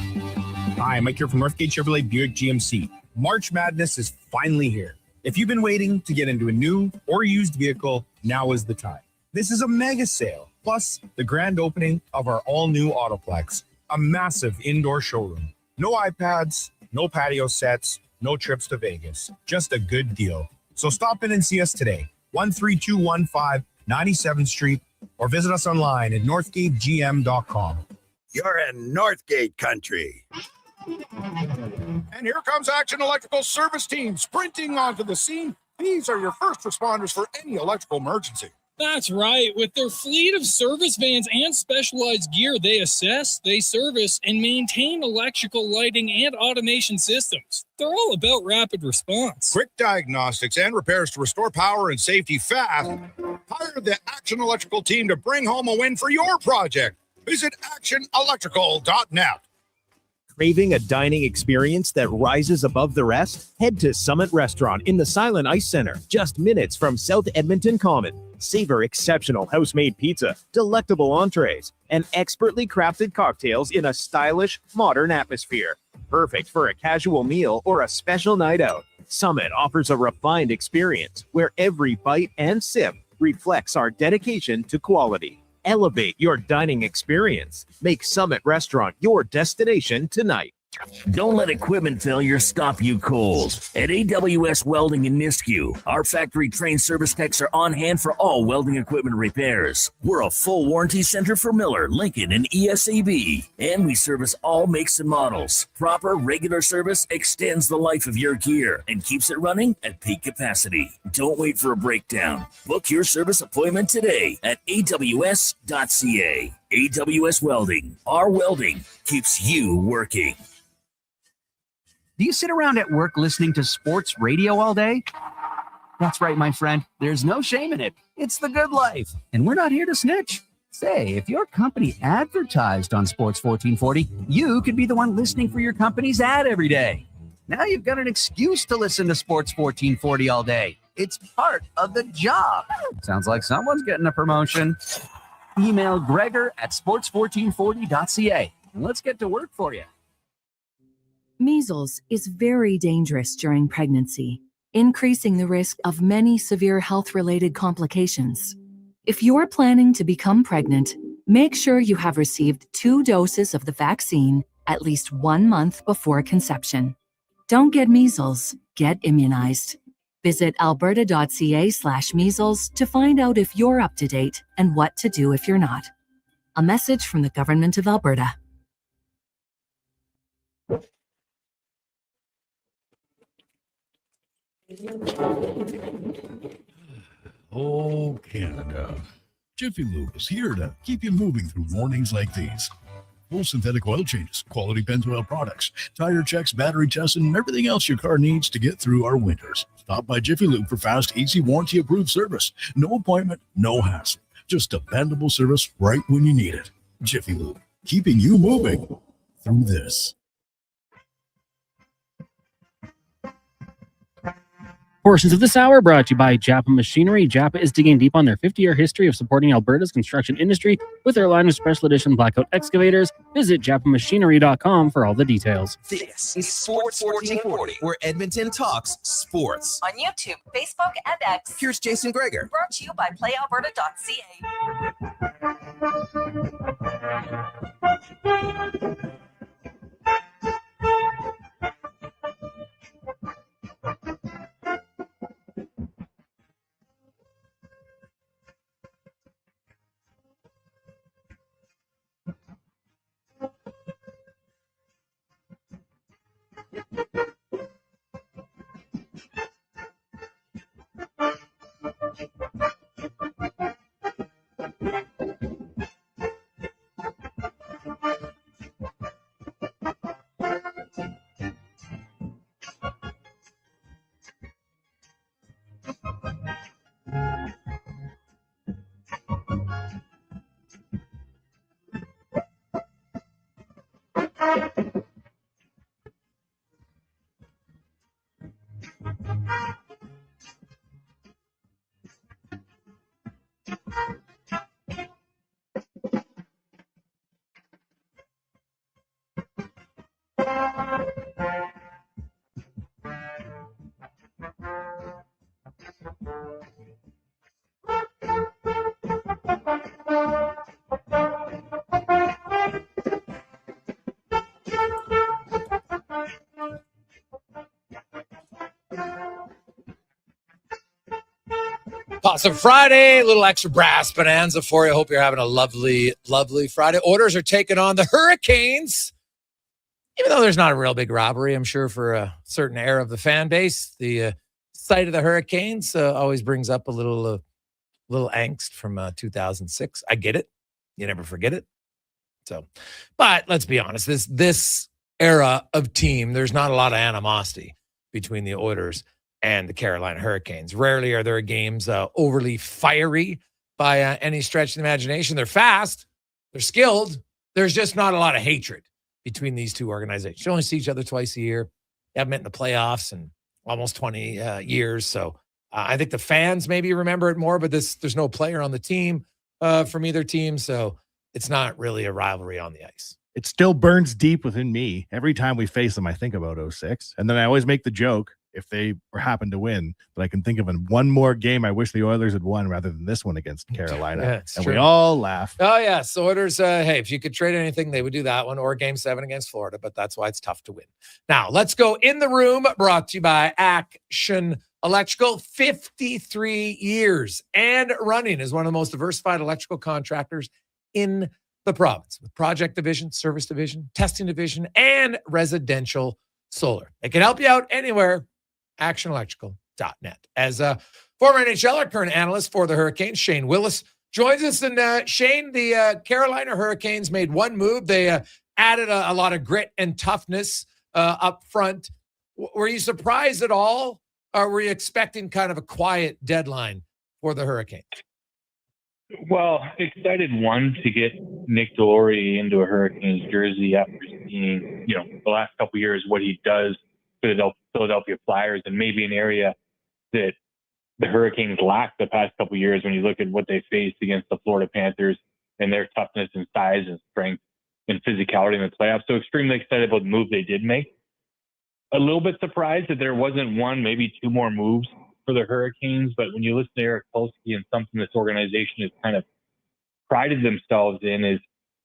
Hi, Mike here from Northgate Chevrolet Buick GMC. March Madness is finally here. If you've been waiting to get into a new or used vehicle, now is the time. This is a mega sale, plus the grand opening of our all-new Autoplex, a massive indoor showroom. No iPads, no patio sets, no trips to Vegas, just a good deal. So stop in and see us today, 13215 97th Street, or visit us online at northgategm.com. You're in Northgate country. And here comes Action Electrical Service Team sprinting onto the scene. These are your first responders for any electrical emergency. That's right. With their fleet of service vans and specialized gear, they assess, they service, and maintain electrical lighting and automation systems. They're all about rapid response. Quick diagnostics and repairs to restore power and safety fast. Hire the Action Electrical team to bring home a win for your project. Visit actionelectrical.net. Craving a dining experience that rises above the rest? Head to Summit Restaurant in the Silent Ice Center, just minutes from South Edmonton Common. Savor exceptional house-made pizza, delectable entrees, and expertly crafted cocktails in a stylish, modern atmosphere. Perfect for a casual meal or a special night out. Summit offers a refined experience where every bite and sip reflects our dedication to quality. Elevate your dining experience. Make Summit Restaurant your destination tonight. Don't let equipment failure stop you cold. At AWS Welding in Nisku, our factory-trained service techs are on hand for all welding equipment repairs. We're a full warranty center for Miller, Lincoln, and ESAB, and we service all makes and models. Proper, regular service extends the life of your gear and keeps it running at peak capacity. Don't wait for a breakdown. Book your service appointment today at aws.ca. AWS Welding. Our welding keeps you working. Do you sit around at work listening to sports radio all day? That's right, my friend. There's no shame in it. It's the good life. And we're not here to snitch. Say, if your company advertised on Sports 1440, you could be the one listening for your company's ad every day. Now you've got an excuse to listen to Sports 1440 all day. It's part of the job. Sounds like someone's getting a promotion. Email Gregor at sports1440.ca and let's get to work for you. Measles is very dangerous during pregnancy, increasing the risk of many severe health-related complications. If you're planning to become pregnant, make sure you have received 2 doses of the vaccine at least 1 month before conception. Don't get measles, get immunized. Visit alberta.ca/measles to find out if you're up to date and what to do if you're not. A message from the Government of Alberta. Oh, Canada. Jiffy Lube is here to keep you moving through mornings like these. Full synthetic oil changes, quality Pennzoil products, tire checks, battery tests, and everything else your car needs to get through our winters. Stop by Jiffy Lube for fast, easy, warranty-approved service. No appointment, no hassle. Just dependable service right when you need it. Jiffy Lube, keeping you moving through this. Portions of this hour brought to you by Japa Machinery. Japa is digging deep on their 50-year history of supporting Alberta's construction industry with their line of special edition blackout excavators. Visit japamachinery.com for all the details. This is Sports 1440, where Edmonton talks sports. On YouTube, Facebook, and X. Here's Jason Gregor. Brought to you by playalberta.ca. Awesome Friday, a little extra brass bonanza for you. Hope you're having a lovely, lovely Friday. Oilers are taking on the Hurricanes. Even though there's not a real big rivalry, I'm sure for a certain era of the fan base, the sight of the Hurricanes always brings up a little angst from 2006. I get it. You never forget it. So, but let's be honest, this era of team, there's not a lot of animosity between the Oilers and the Carolina Hurricanes. Rarely are there games overly fiery by any stretch of the imagination. They're fast, they're skilled. There's just not a lot of hatred between these two organizations. You only see each other twice a year. They haven't met in the playoffs in almost 20 years. So I think the fans maybe remember it more, but there's no player on the team from either team. So it's not really a rivalry on the ice. It still burns deep within me. Every time we face them, I think about 06. And then I always make the joke, if they happen to win, but I can think of one more game I wish the Oilers had won rather than this one against Carolina. Yeah, and true. We all laugh. Oh, yeah. So Oilers, hey, if you could trade anything, they would do that one, or Game 7 against Florida, but that's why it's tough to win. Now, let's go in the room, brought to you by Action Electrical. 53 years and running as one of the most diversified electrical contractors in the province, with project division, service division, testing division, and residential solar. They can help you out anywhere. ActionElectrical.net. As a former NHLer, current analyst for the Hurricanes, Shane Willis joins us. And Shane, the Carolina Hurricanes made one move. They added a lot of grit and toughness up front. Were you surprised at all, or were you expecting kind of a quiet deadline for the Hurricanes? Well, excited to get Nick Delory into a Hurricanes jersey after seeing, the last couple of years what he does for the Philadelphia Flyers, and maybe an area that the Hurricanes lacked the past couple of years when you look at what they faced against the Florida Panthers and their toughness and size and strength and physicality in the playoffs. So extremely excited about the move they did make. A little bit surprised that there wasn't one, maybe two more moves for the Hurricanes, but when you listen to Eric Polsky and something this organization has kind of prided themselves in is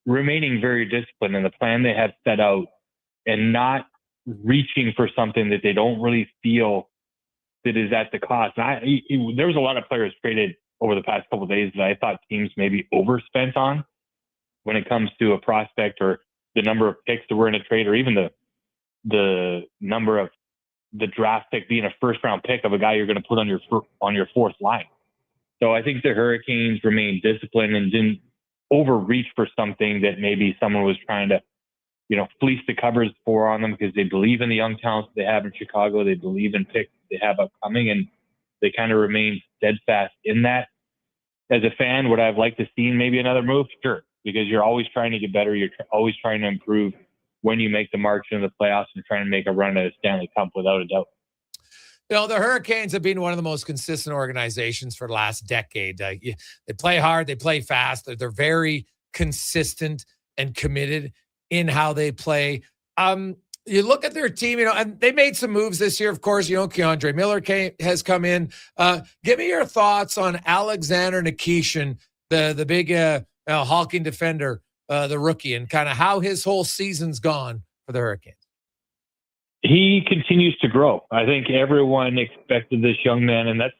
remaining very disciplined in the plan they have set out and not reaching for something that they don't really feel that is at the cost. And there was a lot of players traded over the past couple of days that I thought teams maybe overspent on when it comes to a prospect or the number of picks that were in a trade, or even the number of the draft pick being a first round pick of a guy you're going to put on your fourth line. So I think the Hurricanes remained disciplined and didn't overreach for something that maybe someone was trying to, fleece the covers for on them, because they believe in the young talents they have in Chicago. They believe in picks they have upcoming, and they kind of remain steadfast in that. As a fan, would I have liked to see maybe another move? Sure, because you're always trying to get better. You're always trying to improve when you make the march into the playoffs and trying to make a run at a Stanley Cup, without a doubt. The Hurricanes have been one of the most consistent organizations for the last decade. They play hard, they play fast. They're very consistent and committed in how they play. You look at their team, and they made some moves this year. Of course, Keandre Miller has come in. Give me your thoughts on Alexander Nikishin, the big hulking defender, the rookie, and kind of how his whole season's gone for the Hurricanes. He continues to grow. I think everyone expected this young man, and that's,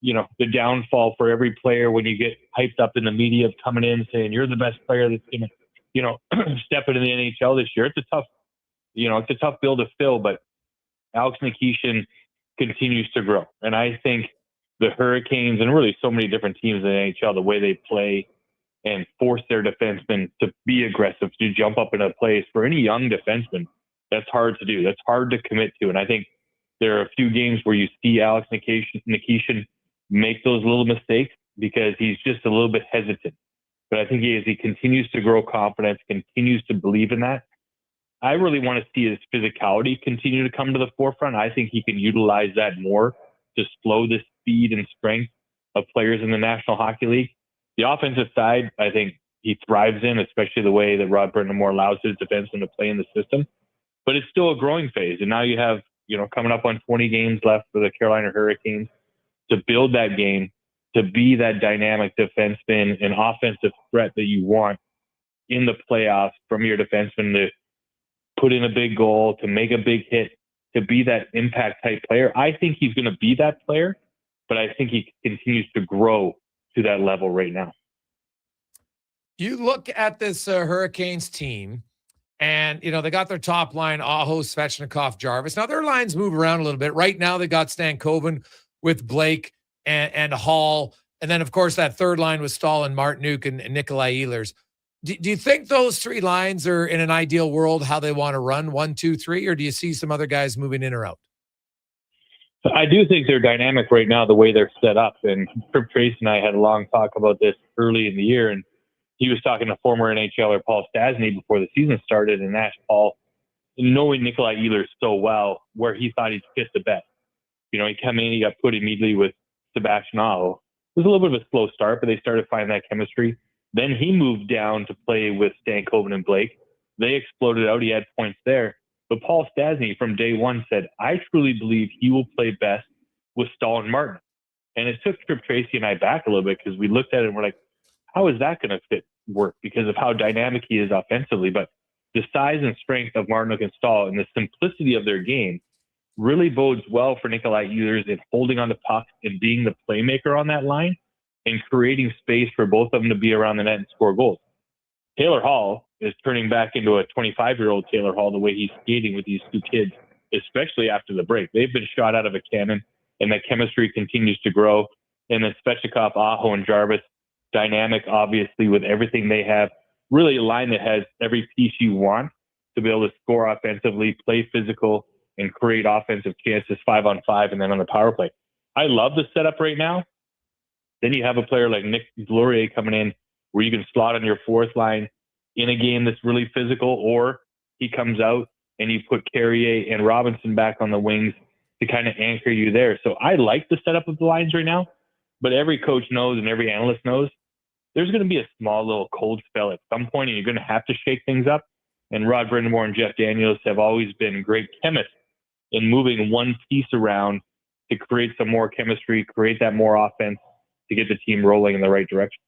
the downfall for every player when you get hyped up in the media of coming in saying you're the best player that's going to, step into the NHL this year. It's a tough bill to fill, but Alex Nikishin continues to grow. And I think the Hurricanes, and really so many different teams in the NHL, the way they play and force their defensemen to be aggressive, to jump up in a place, for any young defenseman, that's hard to do. That's hard to commit to. And I think there are a few games where you see Alex Nikishin make those little mistakes because he's just a little bit hesitant. But I think as he continues to grow confidence, continues to believe in that, I really want to see his physicality continue to come to the forefront. I think he can utilize that more to slow the speed and strength of players in the National Hockey League. The offensive side, I think he thrives in, especially the way that Rod Brind'Amour allows his defensemen to play in the system. But it's still a growing phase. And now you have, coming up on 20 games left for the Carolina Hurricanes to build that game, to be that dynamic defenseman and offensive threat that you want in the playoffs from your defenseman, to put in a big goal, to make a big hit, to be that impact type player. I think he's going to be that player. but I think he continues to grow to that level right now. You look at this Hurricanes team, and, they got their top line, Aho, Svechnikov, Jarvis. Now, their lines move around a little bit. Right now, they got Stankoven with Blake and Hall. And then, of course, that third line was Stahl and Martinuk and Nikolai Ehlers. Do you think those three lines are, in an ideal world, how they want to run 1, 2, 3, or do you see some other guys moving in or out? I do think they're dynamic right now, the way they're set up. And Trip Tracy and I had a long talk about this early in the year, and he was talking to former NHLer Paul Stastny before the season started, and asked Paul, knowing Nikolai Ehlers so well, where he thought he'd fit the best. He came in, he got put immediately with Sebastian Aho. It was a little bit of a slow start, but they started finding that chemistry. Then he moved down to play with Stankoven and Blake. They exploded out. He had points there. But Paul Stastny from day one said, I truly believe he will play best with Stahl and Martin. And it took Trip Tracy and I back a little bit, because we looked at it and we're like, how is that going to work? Because of how dynamic he is offensively. But the size and strength of Martinuk and Stahl and the simplicity of their game really bodes well for Nikolai Ehlers in holding on to pucks and being the playmaker on that line and creating space for both of them to be around the net and score goals. Taylor Hall is turning back into a 25-year-old Taylor Hall, the way he's skating with these two kids, especially after the break. They've been shot out of a cannon, and that chemistry continues to grow. And then Svechnikov, Aho, and Jarvis, dynamic, obviously, with everything they have. Really a line that has every piece you want to be able to score offensively, play physical, and create offensive chances 5-on-5 and then on the power play. I love the setup right now. Then you have a player like Nick Delorier coming in, where you can slot on your fourth line in a game that's really physical, or he comes out and you put Carrier and Robinson back on the wings to kind of anchor you there. So I like the setup of the lines right now, but every coach knows and every analyst knows there's going to be a small little cold spell at some point, and you're going to have to shake things up. And Rod Brindamore and Jeff Daniels have always been great chemists in moving one piece around to create some more chemistry, create that more offense to get the team rolling in the right direction.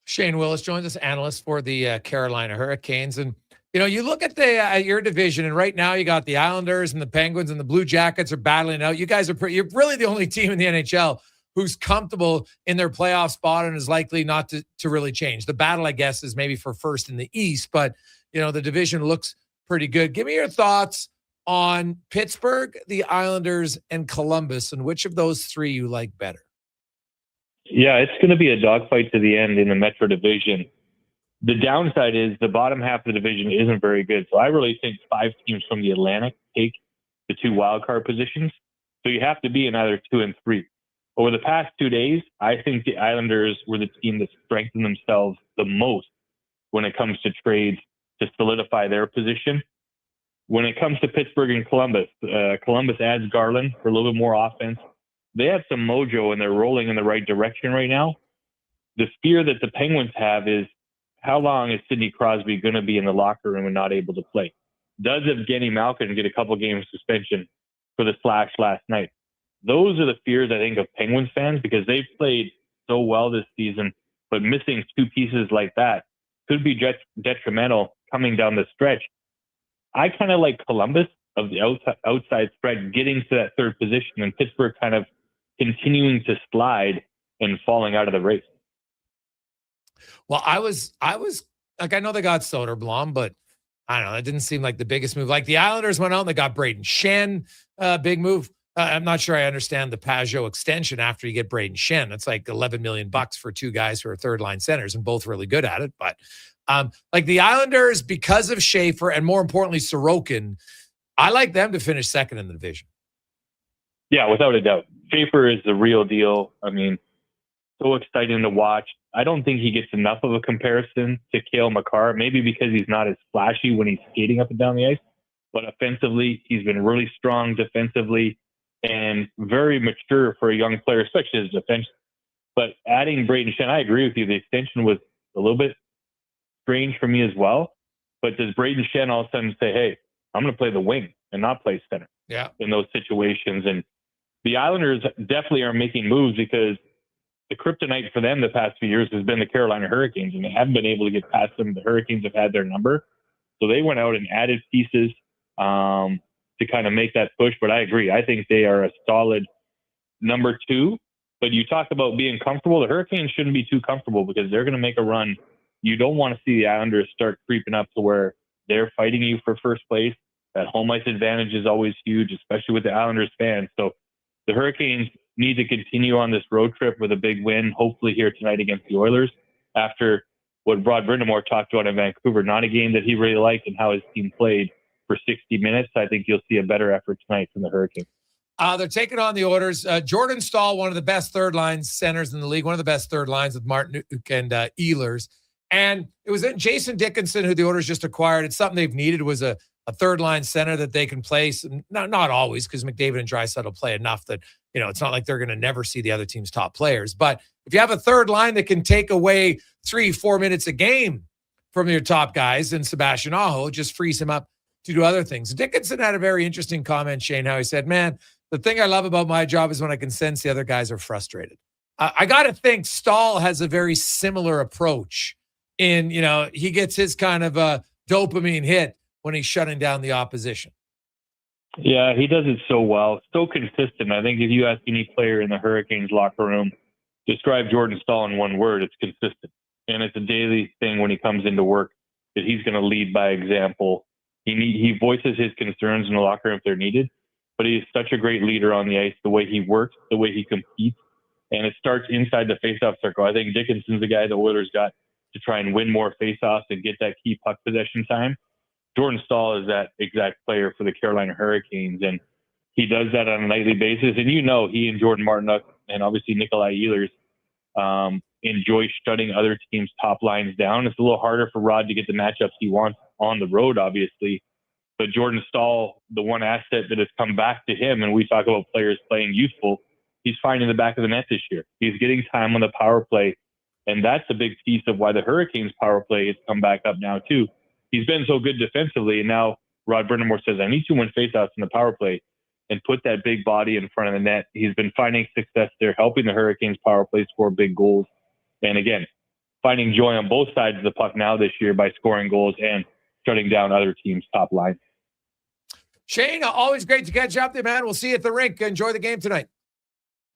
Shane Willis joins us, analyst for the Carolina Hurricanes. And, you look at your division, and right now you got the Islanders and the Penguins and the Blue Jackets are battling out. You guys you're really the only team in the NHL who's comfortable in their playoff spot and is likely not to really change. The battle, I guess, is maybe for first in the East, but, the division looks pretty good. Give me your thoughts on Pittsburgh, the Islanders, and Columbus, and which of those three you like better. Yeah, it's going to be a dogfight to the end in the Metro Division. The downside is the bottom half of the division isn't very good. So I really think 5 teams from the Atlantic take the 2 wildcard positions. So you have to be in either 2 and 3. Over the past 2 days, I think the Islanders were the team that strengthened themselves the most when it comes to trades to solidify their position. When it comes to Pittsburgh and Columbus, Columbus adds Garland for a little bit more offense. They have some mojo and they're rolling in the right direction right now. The fear that the Penguins have is, how long is Sidney Crosby going to be in the locker room and not able to play? Does Evgeni Malkin get a couple games suspension for the slash last night? Those are the fears, I think, of Penguins fans, because they've played so well this season, but missing 2 pieces like that could be detrimental coming down the stretch. I kind of like Columbus of the outside spread getting to that 3rd position, and Pittsburgh kind of continuing to slide and falling out of the race. Well, I was like, I know they got Soderblom, but I don't know. It didn't seem like the biggest move. Like the Islanders went out and they got Braden Shen, big move. I'm not sure I understand the Pajot extension after you get Braden Shen. It's like $11 million for 2 guys who are 3rd-line centers and both really good at it. But like the Islanders, because of Schaefer and more importantly Sorokin, I like them to finish 2nd in the division. Yeah, without a doubt. Schaefer is the real deal. I mean, so exciting to watch. I don't think he gets enough of a comparison to Cale Makar, maybe because he's not as flashy when he's skating up and down the ice. But offensively, he's been really strong defensively and very mature for a young player, especially as defense. But adding Braden Shen, I agree with you. The extension was a little bit strange for me as well. But does Braden Shen all of a sudden say, hey, I'm going to play the wing and not play center in those situations? And the Islanders definitely are making moves, because the kryptonite for them the past few years has been the Carolina Hurricanes, and they haven't been able to get past them. The Hurricanes have had their number. So they went out and added pieces to kind of make that push. But I agree. I think they are a solid number 2. But you talk about being comfortable. The Hurricanes shouldn't be too comfortable because they're going to make a run. You don't want to see the Islanders start creeping up to where they're fighting you for first place. That home ice advantage is always huge, especially with the Islanders fans. So the Hurricanes need to continue on this road trip with a big win, hopefully here tonight against the Oilers, after what Rod Brindamore talked about in Vancouver, not a game that he really liked and how his team played for 60 minutes. I think you'll see a better effort tonight from the Hurricanes. They're taking on the Oilers. Jordan Staal, one of the best third-line centers in the league, one of the best third lines with Martin and Ehlers. And it was Jason Dickinson, who the Oilers just acquired. It's something they've needed, was a third-line center that they can place. Not always, because McDavid and Draisaitl play enough that, it's not like they're going to never see the other team's top players. But if you have a third line that can take away 3-4 minutes a game from your top guys, then Sebastian Aho, it just frees him up to do other things. Dickinson had a very interesting comment, Shane, how he said, man, the thing I love about my job is when I can sense the other guys are frustrated. I got to think Staal has a very similar approach in, he gets his kind of a dopamine hit when he's shutting down the opposition. Yeah, he does it so well. So consistent. I think if you ask any player in the Hurricanes locker room, describe Jordan Staal in one word, it's consistent. And it's a daily thing when he comes into work that he's going to lead by example. He voices his concerns in the locker room if they're needed. But he is such a great leader on the ice, the way he works, the way he competes, and it starts inside the faceoff circle. I think Dickinson's the guy the Oilers got to try and win more faceoffs and get that key puck possession time. Jordan Staal is that exact player for the Carolina Hurricanes, and he does that on a nightly basis. And he and Jordan Martinook and obviously Nikolai Ehlers enjoy shutting other teams' top lines down. It's a little harder for Rod to get the matchups he wants on the road, obviously. But Jordan Staal, the one asset that has come back to him, and we talk about players playing youthful, he's finding the back of the net this year. He's getting time on the power play, and that's a big piece of why the Hurricanes' power play has come back up now, too. He's been so good defensively, and now Rod Brindamore says, I need to win faceoffs in the power play and put that big body in front of the net. He's been finding success there, helping the Hurricanes' power play score big goals. And again, finding joy on both sides of the puck now this year by scoring goals and shutting down other teams' top line. Shane, always great to catch up there, man. We'll see you at the rink. Enjoy the game tonight.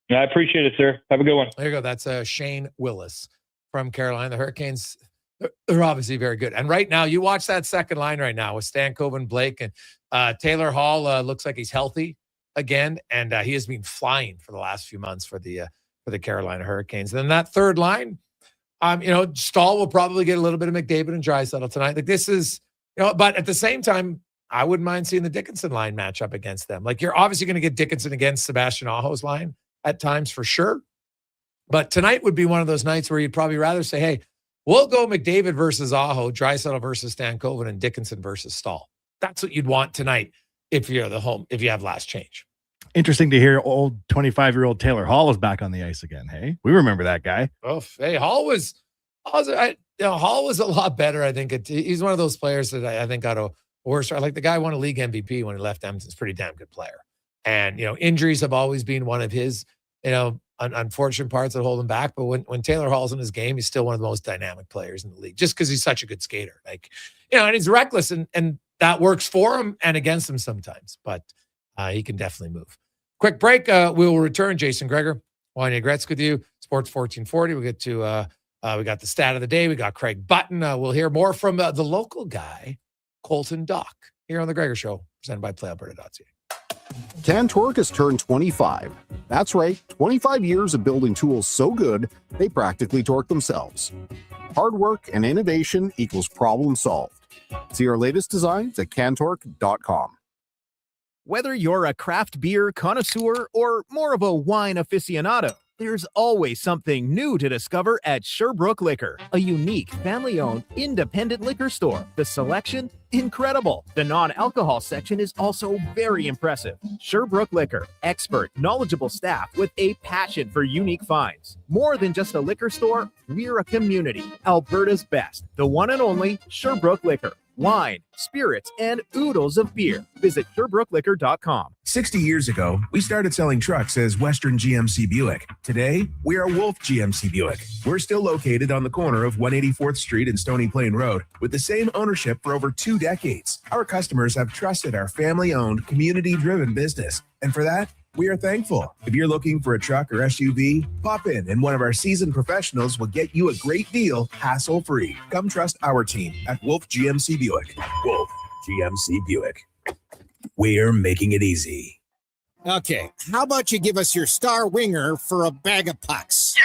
Yeah, I appreciate it, sir. Have a good one. There you go. That's Shane Willis from Carolina. The Hurricanes, they're obviously very good. And right now, you watch that second line right now with Stankoven, Blake, and Taylor Hall looks like he's healthy again, and he has been flying for the last few months for the Carolina Hurricanes. And then that third line, Staal will probably get a little bit of McDavid and Draisaitl tonight. Like this is, but at the same time, I wouldn't mind seeing the Dickinson line match up against them. Like you're obviously going to get Dickinson against Sebastian Aho's line at times for sure. But tonight would be one of those nights where you'd probably rather say, hey, we'll go McDavid versus Aho, Draisaitl versus Stankoven, and Dickinson versus Staal. That's what you'd want tonight if you're if you have last change. Interesting to hear old 25-year-old Taylor Hall is back on the ice again. Hey, we remember that guy. Oh, hey, Hall was a lot better. I think he's one of those players that I think got a worse. Like the guy won a league MVP when he left Edmonton. He's a pretty damn good player. And, injuries have always been one of his, unfortunate parts that hold him back. But when Taylor Hall's in his game, he's still one of the most dynamic players in the league just because he's such a good skater. Like, and he's reckless and that works for him and against him sometimes. But he can definitely move. Quick break. We will return. Jason Gregor, Wanye Gretz with you. Sports 1440. We'll get to, we got the stat of the day. We got Craig Button. We'll hear more from the local guy, Colton Dock, here on the Gregor Show, presented by PlayAlberta.ca. Cantork has turned 25. That's right, 25 years of building tools so good, they practically torque themselves. Hard work and innovation equals problem solved. See our latest designs at cantork.com. Whether you're a craft beer connoisseur or more of a wine aficionado, there's always something new to discover at Sherbrooke Liquor, a unique, family-owned, independent liquor store. The selection? Incredible. The non-alcohol section is also very impressive. Sherbrooke Liquor, expert, knowledgeable staff with a passion for unique finds. More than just a liquor store, we're a community. Alberta's best, the one and only Sherbrooke Liquor. Wine, spirits, and oodles of beer. Visit SherbrookeLiquor.com. 60 years ago, we started selling trucks as Western GMC Buick. Today, we are Wolf GMC Buick. We're still located on the corner of 184th Street and Stony Plain Road with the same ownership for over 2 decades. Our customers have trusted our family-owned, community-driven business. And for that, We are thankful. If you're looking for a truck or SUV, pop in and one of our seasoned professionals will get you a great deal, hassle-free. Come trust our team at Wolf GMC Buick. Wolf GMC Buick. We're making it easy. Okay, how about you give us your star winger for a bag of pucks?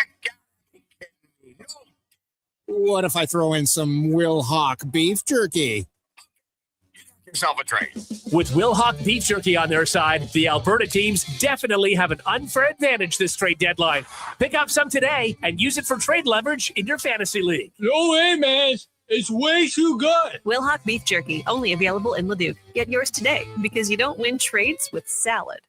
What if I throw in some Will Hawk beef jerky? Yourself a trade. With Will Hawk Beef Jerky on their side, the Alberta teams definitely have an unfair advantage this trade deadline. Pick up some today and use it for trade leverage in your fantasy league. No way, man. It's way too good. Will Hawk Beef Jerky, only available in Leduc. Get yours today because you don't win trades with salad.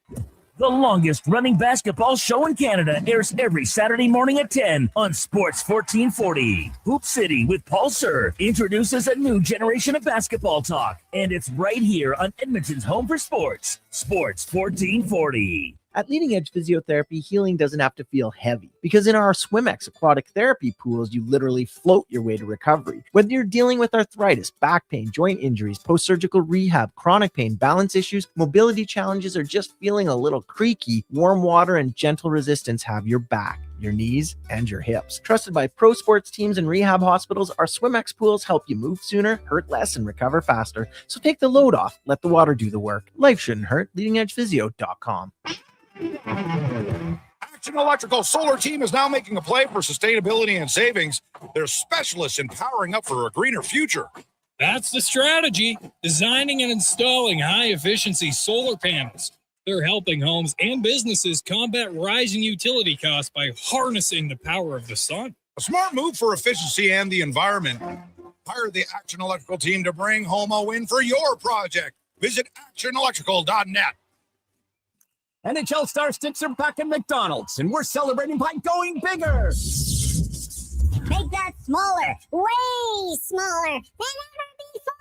The longest running basketball show in Canada airs every Saturday morning at 10 on Sports 1440. Hoop City with Paul Sir introduces a new generation of basketball talk, and it's right here on Edmonton's home for sports, Sports 1440. At Leading Edge Physiotherapy, healing doesn't have to feel heavy because in our SwimX aquatic therapy pools, you literally float your way to recovery. Whether you're dealing with arthritis, back pain, joint injuries, post-surgical rehab, chronic pain, balance issues, mobility challenges, or just feeling a little creaky, warm water and gentle resistance have your back, your knees, and your hips. Trusted by pro sports teams and rehab hospitals, our SwimX pools help you move sooner, hurt less, and recover faster. So take the load off. Let the water do the work. Life shouldn't hurt. LeadingEdgePhysio.com. Action Electrical Solar Team is now making a play for sustainability and savings. They're specialists in powering up for a greener future. That's the strategy. Designing and installing high-efficiency solar panels. They're helping homes and businesses combat rising utility costs by harnessing the power of the sun. A smart move for efficiency and the environment. Hire the Action Electrical team to bring home a win for your project. Visit actionelectrical.net. NHL Star Sticks are back at McDonald's, and we're celebrating by going bigger. Make that smaller, way smaller than ever before.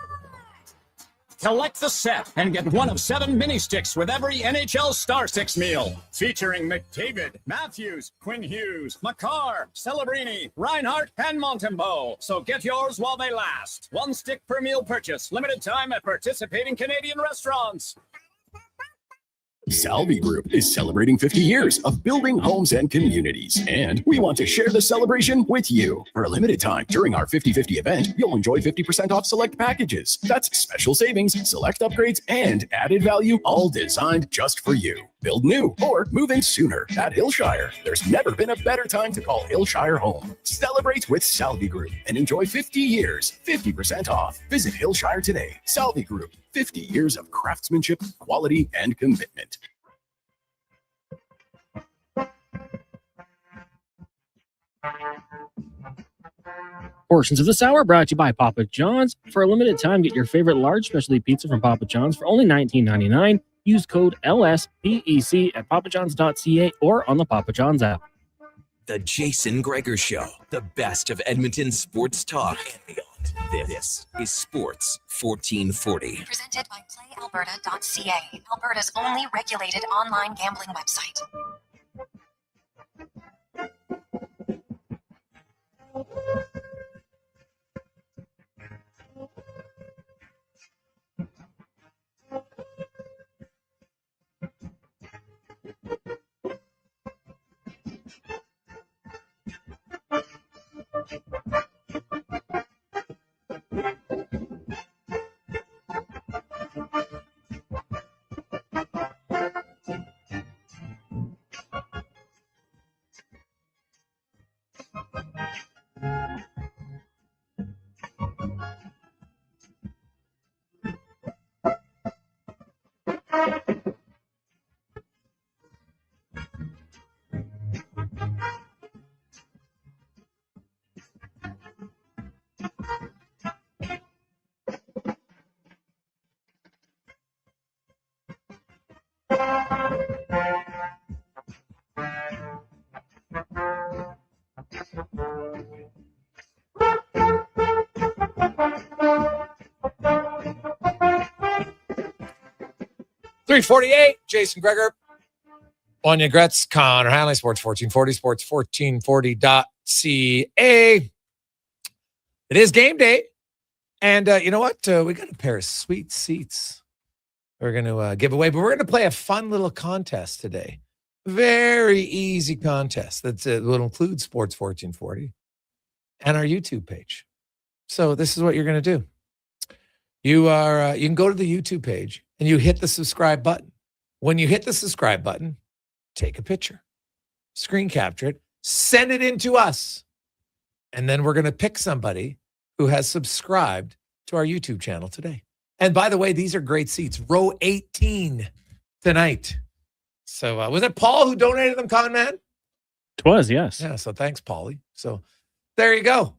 Collect the set and get one of 7 mini sticks with every NHL Star Sticks meal. Featuring McDavid, Matthews, Quinn Hughes, Makar, Celebrini, Reinhardt, and Montembeau. So get yours while they last. 1 stick per meal purchase. Limited time at participating Canadian restaurants. Salvi Group is celebrating 50 years of building homes and communities, and we want to share the celebration with you. For a limited time during our 50/50 event, you'll enjoy 50% off select packages. That's special savings, select upgrades, and added value, all designed just for you. Build new or move in sooner at Hillshire. There's never been a better time to call Hillshire home. Celebrate with Salvi Group and enjoy 50 years, 50% off. Visit Hillshire today. Salvi Group, 50 years of craftsmanship, quality, and commitment. Portions of this hour brought to you by Papa John's. For a limited time, get your favorite large specialty pizza from Papa John's for only $19.99. Use code LSPEC at papajohns.ca or on the Papa John's app. The Jason Gregor Show, the best of Edmonton sports talk and beyond. This is Sports 1440. Presented by PlayAlberta.ca, Alberta's only regulated online gambling website. .348, Jason Gregor, Wanye Gretz, Connor Halley, Sports 1440, sports1440.ca. It is game day. And you know what? We got a pair of sweet seats we're going to give away, but we're going to play a fun little contest today. Very easy contest that will include Sports 1440 and our YouTube page. So this is what you're going to do. You can go to the YouTube page and you hit the subscribe button. When you hit the subscribe button, take a picture, screen capture it, send it in to us. And then we're going to pick somebody who has subscribed to our YouTube channel today. And by the way, these are great seats. Row 18 tonight. So was it Paul who donated them, Con Man? It was, yes. Yeah, so thanks, Paulie. So there you go.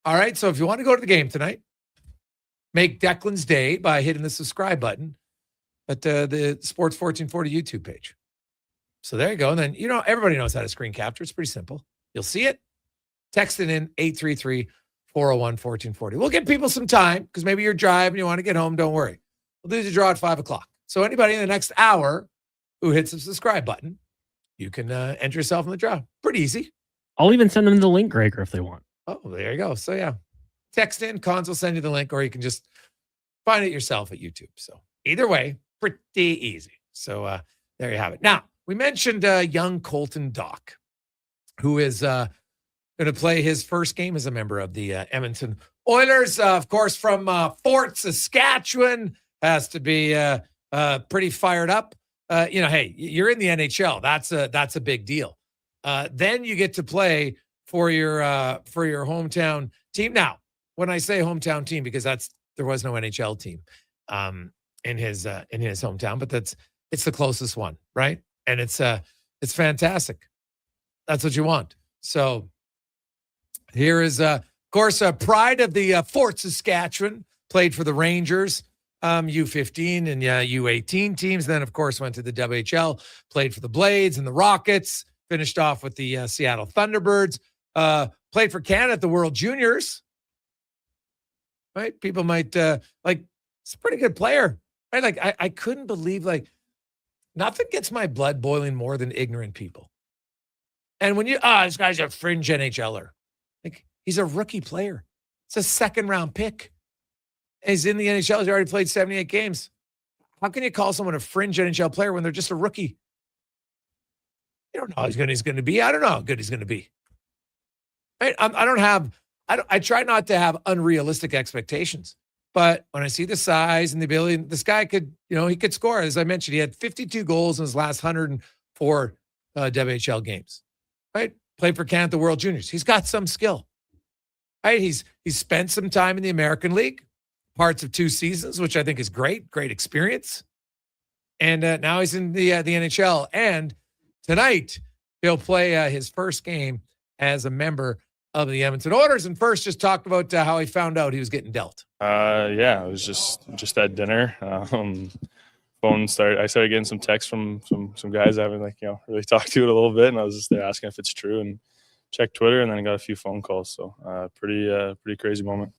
All right, so if you want to go to the game tonight, make Declan's day by hitting the subscribe button at the Sports 1440 YouTube page. So there you go. And then, everybody knows how to screen capture. It's pretty simple. You'll see it. Text it in 833-401-1440. We'll give people some time because maybe you're driving, you want to get home. Don't worry. We'll do the draw at 5 o'clock. So anybody in the next hour who hits the subscribe button, you can enter yourself in the draw. Pretty easy. I'll even send them the link, Gregor, if they want. Oh, there you go. So yeah, text in, Cons will send you the link, or you can just find it yourself at YouTube. So either way, pretty easy. So there you have it. Now, we mentioned young Colton Dock, who is going to play his first game as a member of the Edmonton Oilers. Of course, from Fort Saskatchewan, has to be pretty fired up. Hey, you're in the NHL. That's a big deal. Then you get to play for your hometown team. Now, when I say hometown team, because there was no NHL team in his hometown, but it's the closest one, right? And it's fantastic. That's what you want. So here is, of course, pride of the Fort Saskatchewan, played for the Rangers, U15 and U18 teams. Then, of course, went to the WHL, played for the Blades and the Rockets, finished off with the Seattle Thunderbirds, played for Canada at the World Juniors. Right? People might, it's a pretty good player. Right? Like, I couldn't believe, nothing gets my blood boiling more than ignorant people. And when this guy's a fringe NHLer. He's a rookie player. It's a second-round pick. He's in the NHL. He's already played 78 games. How can you call someone a fringe NHL player when they're just a rookie? You don't know how good he's going to be. I don't know how good he's going to be. Right? I try not to have unrealistic expectations. But when I see the size and the ability, this guy could, he could score. As I mentioned, he had 52 goals in his last 104 WHL games. Right? Played for Canada at the World Juniors. He's got some skill. Right? He's spent some time in the American League, parts of 2 seasons, which I think is great experience. And now he's in the NHL. And tonight he'll play his first game as a member of the Edmonton Oilers. And first, just talked about how he found out he was getting dealt. It was just at dinner. I started getting some texts from some guys I haven't really talked to it a little bit, and I was just there asking if it's true and checked Twitter, and then I got a few phone calls. So pretty crazy moment.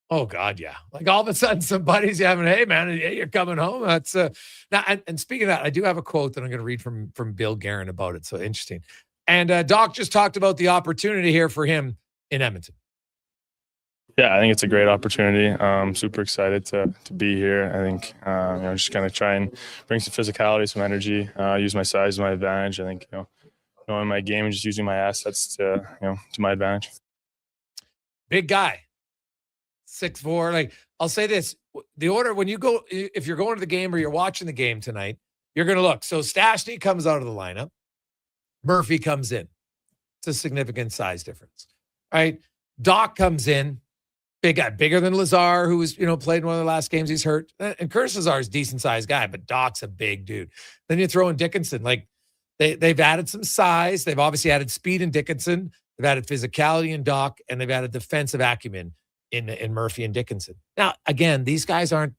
Oh God, yeah! All of a sudden, some buddies you having, hey man, you're coming home. That's now. And speaking of that, I do have a quote that I'm going to read from Bill Guerin about it. So interesting. And Doc just talked about the opportunity here for him in Edmonton. Yeah, I think it's a great opportunity. Super excited to be here. I think just kind of try and bring some physicality, some energy, use my size to my advantage. I think knowing my game and just using my assets to my advantage. Big guy, 6'4". I'll say this: the order when you go, if you're going to the game or you're watching the game tonight, you're going to look. So Stastny comes out of the lineup, Murphy comes in. It's a significant size difference, right? Doc comes in. Big guy, bigger than Lazar, who was, played in one of the last games. He's hurt. And Curtis Lazar is a decent-sized guy, but Doc's a big dude. Then you throw in Dickinson. They've added some size. They've obviously added speed in Dickinson. They've added physicality in Doc, and they've added defensive acumen in Murphy and Dickinson. Now, again, these guys aren't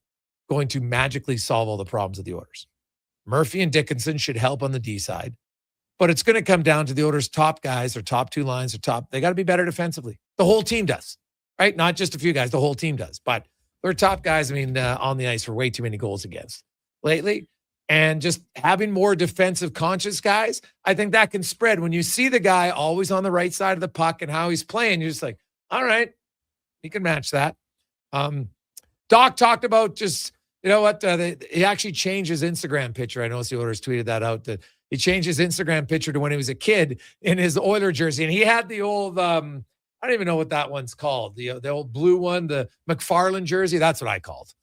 going to magically solve all the problems of the Oilers. Murphy and Dickinson should help on the D side, but it's going to come down to the Oilers' top guys, or top 2 lines, they got to be better defensively. The whole team does. Right? Not just a few guys. The whole team does. But their top guys, on the ice for way too many goals against lately. And just having more defensive conscious guys, I think that can spread. When you see the guy always on the right side of the puck and how he's playing, you're just like, all right, he can match that. Doc talked about just You know what? He actually changed his Instagram picture. I noticed the Oilers tweeted that out. That he changed his Instagram picture to when he was a kid in his Oiler jersey, and he had the old I don't even know what that one's called. The old blue one, the McFarland jersey. That's what I called.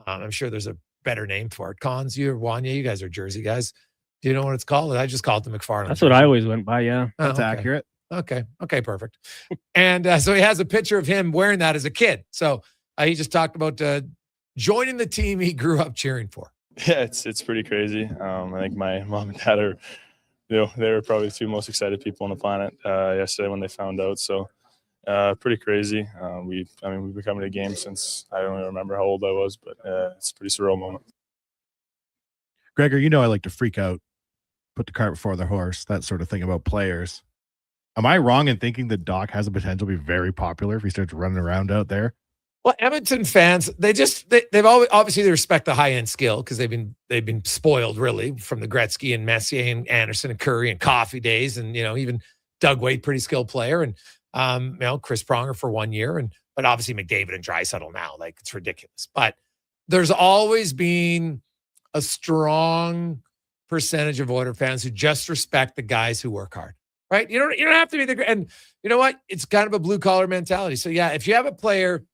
I'm sure there's a better name for it. Cons, you or Wanye, you guys are jersey guys. Do you know what it's called? I just called it the McFarland. That's jersey. what I always went by. Yeah, That's accurate. Okay, perfect. And so he has a picture of him wearing that as a kid. So he just talked about joining the team he grew up cheering for. Yeah, it's pretty crazy. I think my mom and dad are, they were probably the two most excited people on the planet yesterday when they found out. So pretty crazy. We've been coming to games since I don't even remember how old I was, but it's a pretty surreal moment. Gregor, I like to freak out, put the cart before the horse, that sort of thing about players. Am I wrong in thinking that Doc has the potential to be very popular if he starts running around out there? Well, Edmonton fans, they've always obviously they respect the high end skill because they've been spoiled really from the Gretzky and Messier and Anderson and Curry and Coffee days, and even Doug Weight, pretty skilled player, and Chris Pronger for 1 year, but obviously McDavid and Draisaitl now, like it's ridiculous. But there's always been a strong percentage of Oilers fans who just respect the guys who work hard. Right? You don't have to be and you know what? It's kind of a blue collar mentality. So yeah, if you have a player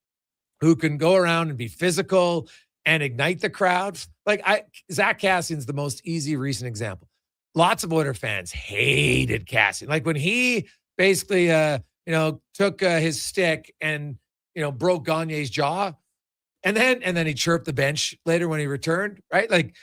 who can go around and be physical and ignite the crowd, like Zach Kassian's the most easy recent example. Lots of Oilers fans hated Kassian. Like when he basically took his stick and broke Gagne's jaw, and then he chirped the bench later when he returned, right? Like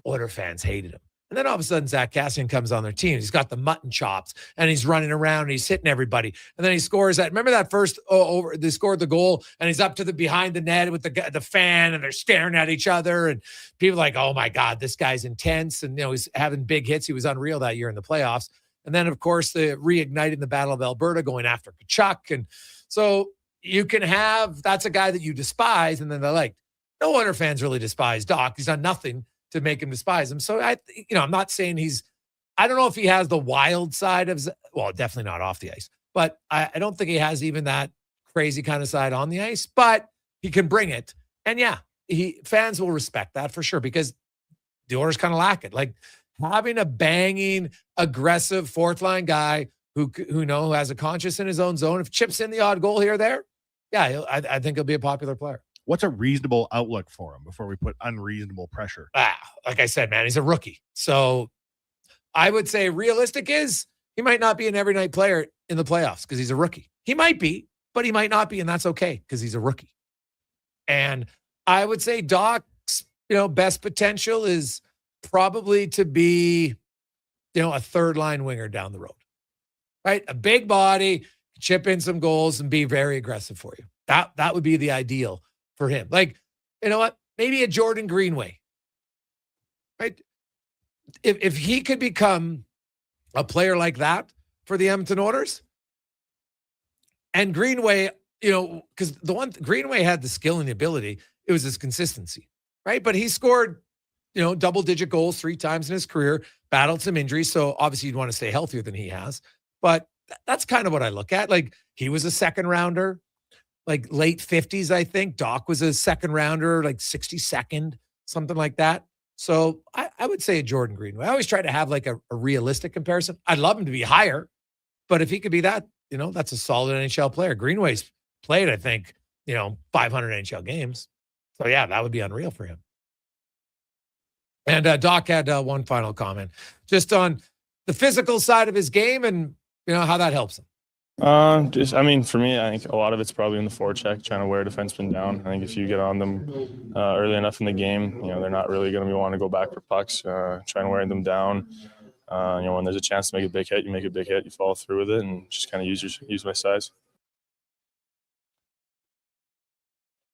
Oilers fans hated him. And then all of a sudden, Zach Kassian comes on their team. He's got the mutton chops, and he's running around, and he's hitting everybody. And then he scores that. Remember that first over? They scored the goal, and he's up to the behind the net with the fan, and they're staring at each other. And people are like, "Oh my God, this guy's intense!" And he's having big hits. He was unreal that year in the playoffs. And then, of course, the reigniting the Battle of Alberta, going after Kachuk. And so you can have that's a guy that you despise, and then they're like, no Oilers fans really despise Doc. He's done nothing to make him despise him. So I'm not saying I don't know if he has the wild side of, well, definitely not off the ice, but I don't think he has even that crazy kind of side on the ice, but he can bring it. And yeah, fans will respect that for sure because the Oilers kind of lack it. Like having a banging, aggressive fourth line guy who has a conscience in his own zone. If chips in the odd goal here or there, yeah, I think he'll be a popular player. What's a reasonable outlook for him before we put unreasonable pressure? Like I said, man, he's a rookie. So I would say realistic is he might not be an every night player in the playoffs because he's a rookie. He might be, but he might not be, and that's okay because he's a rookie. And I would say Doc's, best potential is probably to be, a third line winger down the road, right? A big body, chip in some goals and be very aggressive for you. That would be the ideal for him. Like, you know what? Maybe a Jordan Greenway, right? If he could become a player like that for the Edmonton Oilers, and Greenway, because Greenway had the skill and the ability, it was his consistency, right? But he scored, double-digit goals 3 times in his career, battled some injuries, so obviously you'd want to stay healthier than he has. But that's kind of what I look at. Like, he was a second-rounder, like late 50s, I think. Doc was a second rounder, like 62nd, something like that. So I would say a Jordan Greenway. I always try to have like a realistic comparison. I'd love him to be higher, but if he could be that, that's a solid NHL player. Greenway's played, I think, 500 NHL games. So yeah, that would be unreal for him. And Doc had one final comment just on the physical side of his game and, how that helps him. For me, I think a lot of it's probably in the forecheck, trying to wear a defenseman down. I think if you get on them early enough in the game, they're not really going to want to go back for pucks, trying to wear them down. When there's a chance to make a big hit, you make a big hit, you follow through with it, and just kind of use my size.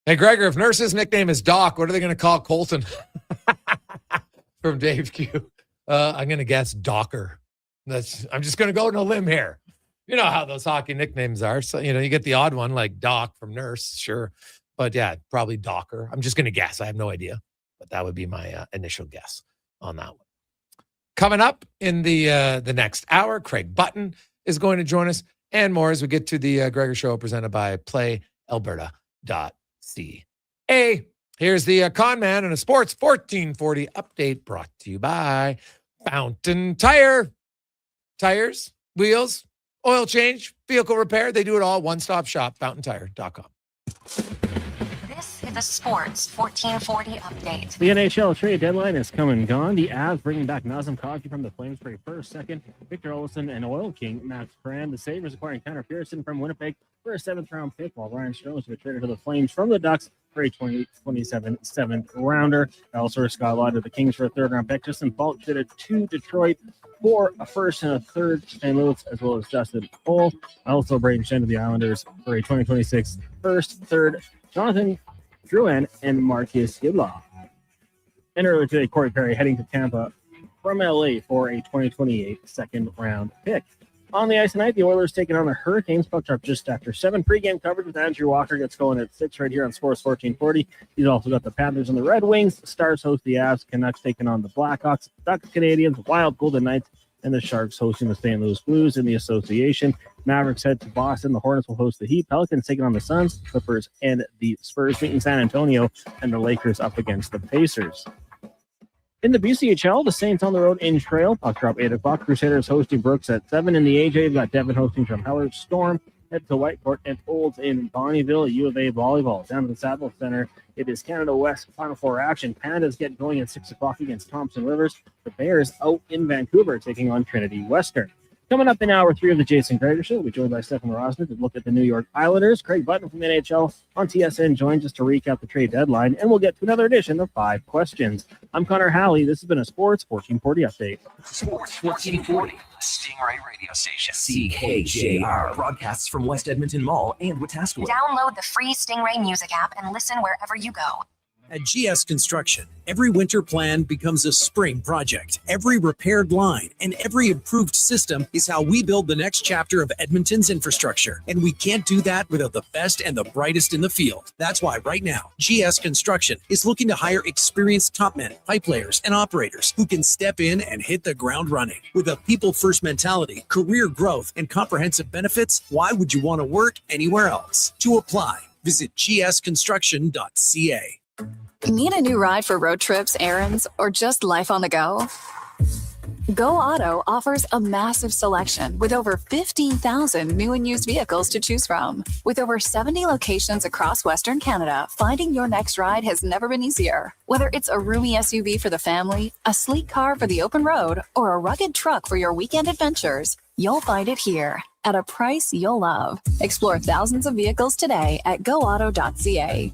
Hey, Gregor, if Nurse's nickname is Doc, what are they going to call Colton? From Dave Q. I'm going to guess Docker. I'm just going to go on a limb here. You know how those hockey nicknames are. So, you get the odd one like Doc from Nurse, sure. But yeah, probably Docker. I'm just going to guess. I have no idea. But that would be my initial guess on that one. Coming up in the next hour, Craig Button is going to join us and more as we get to the Gregor Show presented by PlayAlberta.ca. Here's the Con Man and a Sports 1440 update brought to you by Fountain Tire. Tires, wheels, oil change, vehicle repair. They do it all. One-stop shop, fountaintire.com. This is the Sports 1440 update. The NHL trade deadline is come and gone. The Avs bringing back Nazem Kadri from the Flames for a first, second. Victor Olofsson and Oil King Max Brand. The Sabres acquiring Tanner Pearson from Winnipeg for a 7th-round pick, while Ryan Strome was traded to the Flames from the Ducks for a 2027 7th-rounder. Also, Scott Law to the Kings for a 3rd-round pick. Justin Falk traded to Detroit for a 1st and a 3rd. St. Louis, as well as Justin Cole. Also, Braden Shen to the Islanders for a 2026 1st, 3rd. Jonathan Drouin and Marcus Gidlaw. And earlier today, Corey Perry heading to Tampa from LA for a 2028 2nd-round pick. On the ice tonight, the Oilers taking on the Hurricanes. Puck drop just after 7. Pre-game coverage with Andrew Walker gets going at 6 right here on Sports 1440. He's also got the Panthers and the Red Wings. The Stars host the Avs. Canucks taking on the Blackhawks. Ducks, Canadians, Wild, Golden Knights, and the Sharks hosting the St. Louis Blues in the association. Mavericks head to Boston. The Hornets will host the Heat. Pelicans taking on the Suns. Clippers and the Spurs meeting San Antonio. And the Lakers up against the Pacers. In the BCHL, the Saints on the road in Trail. Puck drop 8 o'clock. Crusaders hosting Brooks at 7. In the AJ, we've got Devon hosting Drumheller. Storm head to Whitecourt and Olds in Bonnyville. U of A volleyball down to the Saddle Center. It is Canada West Final Four action. Pandas get going at 6 o'clock against Thompson Rivers. The Bears out in Vancouver taking on Trinity Western. Coming up in hour 3 of the Jason Gregor Show, we're joined by Stefan Rosner to look at the New York Islanders. Craig Button from NHL on TSN joins us to recap the trade deadline, and we'll get to another edition of 5 Questions. I'm Connor Halley. This has been a Sports 1440 update. Sports 1440, Stingray radio station. CKJR broadcasts from West Edmonton Mall and Wetaskiwin. Download the free Stingray music app and listen wherever you go. At GS Construction, every winter plan becomes a spring project. Every repaired line and every improved system is how we build the next chapter of Edmonton's infrastructure. And we can't do that without the best and the brightest in the field. That's why right now, GS Construction is looking to hire experienced top men, pipe layers, and operators who can step in and hit the ground running. With a people-first mentality, career growth, and comprehensive benefits, why would you want to work anywhere else? To apply, visit gsconstruction.ca. Need a new ride for road trips, errands, or just life on the go? Go Auto offers a massive selection with over 15,000 new and used vehicles to choose from. With over 70 locations across Western Canada, finding your next ride has never been easier. Whether it's a roomy SUV for the family, a sleek car for the open road, or a rugged truck for your weekend adventures, you'll find it here at a price you'll love. Explore thousands of vehicles today at goauto.ca.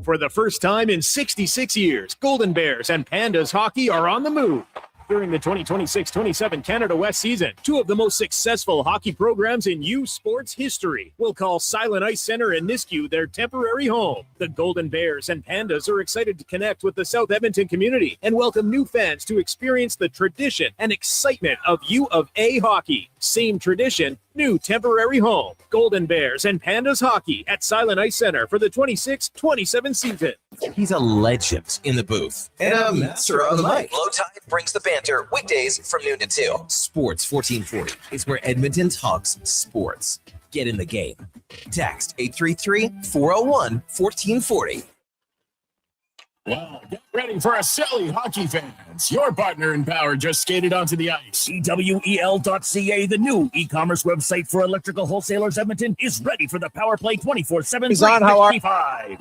For the first time in 66 years, Golden Bears and Pandas hockey are on the move. During the 2026-27 Canada West season, 2 of the most successful hockey programs in U Sports history will call Silent Ice Center in Nisku their temporary home. The Golden Bears and Pandas are excited to connect with the South Edmonton community and welcome new fans to experience the tradition and excitement of U of A hockey. Same tradition, new temporary home. Golden Bears and Pandas hockey at Silent Ice Center for the 26-27 season. He's a legend in the booth and a master on the mic. Low Tide brings the banter weekdays from noon to 2. Sports 1440 is where Edmonton talks sports. Get in the game. Text 833-401-1440. Well, get ready for a silly hockey fans. Your partner in power just skated onto the ice. EWEL.ca, the new e-commerce website for electrical wholesalers Edmonton, is ready for the power play 24/7. Is on, how are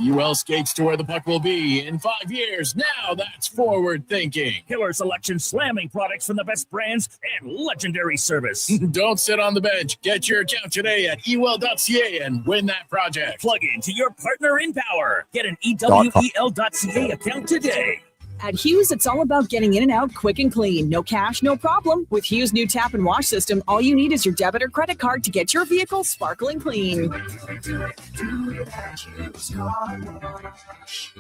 UL skates to where the puck will be in 5 years. Now that's forward thinking. Killer selection, slamming products from the best brands, and legendary service. Don't sit on the bench. Get your account today at ewell.ca and win that project. Plug into your partner in power. Get an EWEL.ca account today. At Hughes, it's all about getting in and out quick and clean. No cash, no problem. With Hughes' new tap and wash system, all you need is your debit or credit card to get your vehicle sparkling clean.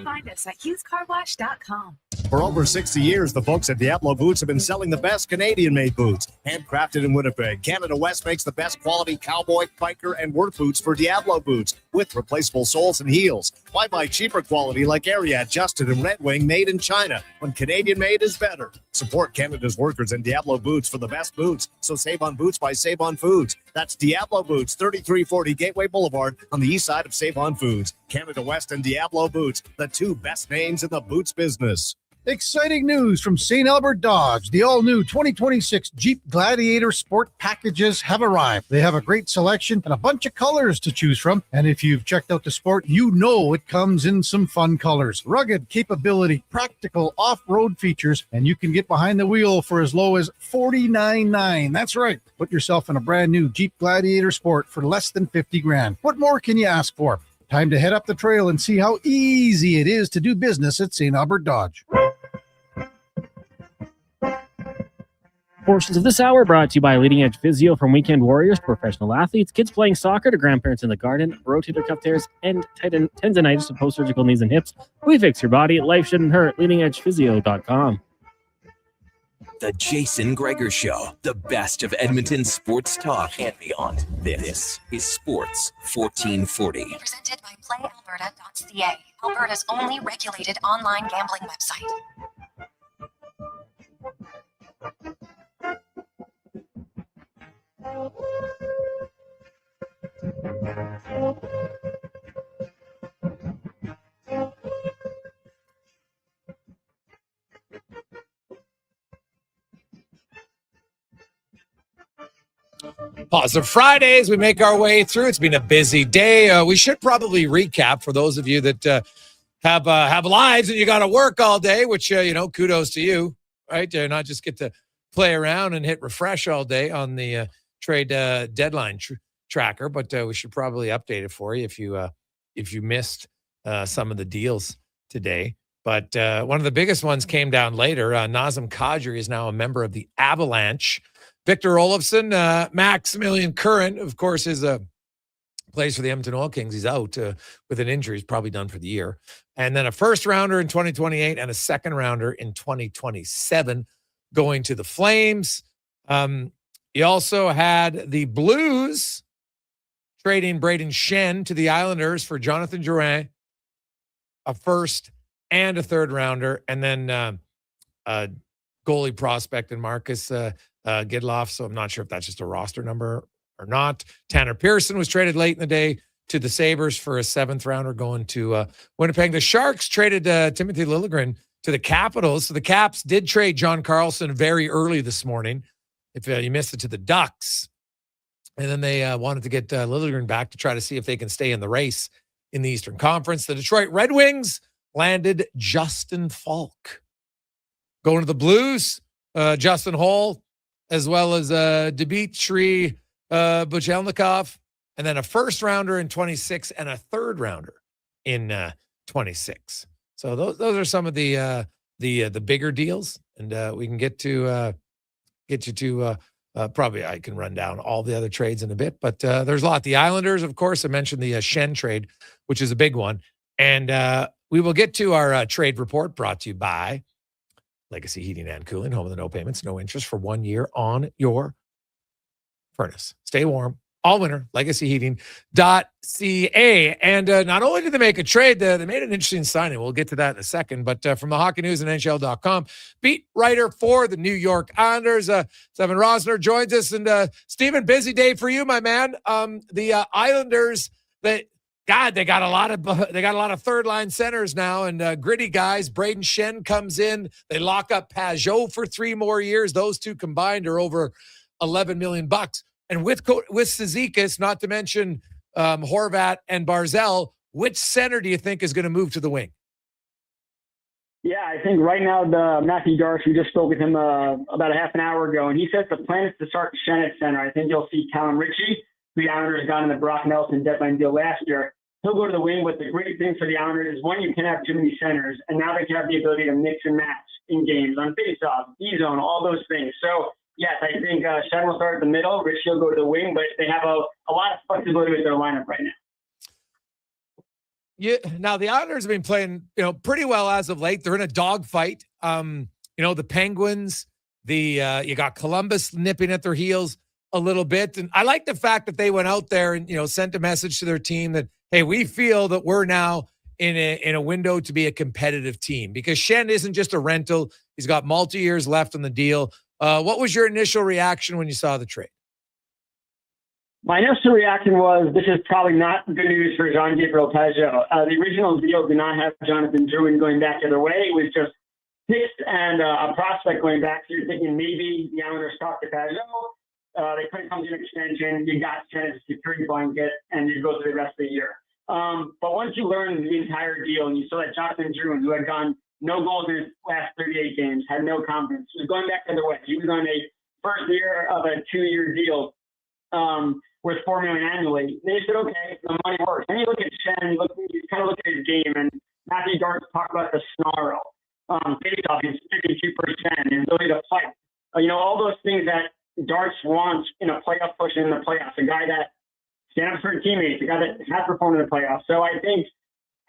Find us at HughesCarWash.com. For over 60 years, the folks at Diablo Boots have been selling the best Canadian-made boots. Handcrafted in Winnipeg, Canada West makes the best quality cowboy, biker, and work boots for Diablo Boots with replaceable soles and heels. Why buy cheaper quality like Area, Justin, and Red Wing made in China? Carolina, when Canadian made is better. Support Canada's workers and Diablo Boots for the best boots. So save on boots by Save On Foods. That's Diablo Boots, 3340 Gateway Boulevard on the east side of Save On Foods. Canada West and Diablo Boots, the two best names in the boots business. Exciting news from St. Albert Dodge. The all-new 2026 Jeep Gladiator Sport packages have arrived. They have a great selection and a bunch of colors to choose from. And if you've checked out the Sport, you know it comes in some fun colors. Rugged capability, practical off-road features, and you can get behind the wheel for as low as $49,900. That's right. Put yourself in a brand new Jeep Gladiator Sport for less than $50,000. What more can you ask for? Time to head up the trail and see how easy it is to do business at St. Albert Dodge. Portions of this hour brought to you by Leading Edge Physio, from weekend warriors to professional athletes, kids playing soccer to grandparents in the garden, rotator cuff tears, and tendonitis to post-surgical knees and hips. We fix your body. Life shouldn't hurt. LeadingEdgePhysio.com. The Jason Gregor Show, the best of Edmonton sports talk and beyond. This is Sports 1440. Presented by PlayAlberta.ca, Alberta's only regulated online gambling website. Positive Fridays. We make our way through. It's been a busy day. We should probably recap for those of you that have lives and you got to work all day, which, kudos to you, right? Not just get to play around and hit refresh all day on the trade deadline tracker, but we should probably update it for you if you missed some of the deals today. But one of the biggest ones came down later. Nazem Kadri is now a member of the Avalanche. Victor Olofsson, Maximilian Curran, of course, plays for the Edmonton Oil Kings. He's out with an injury. He's probably done for the year. And then a first rounder in 2028 and a second rounder in 2027 going to the Flames. He also had the Blues trading Braden Shen to the Islanders for Jonathan Drouin, a first and a third rounder, and then a goalie prospect in Marcus Gidloff. So I'm not sure if that's just a roster number or not. Tanner Pearson was traded late in the day to the Sabres for a seventh rounder going to Winnipeg. The Sharks traded Timothy Liljegren to the Capitals. So the Caps did trade John Carlson very early this morning. If you missed it, to the Ducks. And then they wanted to get Liljegren back to try to see if they can stay in the race in the Eastern Conference. The Detroit Red Wings landed Justin Falk. Going to the Blues, Justin Holl, as well as Dmitry Buchelnikov, and then a first rounder in 26 and a third rounder in 26. So those are some of the bigger deals, and we can get you to probably I can run down all the other trades in a bit, but there's a lot. The Islanders, of course, I mentioned the Shen trade, which is a big one, and we will get to our trade report brought to you by Legacy Heating and Cooling, home of the no payments, no interest for 1 year on your furnace. Stay warm all winter. LegacyHeating.ca. And not only did they make a trade, they made an interesting signing. We'll get to that in a second. But from the Hockey News and NHL.com, beat writer for the New York Islanders, Steven Rosner joins us. And Steven, busy day for you, my man. The Islanders, they got a lot of third line centers now, and gritty guys. Braden Shen comes in. They lock up Pajot for 3 more years. Those two combined are over $11 million. And with Cizikas, not to mention Horvat and Barzell, which center do you think is going to move to the wing? Yeah, I think right now Matthew Darsh, we just spoke with him about a half an hour ago, and he says the plan is to start Shen at center. I think you'll see Callum Ritchie, who the Islanders got in the Brock Nelson deadline deal last year. He'll go to the wing, but the great thing for the Islanders is, one, you can have too many centers, and now they can have the ability to mix and match in games, on face-off, D-zone, all those things. So, yes, I think Shen will start at the middle, Rich will go to the wing, but they have a lot of flexibility with their lineup right now. Yeah, now the Islanders have been playing, pretty well as of late. They're in a dogfight. The Penguins, you got Columbus nipping at their heels a little bit. And I like the fact that they went out there and, sent a message to their team that, hey, we feel that we're now in a window to be a competitive team? Because Schenn isn't just a rental. He's got multi-years left on the deal. What was your initial reaction when you saw the trade? My initial reaction was, this is probably not good news for Jean-Gabriel Pageau. The original deal did not have Jonathan Drouin going back the other way. It was just picks and a prospect going back. So you're thinking maybe the Islanders talk to Pageau. They couldn't come to an extension. You got Schenn as a security blanket, and you go through the rest of the year. But once you learned the entire deal and you saw that Jonathan Drouin, who had gone no goals in his last 38 games, had no confidence, was going back the other way. He was on a first year of a 2-year deal worth $4 million annually. They said, okay, the money works. Then you look at Schenn, you kind of look at his game, and Matthew Darts talked about the snarl. Face-off, he's 52%, his ability to fight. All those things that Darts wants in a playoff push in the playoffs. A guy that stands up for his teammates, a guy that has performed in the playoffs. So I think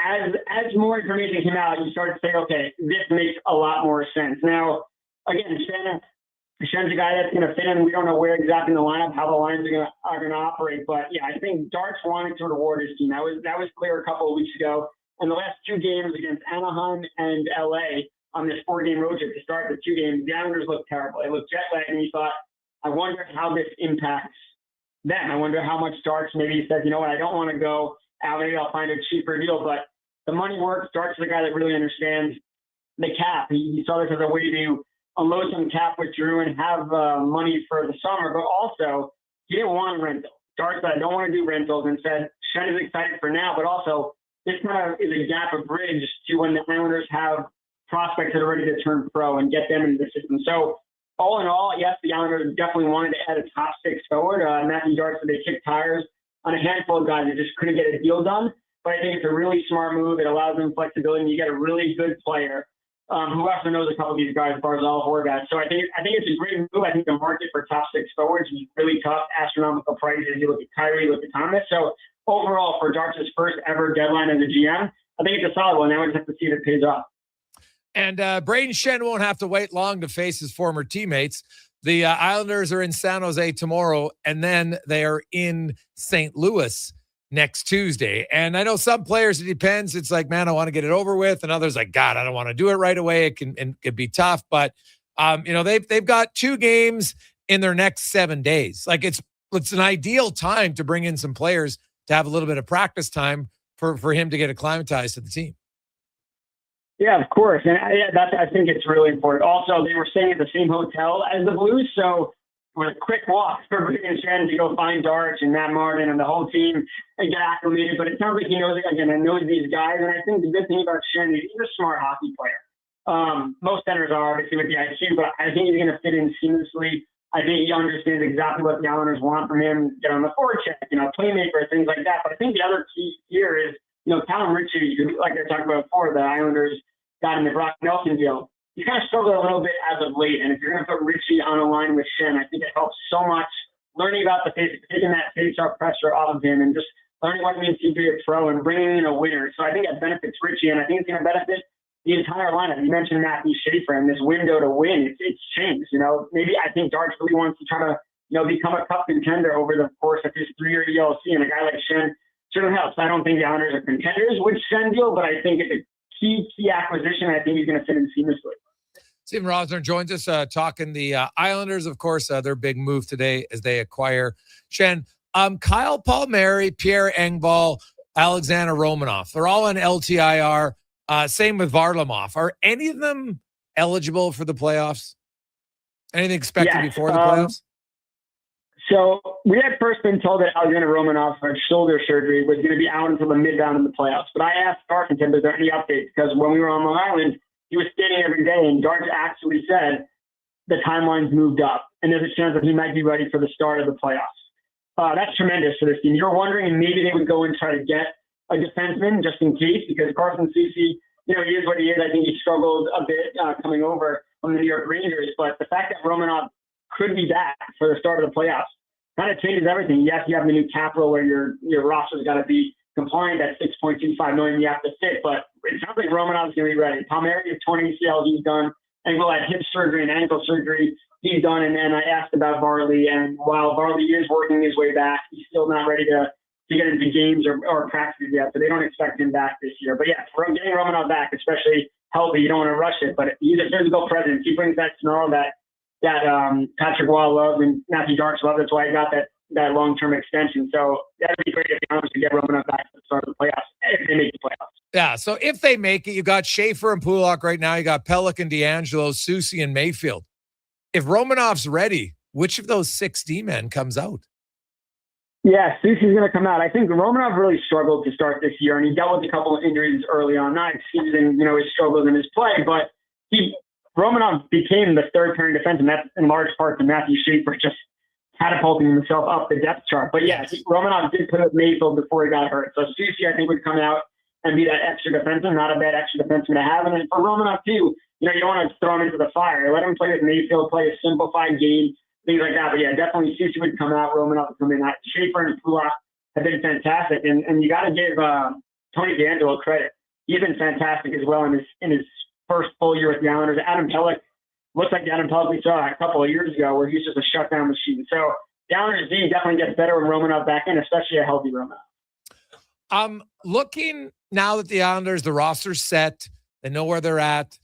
as more information came out, you start to say, okay, this makes a lot more sense. Now, again, Shenn's a guy that's going to fit in. We don't know where exactly in the lineup, how the lines are going to operate. But yeah, I think Darts wanted to reward his team. That was clear a couple of weeks ago. And the last 2 games against Anaheim and LA on this 4-game road trip to start the 2 games, the Islanders looked terrible. They looked jet lagged, and you thought, I wonder how this impacts them. I wonder how much Darts maybe says, you know what, I don't want to go out. Maybe I'll find a cheaper deal. But the money works. Darts is a guy that really understands the cap. He saw this as a way to unload some cap with Drew and have money for the summer, but also he didn't want a rental. Darts said, I don't want to do rentals, and said Schenn is excited for now, but also this kind of is a gap, a bridge to when the Islanders have prospects that are ready to turn pro and get them into the system. So all in all, yes, the Islanders definitely wanted to add a top 6 forward. Matthew Darts said they kicked tires on a handful of guys that just couldn't get a deal done. But I think it's a really smart move. It allows them flexibility, and you get a really good player who also knows a couple of these guys, Barzal, Horvat. So I think it's a great move. I think the market for top 6 forwards is really tough, astronomical prices. You look at Kyrie, you look at Thomas. So overall, for Darts' first ever deadline as a GM, I think it's a solid one. Now we just have to see if it pays off. And Braden Schenn won't have to wait long to face his former teammates. The Islanders are in San Jose tomorrow, and then they are in St. Louis next Tuesday. And I know some players, it depends. It's like, man, I want to get it over with. And others like, God, I don't want to do it right away. It can be tough. But, they've got 2 games in their next 7 days. Like it's an ideal time to bring in some players to have a little bit of practice time for him to get acclimatized to the team. Yeah, of course. And I think it's really important. Also, they were staying at the same hotel as the Blues. So it was a quick walk for Braden Schenn to go find Darts and Matt Martin and the whole team and get acclimated. But it sounds like he knows these guys. And I think the good thing about Schenn is he's a smart hockey player. Most centers are obviously with the IQ, but I think he's going to fit in seamlessly. I think he understands exactly what the Islanders want from him, get on the forecheck, playmaker, things like that. But I think the other key here is, Callum Ritchie, like I talked about before, the Islanders got in the Brock Nelson deal. He's kind of struggled a little bit as of late. And if you're going to put Ritchie on a line with Schenn, I think it helps so much learning about the face, taking that face-off pressure off of him and just learning what it means to be a pro and bringing in a winner. So I think that benefits Ritchie, and I think it's going to benefit the entire lineup. You mentioned Matthew Schaefer and this window to win. It's changed. Maybe I think Darts really wants to try to, become a cup contender over the course of his 3-year ELC, and a guy like Schenn certainly helps. I don't think the Islanders are contenders with Schenn deal, but I think it's a key acquisition. I think he's going to fit in seamlessly. Steven Rosner joins us talking the Islanders, of course, their big move today as they acquire Schenn. Kyle Palmieri, Pierre Engvall, Alexander Romanov. They're all on LTIR. Same with Varlamov. Are any of them eligible for the playoffs? Anything expected before the playoffs? So we had first been told that Alexander Romanov for shoulder surgery was going to be out until the mid-round of the playoffs. But I asked Darts and said, is there any updates? Because when we were on Long Island, he was skating every day, and Darts actually said the timeline's moved up, and there's a chance that he might be ready for the start of the playoffs. That's tremendous for this team. You're wondering maybe they would go and try to get a defenseman just in case, because Carson Ceci, he is what he is. I think he struggled a bit coming over from the New York Rangers, but the fact that Romanov could be back for the start of the playoffs kind of changes everything. Yes, you have the new cap rule where your roster's got to be compliant at $6.25 million. You have to fit, but it sounds like Romanov's going to be ready. Palmieri is 20 ACL, he's done, and we'll have hip surgery and ankle surgery. He's done, and then I asked about Varley, and while Varley is working his way back, he's still not ready to to get into games or practices yet, so they don't expect him back this year. But yeah, for getting Romanov back, especially healthy, you don't want to rush it. But he's a physical presence. He brings that snarl that Patrick Waugh loves and Matthew Darks loves. That's why he got that long-term extension. So that'd be great if the Islanders could get Romanov back at the start of the playoffs, if they make the playoffs. Yeah, so if they make it, you got Schaefer and Pulak right now. You got Pelech and D'Angelo, Soucy and Mayfield. If Romanov's ready, which of those 6 D-men comes out? Yeah, Soucy's going to come out. I think Romanov really struggled to start this year, and he dealt with a couple of injuries early on. Not excusing, his struggles in his play, but Romanov became the third pairing defense, and that's in large part to Matthew Schaefer just catapulting himself up the depth chart. But yeah, Romanov did put up Mayfield before he got hurt. So Soucy, I think, would come out and be that extra defenseman, not a bad extra defenseman to have. And then for Romanov, too, you don't want to throw him into the fire. Let him play with Mayfield, play a simplified game, things like that. But yeah, definitely Soucy would come out, Romanov would come in. Schaefer and Pulak have been fantastic. And you got to give Tony DeAngelo credit. He's been fantastic as well in his first full year with the Islanders. Adam Pelech looks like the Adam Pelech we saw a couple of years ago, where he's just a shutdown machine. So the Islanders' D definitely gets better when Romanov back in, especially a healthy Romanov. Looking now that the Islanders, the roster's set, they know where they're at.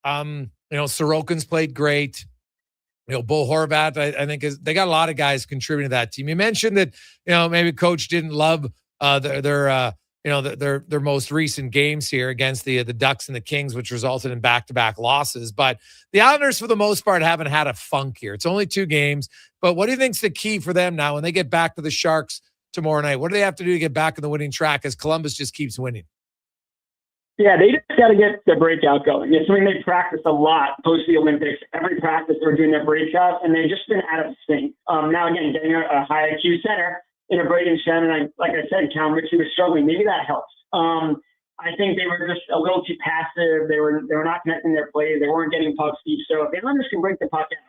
Sorokin's played great. Bo Horvat, I think they got a lot of guys contributing to that team. You mentioned that, maybe coach didn't love their most recent games here against the Ducks and the Kings, which resulted in back-to-back losses. But the Islanders, for the most part, haven't had a funk here. It's only 2 games. But what do you think's the key for them now when they get back to the Sharks tomorrow night? What do they have to do to get back in the winning track as Columbus just keeps winning? Yeah, they just got to get the breakout going. It's something they practiced a lot post the Olympics. Every practice they were doing their breakout, and they've just been out of sync. Now, again, getting a high IQ center in a Braden Shen, and like I said, Callum Ritchie was struggling. Maybe that helps. I think they were just a little too passive. They were not connecting their plays. They weren't getting pucks deep. So if the Islanders can break the puck out,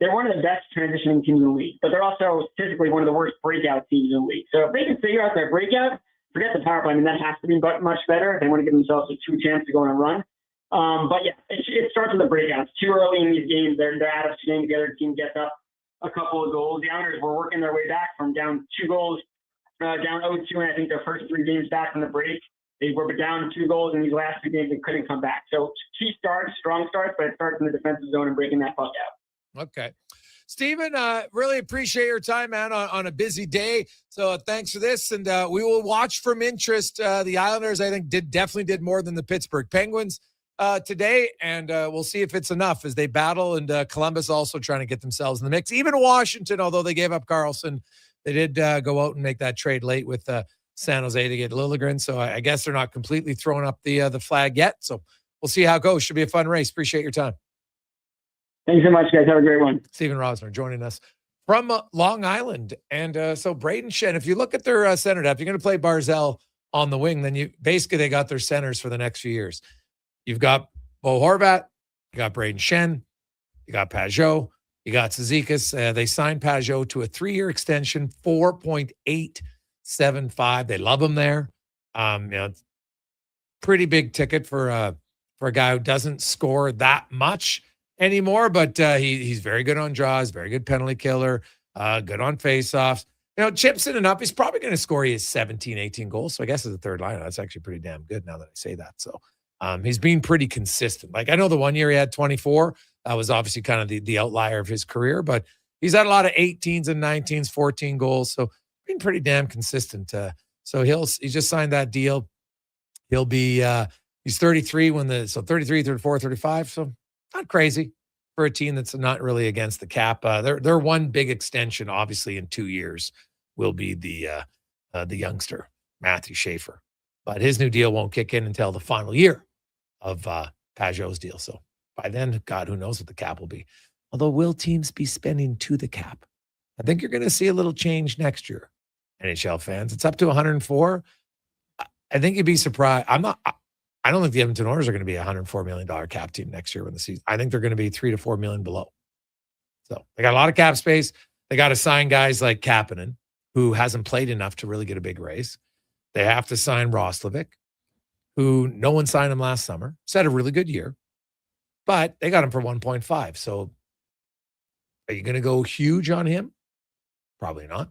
they're one of the best transitioning teams in the league, but they're also physically one of the worst breakout teams in the league. So if they can figure out their breakout, forget the power play. I mean, that has to be much better if they want to give themselves a true chance to go on a run. But yeah, it starts with the breakouts. Too early in these games, they're out of sync. The other team gets up a couple of goals. The Islanders were working their way back from down 2 goals, down 0-2, and I think their first 3 games back from the break. They were down 2 goals in these last 2 games and couldn't come back. So key starts, strong starts, but it starts in the defensive zone and breaking that puck out. Okay. Stephen, really appreciate your time, man, on a busy day. So thanks for this. And we will watch from interest. The Islanders, I think, definitely did more than the Pittsburgh Penguins today. And we'll see if it's enough as they battle. And Columbus also trying to get themselves in the mix. Even Washington, although they gave up Carlson, they did go out and make that trade late with San Jose to get Liljegren. So I guess they're not completely throwing up the flag yet. So we'll see how it goes. Should be a fun race. Appreciate your time. Thanks so much, guys. Have a great one. Stephen Rosner joining us from Long Island. And so Braden Shen, if you look at their center depth, you're going to play Barzell on the wing, then they got their centers for the next few years. You've got Bo Horvat, you got Braden Shen, you got Pajot, you got Cizikas. They signed Pajot to a 3-year extension, $4.875. They love him there. Pretty big ticket for a guy who doesn't score that much anymore, but he's very good on draws, very good penalty killer, good on faceoffs. Chips in and up. He's probably going to score his 17, 18 goals. So I guess as a third liner, that's actually pretty damn good now that I say that. So he's been pretty consistent. Like, I know the one year he had 24. That was obviously kind of the outlier of his career, but he's had a lot of 18s and 19s, 14 goals. So been pretty damn consistent. So he just signed that deal. He'll be, he's 33 so 33, 34, 35. So not crazy for a team that's not really against the cap. Their one big extension, obviously, in 2 years will be the youngster, Matthew Schaefer. But his new deal won't kick in until the final year of Pajot's deal. So by then, God, who knows what the cap will be. Although, will teams be spending to the cap? I think you're going to see a little change next year, NHL fans. It's up to 104. I think you'd be surprised. I don't think the Edmonton Oilers are going to be a $104 million cap team next year when the season. I think they're going to be $3 to $4 million below. So they got a lot of cap space. They got to sign guys like Kapanen, who hasn't played enough to really get a big raise. They have to sign Roslovic, who no one signed him last summer. He's had a really good year, but they got him for 1.5. So are you going to go huge on him? Probably not.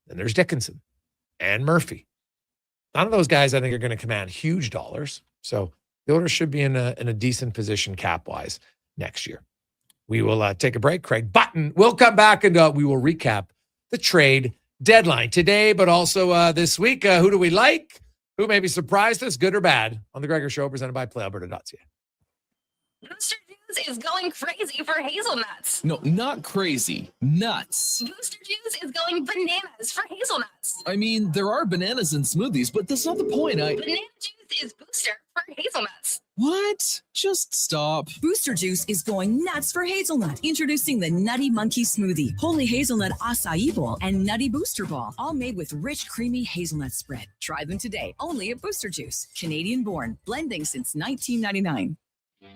Then there's Dickinson. and Murphy. None of those guys, I think, are going to command huge dollars. So the Oilers should be in a decent position cap-wise next year. We will take a break. Craig Button will come back, and we will recap the trade deadline today, but also this week. Who do we like? Who maybe surprised us, good or bad, on the Gregor Show, presented by PlayAlberta.ca. Booster Juice is going crazy for hazelnuts. No, not crazy. Nuts. Booster Juice is going bananas for hazelnuts. I mean, there are bananas in smoothies, but that's not the point. Banana juice is booster for hazelnuts. What? Just stop. Booster Juice is going nuts for hazelnut. Introducing the Nutty Monkey Smoothie, Holy Hazelnut Acai Bowl, and Nutty Booster Ball, all made with rich, creamy hazelnut spread. Try them today, only at Booster Juice. Canadian born, blending since 1999.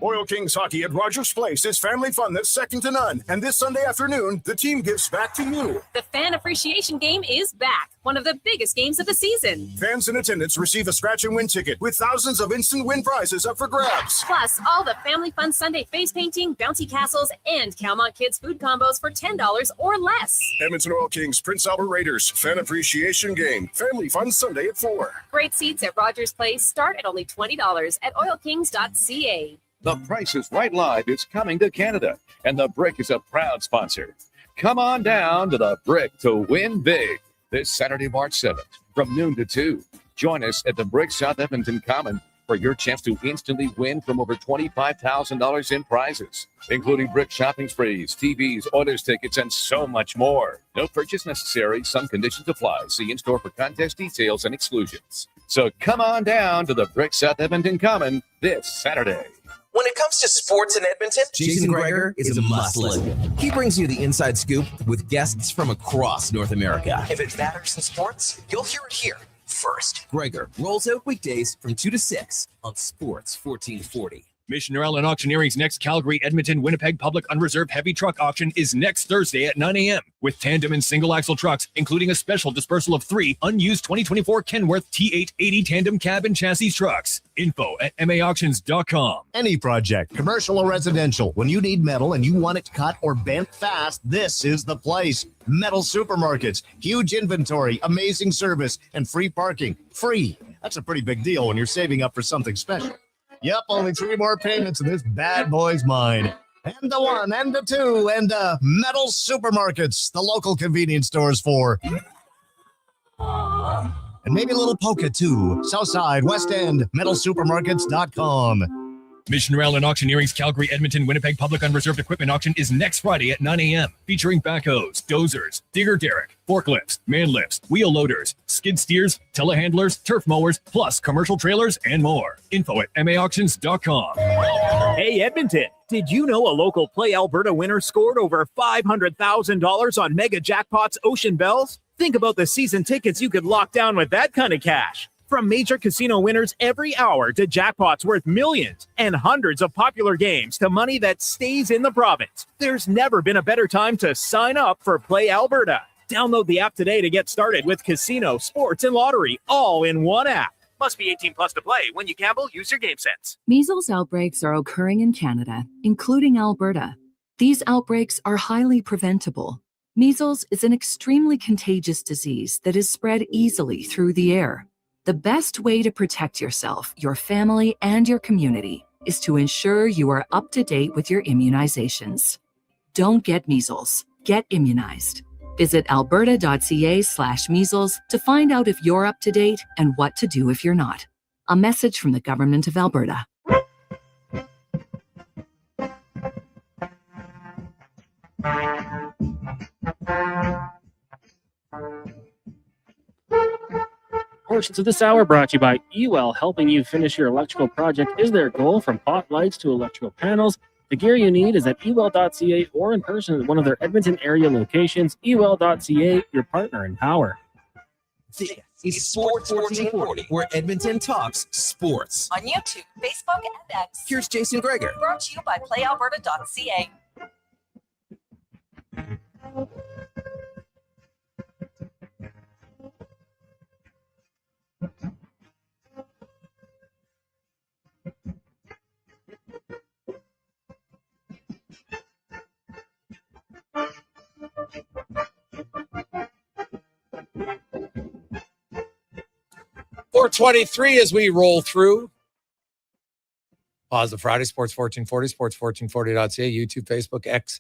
Oil Kings hockey at Rogers Place is family fun that's second to none. And this Sunday afternoon, the team gives back to you. The Fan Appreciation Game is back, one of the biggest games of the season. Fans in attendance receive a scratch and win ticket with thousands of instant win prizes up for grabs. Plus, all the Family Fun Sunday face painting, bouncy castles, and Calmont Kids food combos for $10 or less. Edmonton Oil Kings, Prince Albert Raiders, Fan Appreciation Game. Family Fun Sunday at 4. Great seats at Rogers Place start at only $20 at oilkings.ca. The Price is Right Live is coming to Canada, and The Brick is a proud sponsor. Come on down to The Brick to win big this Saturday, March 7th from noon to 2. Join us at The Brick South Edmonton Common for your chance to instantly win from over $25,000 in prizes, including Brick shopping sprees, TVs, Oilers tickets, and so much more. No purchase necessary. Some conditions apply. See in-store for contest details and exclusions. So come on down to The Brick South Edmonton Common this Saturday. When it comes to sports in Edmonton, Jason Gregor is a must-listen. He brings you the inside scoop with guests from across North America. If it matters in sports, you'll hear it here first. Gregor rolls out weekdays from 2 to 6 on Sports 1440. Missioner Allen Auctioneering's next Calgary, Edmonton, Winnipeg public unreserved heavy truck auction is next Thursday at 9 a.m. with tandem and single axle trucks, including a special dispersal of 3 unused 2024 Kenworth T880 tandem cab and chassis trucks. Info at maauctions.com. Any project, commercial or residential, when you need metal and you want it cut or bent fast, this is the place. Metal Supermarkets. Huge inventory, amazing service, and free parking. Free. That's a pretty big deal when you're saving up for something special. Yep, only 3 more payments and this bad boy's mine. And the 1, and the 2, and Metal Supermarkets, the local convenience stores for. And maybe a little polka too. Southside, West End, metalsupermarkets.com. Missioner Allen Auctioneering's Calgary, Edmonton, Winnipeg public unreserved equipment auction is next Friday at 9 a.m. featuring backhoes, dozers, digger derrick, forklifts, man lifts, wheel loaders, skid steers, telehandlers, turf mowers, plus commercial trailers and more. Info at maauctions.com. Hey, Edmonton, did you know a local Play Alberta winner scored over $500,000 on Mega Jackpots Ocean Bells? Think about the season tickets you could lock down with that kind of cash. From major casino winners every hour to jackpots worth millions and hundreds of popular games to money that stays in the province, there's never been a better time to sign up for Play Alberta. Download the app today to get started with casino, sports, and lottery all in one app. Must be 18 plus to play. When you gamble, use your game sense. Measles outbreaks are occurring in Canada, including Alberta. These outbreaks are highly preventable. Measles is an extremely contagious disease that is spread easily through the air. The best way to protect yourself, your family, and your community is to ensure you are up to date with your immunizations. Don't get measles. Get immunized. Visit alberta.ca/measles to find out if you're up to date and what to do if you're not. A message from the Government of Alberta. Portions of this hour brought to you by Ewell, helping you finish your electrical project is their goal, from pot lights to electrical panels. The gear you need is at ewell.ca or in person at one of their Edmonton area locations. ewell.ca, your partner in power. This is Sports 1440, where Edmonton talks sports. On YouTube, Facebook, and X. Here's Jason Gregor. Brought to you by PlayAlberta.ca. 4:23 as we roll through. Pause the Friday, Sports 1440, sports1440.ca, YouTube, Facebook, X,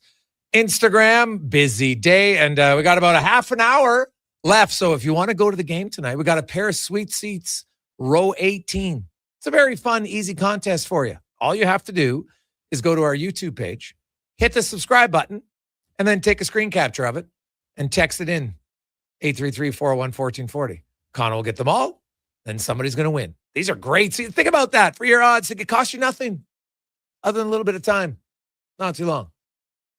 Instagram. Busy day. And we got about a half an hour left. So if you want to go to the game tonight, we got a pair of sweet seats, row 18. It's a very fun, easy contest for you. All you have to do is go to our YouTube page, hit the subscribe button, and then take a screen capture of it and text it in 833-401-1440. Connor will get them all, then somebody's going to win. These are great. See, think about that for your odds. It could cost you nothing other than a little bit of time. Not too long.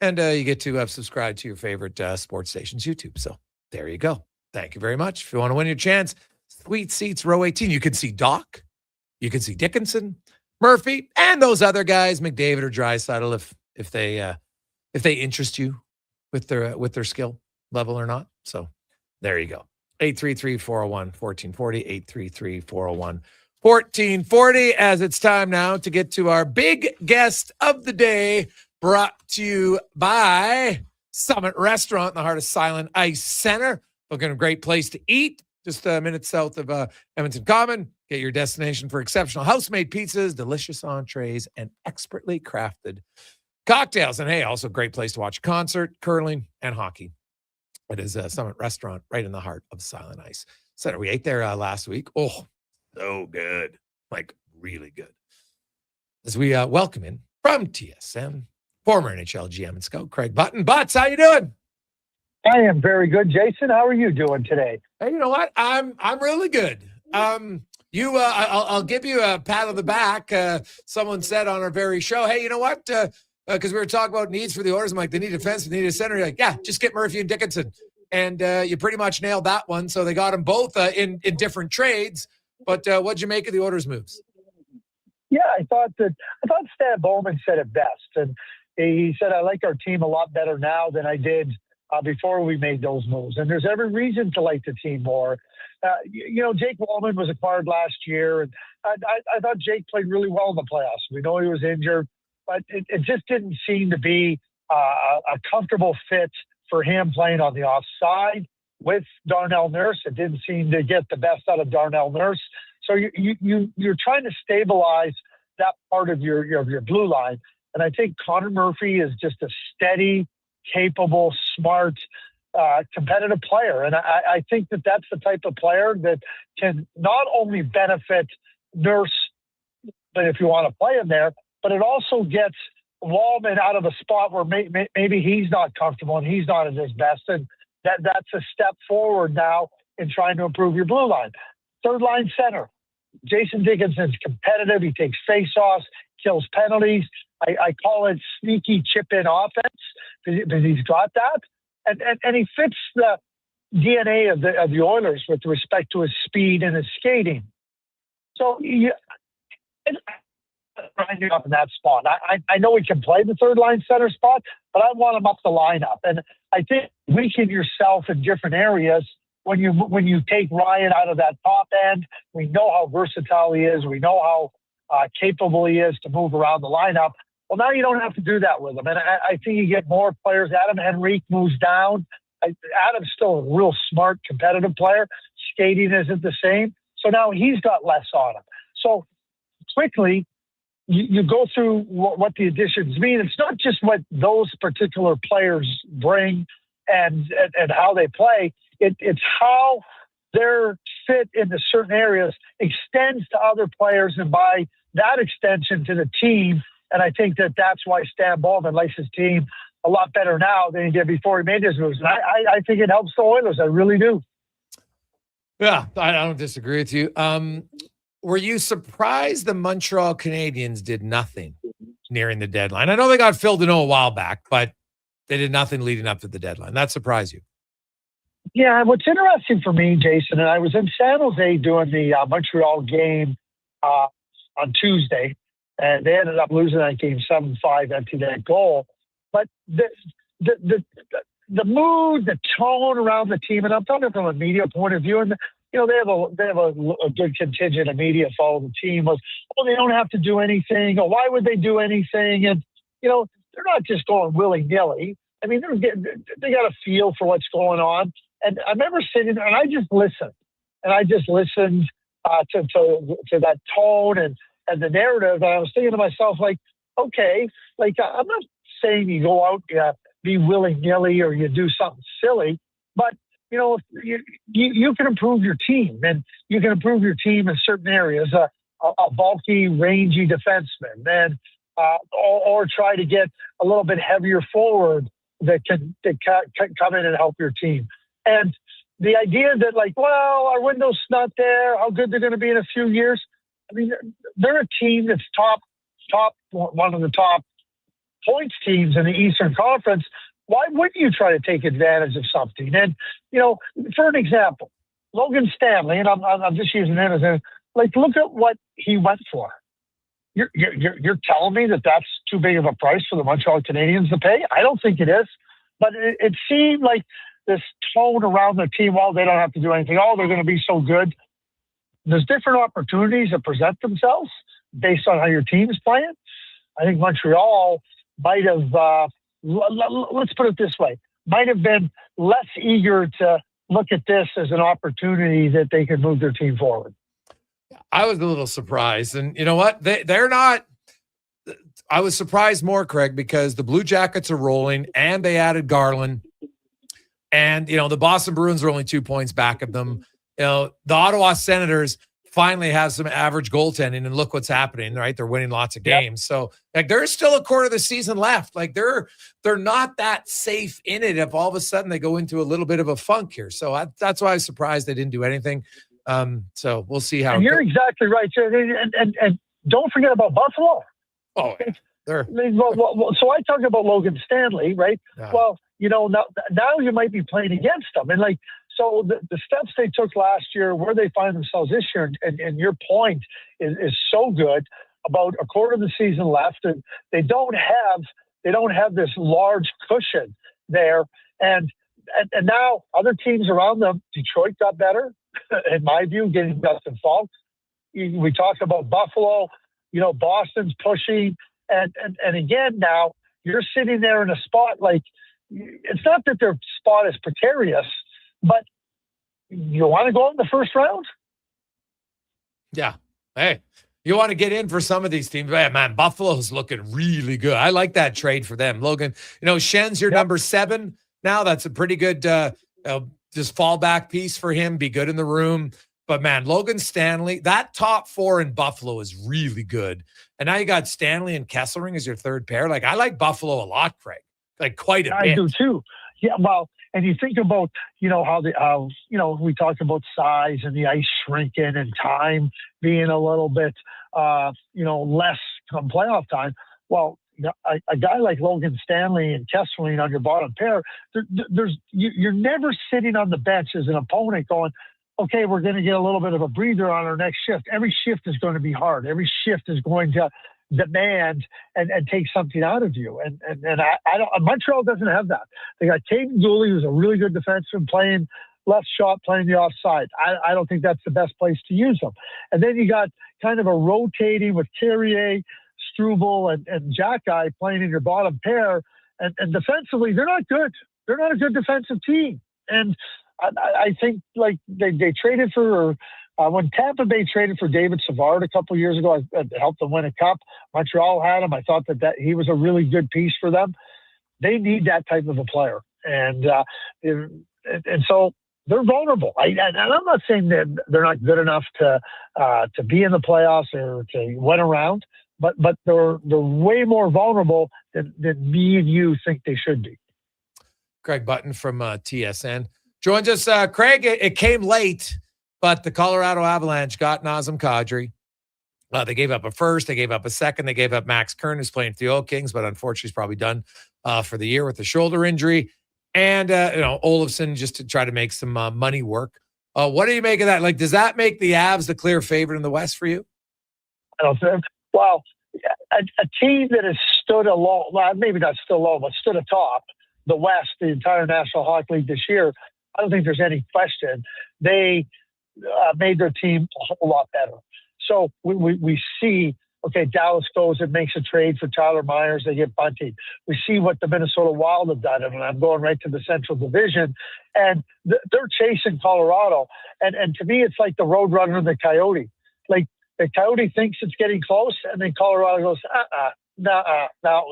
And you get to subscribe to your favorite sports station's YouTube. So there you go. Thank you very much. If you want to win your chance, sweet seats, row 18. You can see Doc. You can see Dickinson, Murphy, and those other guys, McDavid or Draisaitl, if they interest you with their skill level or not. So there you go. 833-401-1440, 833-401-1440, as it's time now to get to our big guest of the day, brought to you by Summit Restaurant in the heart of Silent Ice Center. Looking a great place to eat, just a minute south of Edmonton Common. Get your destination for exceptional house-made pizzas, delicious entrees, and expertly crafted cocktails. And hey, also a great place to watch a concert, curling, and hockey. It is a Summit Restaurant right in the heart of Silent Ice Center. We ate there last week. Oh, so good. Like, really good. As we welcome in from TSN, former NHL GM and scout, Craig Button. Butts, how you doing? I am very good, Jason. How are you doing today? Hey, you know what? I'm really good. I'll give you a pat on the back. Someone said on our very show, hey, you know what? Because we were talking about needs for the Oilers. I'm like, they need a defense, they need a center. You're like, yeah, just get Murphy and Dickinson. And you pretty much nailed that one. So they got them both in different trades. But what'd you make of the Oilers' moves? Yeah, I thought Stan Bowman said it best. And he said, I like our team a lot better now than I did before we made those moves. And there's every reason to like the team more. Jake Wallman was acquired last year. And I thought Jake played really well in the playoffs. We know he was injured. But it just didn't seem to be a comfortable fit for him playing on the offside with Darnell Nurse. It didn't seem to get the best out of Darnell Nurse. So you're trying to stabilize that part of your blue line. And I think Connor Murphy is just a steady, capable, smart, competitive player. And I think that's the type of player that can not only benefit Nurse, but if you want to play him there, but it also gets Wallman out of a spot where maybe he's not comfortable and he's not at his best. And that's a step forward now in trying to improve your blue line. Third line center, Jason Dickinson's competitive. He takes faceoffs, kills penalties. I call it sneaky chip-in offense because he's got that. And he fits the DNA of the Oilers with respect to his speed and his skating. So grinding up in that spot. I know he can play the third line center spot, but I want him up the lineup. And I think weaken yourself in different areas when you take Ryan out of that top end. We know how versatile he is. We know how capable he is to move around the lineup. Well, now you don't have to do that with him. And I think you get more players. Adam Henrique moves down. Adam's still a real smart, competitive player. Skating isn't the same. So now he's got less on him. So quickly, you go through what the additions mean. It's not just what those particular players bring and how they play. It's how their fit into certain areas extends to other players, and by that extension to the team. And I think that's why Stan Bowman likes his team a lot better now than he did before he made his moves. And I think it helps the Oilers. I really do. Yeah, I don't disagree with you. Were you surprised the Montreal Canadiens did nothing nearing the deadline? I know they got Phil Deneau a while back, but they did nothing leading up to the deadline. That surprised you? Yeah, what's interesting for me, Jason, and I was in San Jose doing the Montreal game on Tuesday, and they ended up losing that game 7-5 empty that goal. But the mood, the tone around the team, and I'm talking from a media point of view, and they have a good contingent of media follow the team. Was, they don't have to do anything, or why would they do anything? And they're not just going willy nilly. I mean, they got a feel for what's going on. And I remember sitting there, and I just listened, to that tone and the narrative. And I was thinking to myself, like, okay, like I'm not saying you go out, be willy-nilly or you do something silly, but you know, you can improve your team, and you can improve your team in certain areas. A bulky, rangy defenseman, and or try to get a little bit heavier forward that can come in and help your team. And the idea that, like, well, our window's not there, how good they're going to be in a few years. I mean, they're a team that's one of the top points teams in the Eastern Conference. Why wouldn't you try to take advantage of something? And, you know, for an example, Logan Stanley, and I'm just using him as a, like, look at what he went for. You're telling me that that's too big of a price for the Montreal Canadiens to pay? I don't think it is. But it seemed like this tone around the team, well, they don't have to do anything. Oh, they're going to be so good. There's different opportunities that present themselves based on how your team is playing. I think Montreal might have, let's put it this way, might have been less eager to look at this as an opportunity that they could move their team forward. I was a little surprised. And you know what? They're not. I was surprised more, Craig, because the Blue Jackets are rolling and they added Garland. And, you know, the Boston Bruins are only 2 points back of them. You know, the Ottawa Senators finally have some average goaltending, and look what's happening, right? They're winning lots of games. So, like, there's still a quarter of the season left. Like, they're not that safe in it if all of a sudden they go into a little bit of a funk here. So that's why I was surprised they didn't do anything. So we'll see how. And you're exactly right. And don't forget about Buffalo. Oh, they're. So I talked about Logan Stanley, right? Yeah. Well, you know, now you might be playing against them. And, like, so the steps they took last year, where they find themselves this year, and your point is so good about a quarter of the season left, and they don't have this large cushion there, and now other teams around them. Detroit got better, in my view, getting Dustin Falk. We talked about Buffalo, you know, Boston's pushing, and again now you're sitting there in a spot like, it's not that their spot is precarious, but you want to go in the first round? Yeah. Hey, you want to get in for some of these teams. Man, Buffalo's looking really good. I like that trade for them. Logan, you know, Shen's your number 7 now. That's a pretty good just fallback piece for him. Be good in the room. But, man, Logan Stanley, that top 4 in Buffalo is really good. And now you got Stanley and Kesselring as your third pair. Like, I like Buffalo a lot, Craig. Like, quite a bit. I do too. Yeah, well, and you think about, you know, how you know, we talked about size and the ice shrinking and time being a little bit, you know, less come playoff time. Well, a guy like Logan Stanley and Kesselring on your bottom pair, you're never sitting on the bench as an opponent going, okay, we're going to get a little bit of a breather on our next shift. Every shift is going to be hard. Every shift is going to demand and take something out of you. And I don't. Montreal doesn't have that. They got Caden Gooley, who's a really good defenseman, playing left shot, playing the offside. I don't think that's the best place to use them. And then you got kind of a rotating with Carrier, Struble, and Jack-Eye playing in your bottom pair. And defensively, they're not good. They're not a good defensive team. And I think, like, they traded for when Tampa Bay traded for David Savard a couple of years ago, I helped them win a cup. Montreal had him. I thought that he was a really good piece for them. They need that type of a player, and so they're vulnerable. And I'm not saying that they're not good enough to be in the playoffs or to win around, but they're way more vulnerable than me and you think they should be. Craig Button from TSN joins us. Craig, it came late, but the Colorado Avalanche got Nazem Kadri. They gave up a first. They gave up a second. They gave up Max Kern, who's playing for the Oil Kings, but unfortunately he's probably done for the year with a shoulder injury. And, you know, Olofsson just to try to make some money work. What do you make of that? Like, does that make the Avs the clear favorite in the West for you? I don't think. Well, a team that has stood alone, well, maybe not stood alone, but stood atop the West, the entire National Hockey League this year, I don't think there's any question. They made their team a whole lot better. So we see Okay, Dallas goes and makes a trade for Tyler Myers. They get Bunting. We see what the Minnesota Wild have done, and I'm going right to the Central Division, and they're chasing Colorado. And to me, it's like the Roadrunner and the Coyote. Like the Coyote thinks it's getting close, and then Colorado goes, no,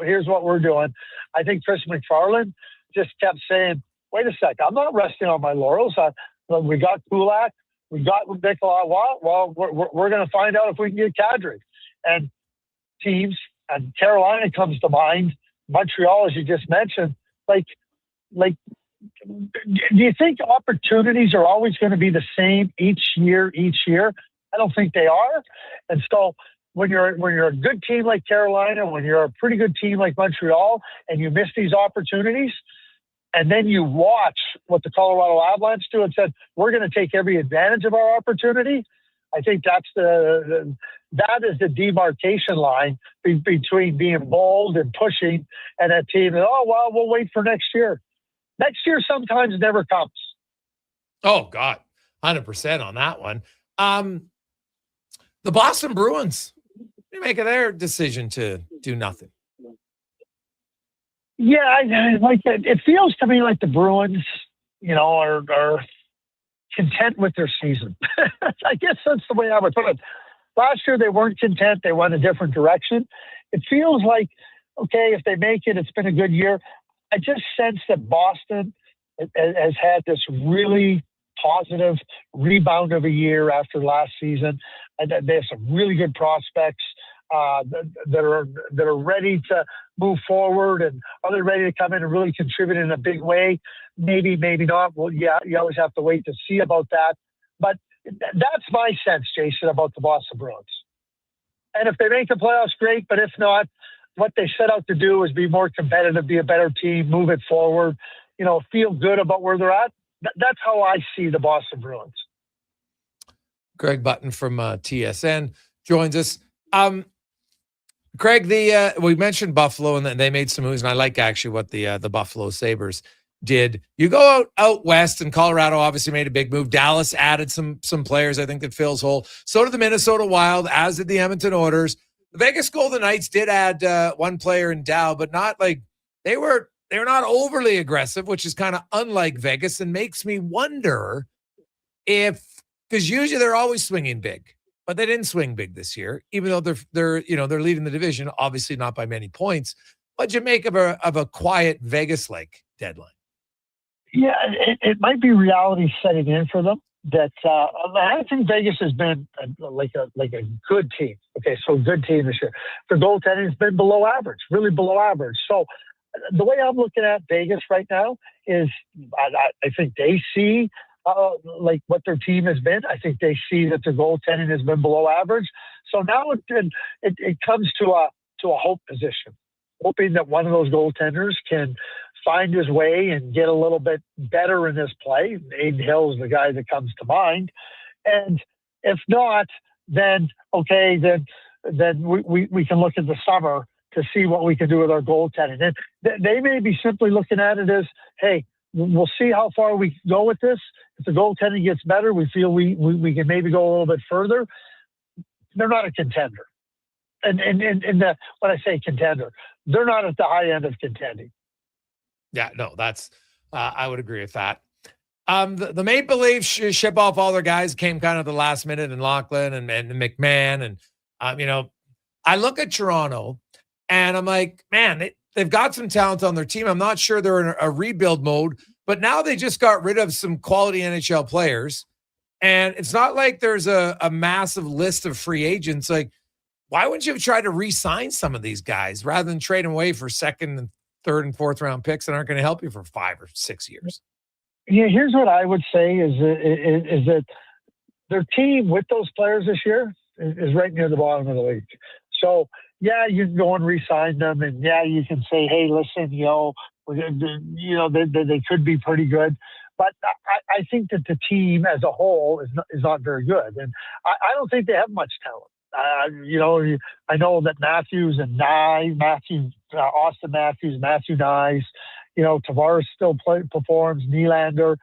here's what we're doing. I think Chris McFarland just kept saying, wait a sec, I'm not resting on my laurels. We got Kulak, we got Nikolai Watt. Well, we're going to find out if we can get Kadri. And teams, and Carolina comes to mind, Montreal, as you just mentioned, like, do you think opportunities are always going to be the same each year? I don't think they are. And so when you're a good team like Carolina, when you're a pretty good team like Montreal, and you miss these opportunities, and then you watch what the Colorado Avalanche do and said, we're going to take every advantage of our opportunity. I think that is the demarcation line between being bold and pushing and a team. Oh, well, we'll wait for next year. Next year sometimes never comes. Oh, God, 100% on that one. The Boston Bruins, they make their decision to do nothing. Yeah, I like it. It feels to me like the Bruins, are content with their season. I guess that's the way I would put it. Last year they weren't content. They went a different direction. It feels like, okay, if they make it, it's been a good year. I just sense that Boston has had this really positive rebound of a year after last season, and they have some really good prospects that are ready to move forward. And are they ready to come in and really contribute in a big way? Maybe, maybe not. Well, yeah, you always have to wait to see about that. But that's my sense, Jason, about the Boston Bruins. And if they make the playoffs, great. But if not, what they set out to do is be more competitive, be a better team, move it forward, feel good about where they're at. That's how I see the Boston Bruins. Greg Button from TSN joins us. Craig, we mentioned Buffalo, and then they made some moves, and I like actually what the Buffalo Sabres did. You go out west, and Colorado obviously made a big move. Dallas added some players, I think, that fills hole. So did the Minnesota Wild, as did the Edmonton Oilers. The Vegas Golden Knights did add one player in Dow, but not like they were not overly aggressive, which is kind of unlike Vegas, and makes me wonder because usually they're always swinging big. But they didn't swing big this year, even though they're leading the division, obviously not by many points. What'd you make of a quiet Vegas-like deadline? Yeah, it might be reality setting in for them. That I think Vegas has been like a good team. Okay, so good team this year. Their goaltending has been below average, really below average. So the way I'm looking at Vegas right now is I think they see like what their team has been. I think they see that their goaltending has been below average. So now it comes to a hope position, hoping that one of those goaltenders can find his way and get a little bit better in this play. Aiden Hill is the guy that comes to mind. And if not, then okay, then we can look at the summer to see what we can do with our goaltending. And they may be simply looking at it as, hey, we'll see how far we go with this. If the goaltending gets better, we feel we can maybe go a little bit further. They're not a contender. And when I say contender, they're not at the high end of contending. Yeah, no, that's I would agree with that. The Maple Leafs ship off all their guys, came kind of the last minute, and Lachlan and McMahon. And, I look at Toronto and I'm like, man, they've got some talent on their team. I'm not sure they're in a rebuild mode, but now they just got rid of some quality NHL players. And it's not like there's a massive list of free agents. Like, why wouldn't you have tried to re-sign some of these guys rather than trade them away for second and third and fourth round picks that aren't going to help you for 5 or 6 years? Yeah, here's what I would say is that their team with those players this year is right near the bottom of the league. So, yeah, you can go and re-sign them, and yeah, you can say, hey, listen, they could be pretty good. But I think that the team as a whole is not very good, and I don't think they have much talent. I know that Matthews and Austin Matthews, Matthew Nyes, Tavares still performs, Nylander.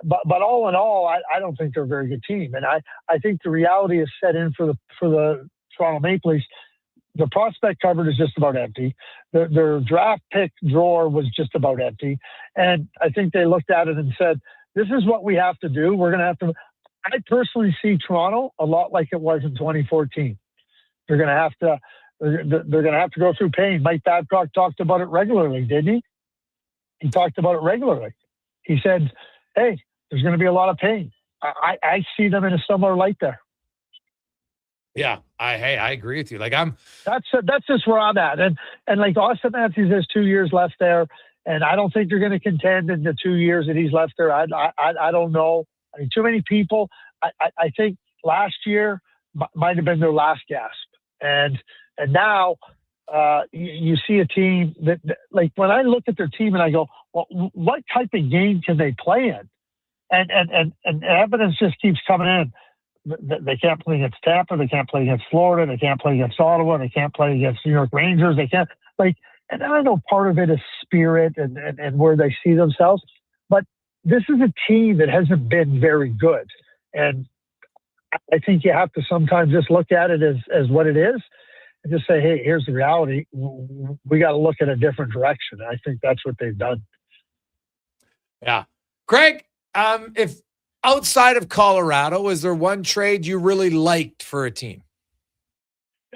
But all in all, I don't think they're a very good team. And I think the reality is set in for the Toronto Maple Leafs. The prospect cupboard is just about empty. Their draft pick drawer was just about empty. And I think they looked at it and said, this is what we have to do. We're going to have to. I personally see Toronto a lot like it was in 2014. They're going to have to. They're going to have to go through pain. Mike Babcock talked about it regularly, didn't he? He talked about it regularly. He said, hey, there's going to be a lot of pain. I see them in a similar light there. Yeah, I agree with you. Like that's just where I'm at. And like Austin Matthews has 2 years left there, and I don't think they're going to contend in the 2 years that he's left there. I don't know. I mean, too many people. I think last year might have been their last gasp, and now you see a team that like when I look at their team and I go, well, what type of game can they play in? And evidence just keeps coming in. They can't play against Tampa. They can't play against Florida. They can't play against Ottawa. They can't play against New York Rangers. They can't and I know part of it is spirit and where they see themselves, but this is a team that hasn't been very good. And I think you have to sometimes just look at it as what it is and just say, hey, here's the reality. We got to look at a different direction. I think that's what they've done. Yeah. Craig, if outside of Colorado, is there one trade you really liked for a team?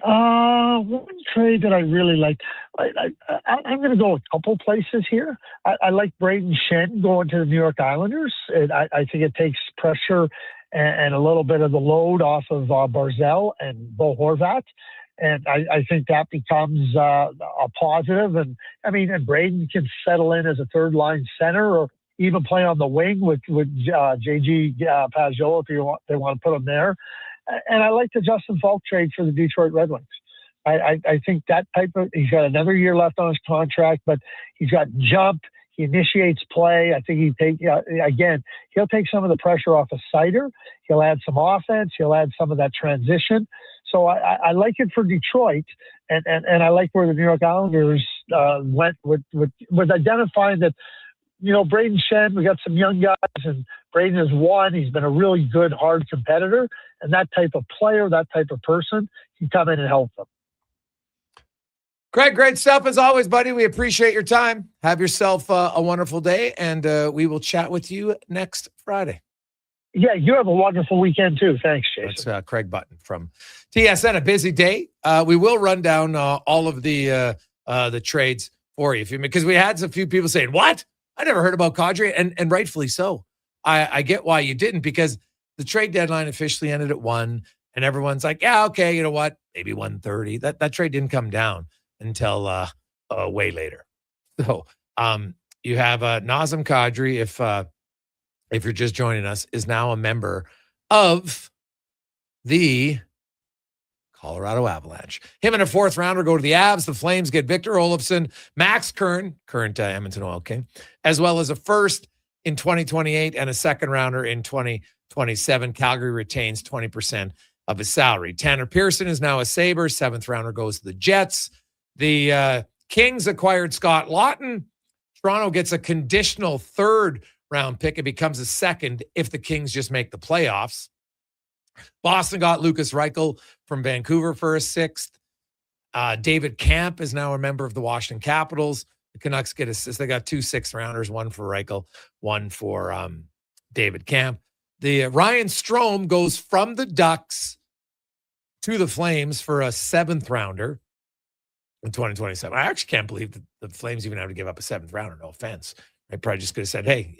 One trade that I really liked. I'm going to go a couple places here. I like Braden Shen going to the New York Islanders. I think it takes pressure and a little bit of the load off of Barzell and Bo Horvat. And I think that becomes a positive. And I mean, and Braden can settle in as a third line center or even play on the wing with JG Pajot if they want to put him there. And I like the Justin Falk trade for the Detroit Red Wings. I think that he's got another year left on his contract, but he's got jump. He initiates play. I think he'll take some of the pressure off of Seider. He'll add some offense. He'll add some of that transition. So I like it for Detroit, and I like where the New York Islanders went with identifying that, you know, Braden Shen, we got some young guys, and Braden has won. He's been a really good, hard competitor, and that type of player, that type of person, can come in and help them. Craig, great stuff as always, buddy. We appreciate your time. Have yourself a wonderful day, and we will chat with you next Friday. Yeah, you have a wonderful weekend too. Thanks, Jason. That's Craig Button from TSN. A busy day. We will run down all of the trades for you, because we had a few people saying, "What? I never heard about Kadri," and rightfully so. I get why you didn't, because the trade deadline officially ended at 1, and everyone's like, "Yeah, okay, you know what? Maybe 1:30." That trade didn't come down until way later. So you have Nazem Kadri, if you're just joining us, is now a member of the Colorado Avalanche. Him and a fourth rounder go to the Avs. The Flames get Victor Olofsson, Max Kern, current Edmonton Oil King, as well as a first in 2028 and a second rounder in 2027. Calgary retains 20% of his salary. Tanner Pearson is now a Sabre. Seventh rounder goes to the Jets. The Kings acquired Scott Lawton. Toronto gets a conditional third round pick. It becomes a second if the Kings just make the playoffs. Boston got Lucas Reichel from Vancouver for a sixth. David Camp is now a member of the Washington Capitals. The Canucks get they got 2 sixth rounders, one for Reichel, one for David Camp. The Ryan Strome goes from the Ducks to the Flames for a 7th rounder in 2027. I actually can't believe that the Flames even have to give up a 7th rounder. No offense. I probably just could have said, "Hey,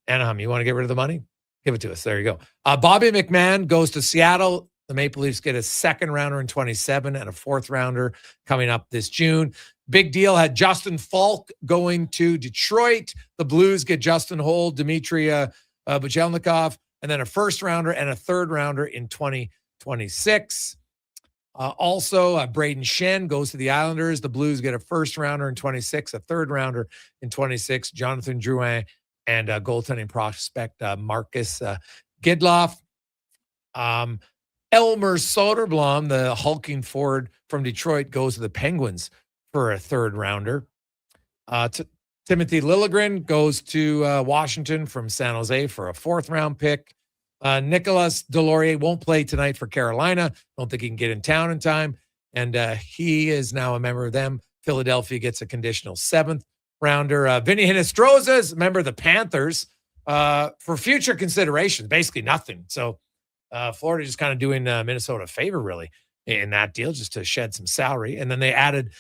Anaheim, you want to get rid of the money? Give it to us." There you go. Bobby McMahon goes to Seattle. The Maple Leafs get a 2nd rounder in 27 and a 4th rounder coming up this June. Big deal had Justin Falk going to Detroit. The Blues get Justin Holl, Dmitry Buchelnikov, and then a 1st rounder and a 3rd rounder in 2026. Also, Braden Shen goes to the Islanders. The Blues get a 1st rounder in 26, a 3rd rounder in 26. Jonathan Drouin and goaltending prospect Marcus Gidloff. Elmer Soderblom, the hulking forward from Detroit, goes to the Penguins for a 3rd rounder. Timothy Liljegren goes to Washington from San Jose for a 4th round pick. Nicolas Deslauriers won't play tonight for Carolina. Don't think he can get in town in time. and he is now a member of them. Philadelphia gets a conditional 7th rounder. Vinny Hinostroza is a member of the Panthers for future considerations, basically nothing. So Florida just kind of doing Minnesota a favor, really, in that deal, just to shed some salary. And then they added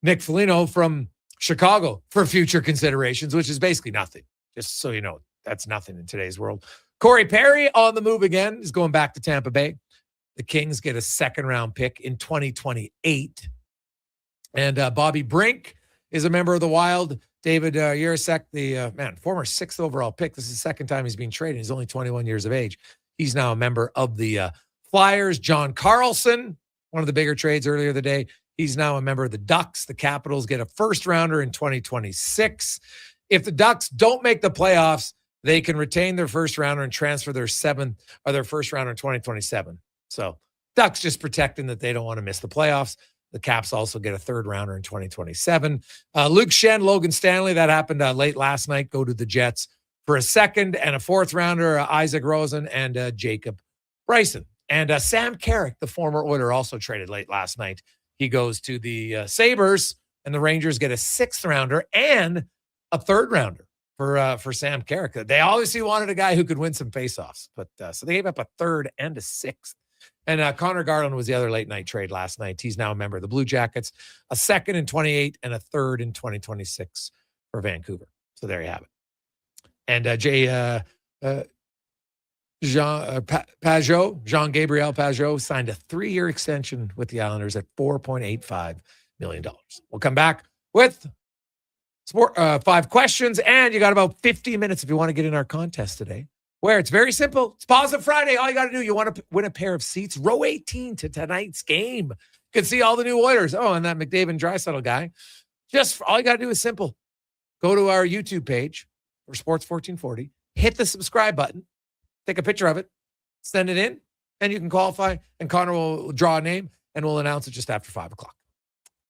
Nick Foligno from Chicago for future considerations, which is basically nothing. Just so you know, that's nothing in today's world. Corey Perry on the move again, is going back to Tampa Bay. The Kings get a 2nd-round pick in 2028. And Bobby Brink is a member of the Wild. David Jiricek, the former 6th overall pick. This is the 2nd time he's been traded. He's only 21 years of age. He's now a member of the Flyers. John Carlson, one of the bigger trades earlier the day. He's now a member of the Ducks. The Capitals get a 1st-rounder in 2026. If the Ducks don't make the playoffs, they can retain their 1st-rounder and transfer their 7th or their 1st-rounder in 2027. So Ducks just protecting that they don't want to miss the playoffs. The Caps also get a 3rd-rounder in 2027. Luke Schenn, Logan Stanley, that happened late last night, go to the Jets for a 2nd and a 4th-rounder, Isaac Rosen and Jacob Bryson. And Sam Carrick, the former Oiler, also traded late last night. He goes to the Sabres, and the Rangers get a 6th-rounder and a 3rd-rounder for Sam Carrick. They obviously wanted a guy who could win some faceoffs, but so they gave up a 3rd and a 6th. And Connor Garland was the other late night trade last night. He's now a member of the Blue Jackets, a 2nd in 28 and a 3rd in 2026 for Vancouver. So there you have it. And Jean-Gabriel Pajot signed a 3-year extension with the Islanders at $4.85 million. We'll come back with 5 questions, and you got about 50 minutes if you want to get in our contest today, where it's very simple. It's Positive Friday. All you got to do, you want to win a pair of seats, row 18 to tonight's game. You can see all the new Oilers. Oh, and that McDavid Draisaitl guy. Just all you got to do is simple. Go to our YouTube page for Sports 1440, hit the subscribe button, take a picture of it, send it in, and you can qualify, and Connor will draw a name, and we'll announce it just after 5 o'clock.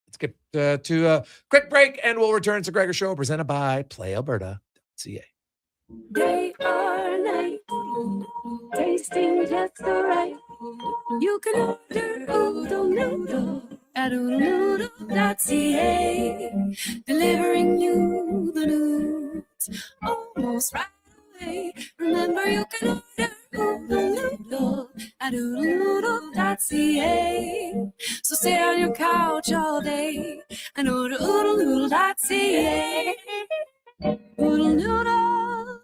Let's get to a quick break, and we'll return to Gregor Show, presented by PlayAlberta.ca. Day or night, tasting just so right. You can order Oodle Noodle at oodlenoodle.ca, delivering you the news almost right away. Remember, you can order Oodle Noodle at oodlenoodle.ca. So stay on your couch all day and order oodlenoodle.ca. Oodle Noodle.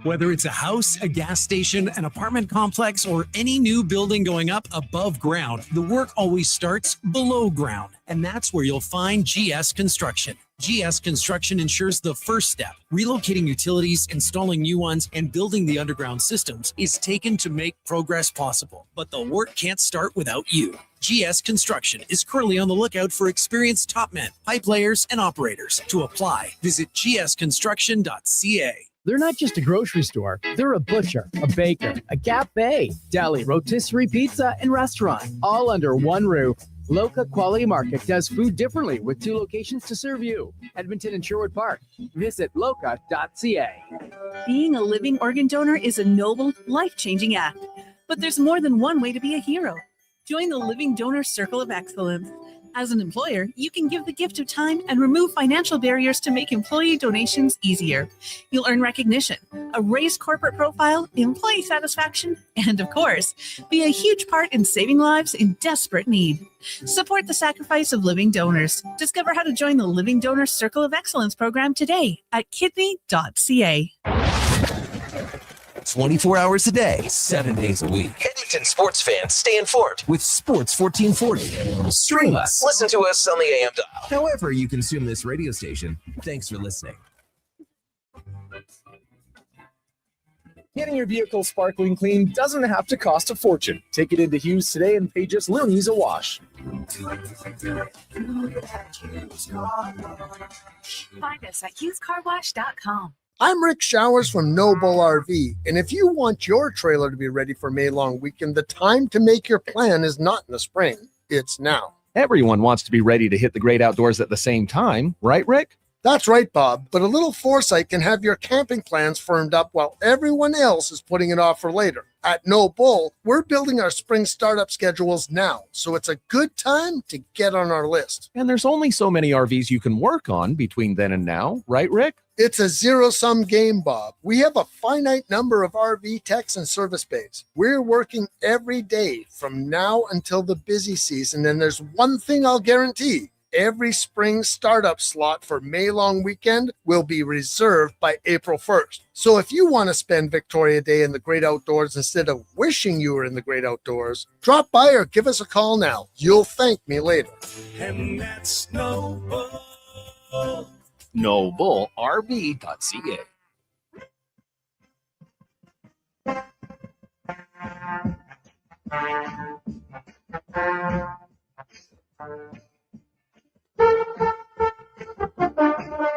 Whether it's a house, a gas station, an apartment complex, or any new building going up above ground, the work always starts below ground. And that's where you'll find GS Construction. GS Construction ensures the first step, relocating utilities, installing new ones, and building the underground systems, is taken to make progress possible. But the work can't start without you. GS Construction is currently on the lookout for experienced top men, pipe layers, and operators. To apply, visit gsconstruction.ca. They're not just a grocery store. They're a butcher, a baker, a cafe, deli, rotisserie pizza, and restaurant, all under one roof. Loca Quality Market does food differently with 2 locations to serve you. Edmonton and Sherwood Park. Visit loca.ca. Being a living organ donor is a noble, life-changing act. But there's more than one way to be a hero. Join the Living Donor Circle of Excellence. As an employer, you can give the gift of time and remove financial barriers to make employee donations easier. You'll earn recognition, a raised corporate profile, employee satisfaction, and of course, be a huge part in saving lives in desperate need. Support the sacrifice of living donors. Discover how to join the Living Donor Circle of Excellence program today at kidney.ca. 24 hours a day, 7 days a week. Edmonton sports fans, stay informed with Sports 1440. Stream us. Listen to us on the AM dial. However you consume this radio station, thanks for listening. Getting your vehicle sparkling clean doesn't have to cost a fortune. Take it into Hughes today and pay just loonies a wash. Find us at hughescarwash.com. I'm Rick Showers from Noble RV, and if you want your trailer to be ready for May long weekend, the time to make your plan is not in the spring, it's now. Everyone wants to be ready to hit the great outdoors at the same time, right, Rick? That's right, Bob, but a little foresight can have your camping plans firmed up while everyone else is putting it off for later. At No Bull, we're building our spring startup schedules now, so it's a good time to get on our list. And there's only so many RVs you can work on between then and now, right, Rick? It's a zero-sum game, Bob. We have a finite number of RV techs and service bays. We're working every day from now until the busy season, and there's one thing I'll guarantee. Every spring startup slot for May long weekend will be reserved by April 1st. So if you want to spend Victoria Day in the great outdoors instead of wishing you were in the great outdoors, drop by or give us a call now. You'll thank me later. And that's No Bull. NobleRV.ca.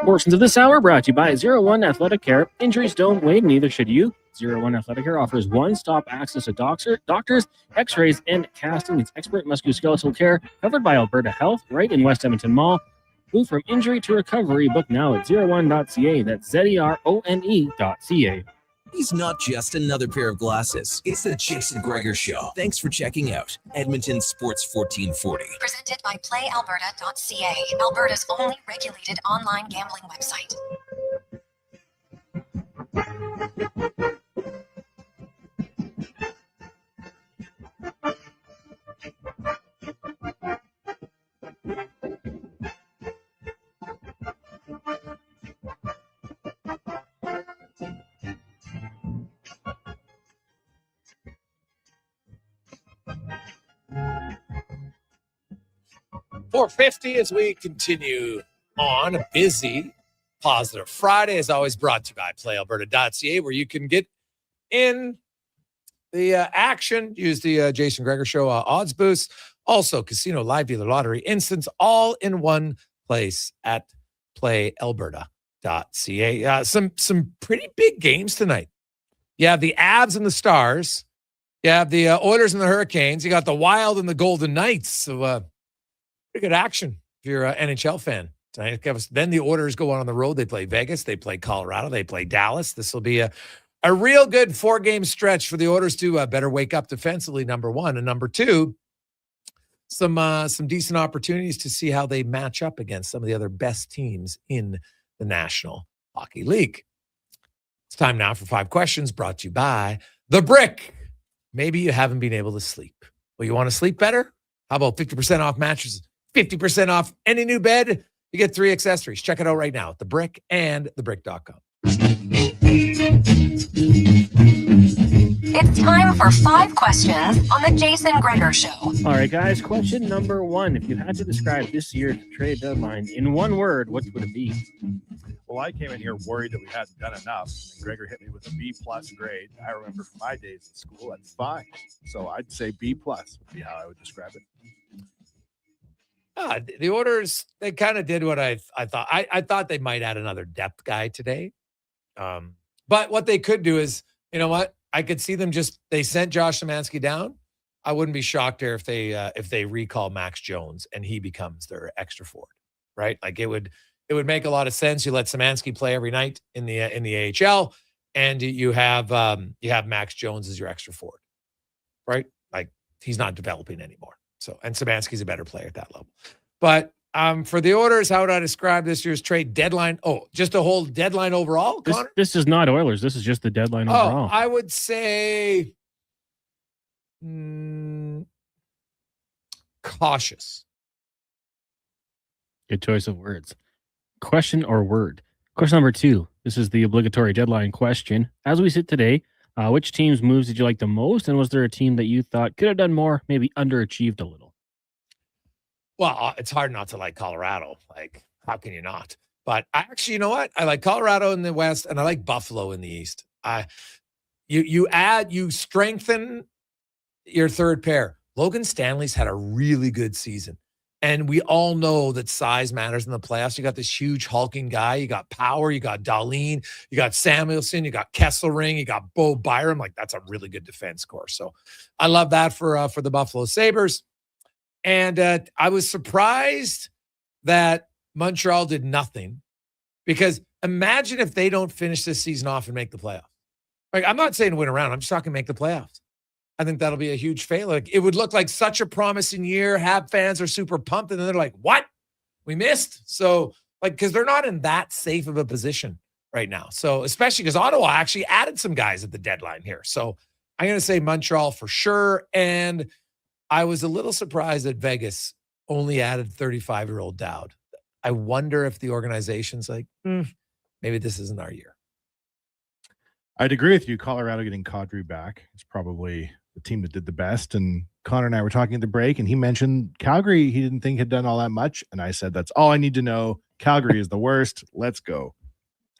Portions of this hour brought to you by 01 Athletic Care. Injuries don't wait, neither should you. 01 Athletic Care offers one-stop access to doctors, x-rays, and casting. It's expert musculoskeletal care covered by Alberta Health right in West Edmonton Mall. Move from injury to recovery. Book now at 01.ca. That's ZERONE.ca. He's not just another pair of glasses. It's the Jason Gregor Show. Thanks for checking out Edmonton Sports 1440. Presented by PlayAlberta.ca, Alberta's only regulated online gambling website. .450 as we continue on a busy, positive Friday, as always brought to you by PlayAlberta.ca, where you can get in the action, use the Jason Gregor Show odds boost, also casino, live dealer, lottery, instance, all in one place at PlayAlberta.ca. Some pretty big games tonight. You have the Avs and the Stars. You have the Oilers and the Hurricanes. You got the Wild and the Golden Knights. So pretty good action if you're an NHL fan tonight. Then the Oilers go on the road. They play Vegas. They play Colorado. They play Dallas. This will be a real good 4-game stretch for the Oilers to better wake up defensively, number one. And number two, some decent opportunities to see how they match up against some of the other best teams in the National Hockey League. It's time now for 5 questions brought to you by The Brick. Maybe you haven't been able to sleep. Well, you want to sleep better? How about 50% off mattresses? 50% off any new bed. You get 3 accessories. Check it out right now at The Brick and thebrick.com. It's time for 5 questions on the Jason Gregor Show. All right, guys. Question number 1. If you had to describe this year's trade deadline in one word, what would it be? Well, I came in here worried that we hadn't done enough. And Gregor hit me with a B+ grade. I remember from my days in school, that's fine. So I'd say B+ would be how I would describe it. The Oilers, they kind of did what I thought. I thought they might add another depth guy today. But what they could do is, you know what? I could see them they sent Josh Szymanski down. I wouldn't be shocked there if they recall Max Jones and he becomes their extra forward, right? Like it would make a lot of sense. You let Szymanski play every night in the AHL, and you have Max Jones as your extra forward, right? Like he's not developing anymore. So, and Szymanski's a better player at that level. But for the Oilers, how would I describe this year's trade deadline? Oh, just a whole deadline overall, Connor? This is not Oilers. This is just the deadline overall. I would say cautious. Good choice of words. Question or word? Question number 2. This is the obligatory deadline question. As we sit today, which team's moves did you like the most? And was there a team that you thought could have done more, maybe underachieved a little? Well, it's hard not to like Colorado. Like, how can you not? But actually, you know what? I like Colorado in the West, and I like Buffalo in the East. You strengthen your third pair. Logan Stanley's had a really good season. And we all know that size matters in the playoffs. You got this huge hulking guy. You got Power. You got Dahlin. You got Samuelson. You got Kesselring. You got Bo Byram. Like, that's a really good defense core. So I love that for the Buffalo Sabres. And I was surprised that Montreal did nothing Because imagine if they don't finish this season off and make the playoffs. Like, I'm not saying win around. I'm just talking make the playoffs. I think that'll be a huge fail. Like, it would look like such a promising year. Hab fans are super pumped, and then they're like, what? We missed? So, like, because they're not in that safe of a position right now. So, especially because Ottawa actually added some guys at the deadline here. So, I'm going to say Montreal for sure. And I was a little surprised that Vegas only added 35-year-old Dowd. I wonder if the organization's like, maybe this isn't our year. I'd agree with you. Colorado getting Kadri back is probably the team that did the best. And Connor and I were talking at the break, and he mentioned Calgary he didn't think had done all that much. And I said, that's all I need to know. Calgary is the worst. Let's go.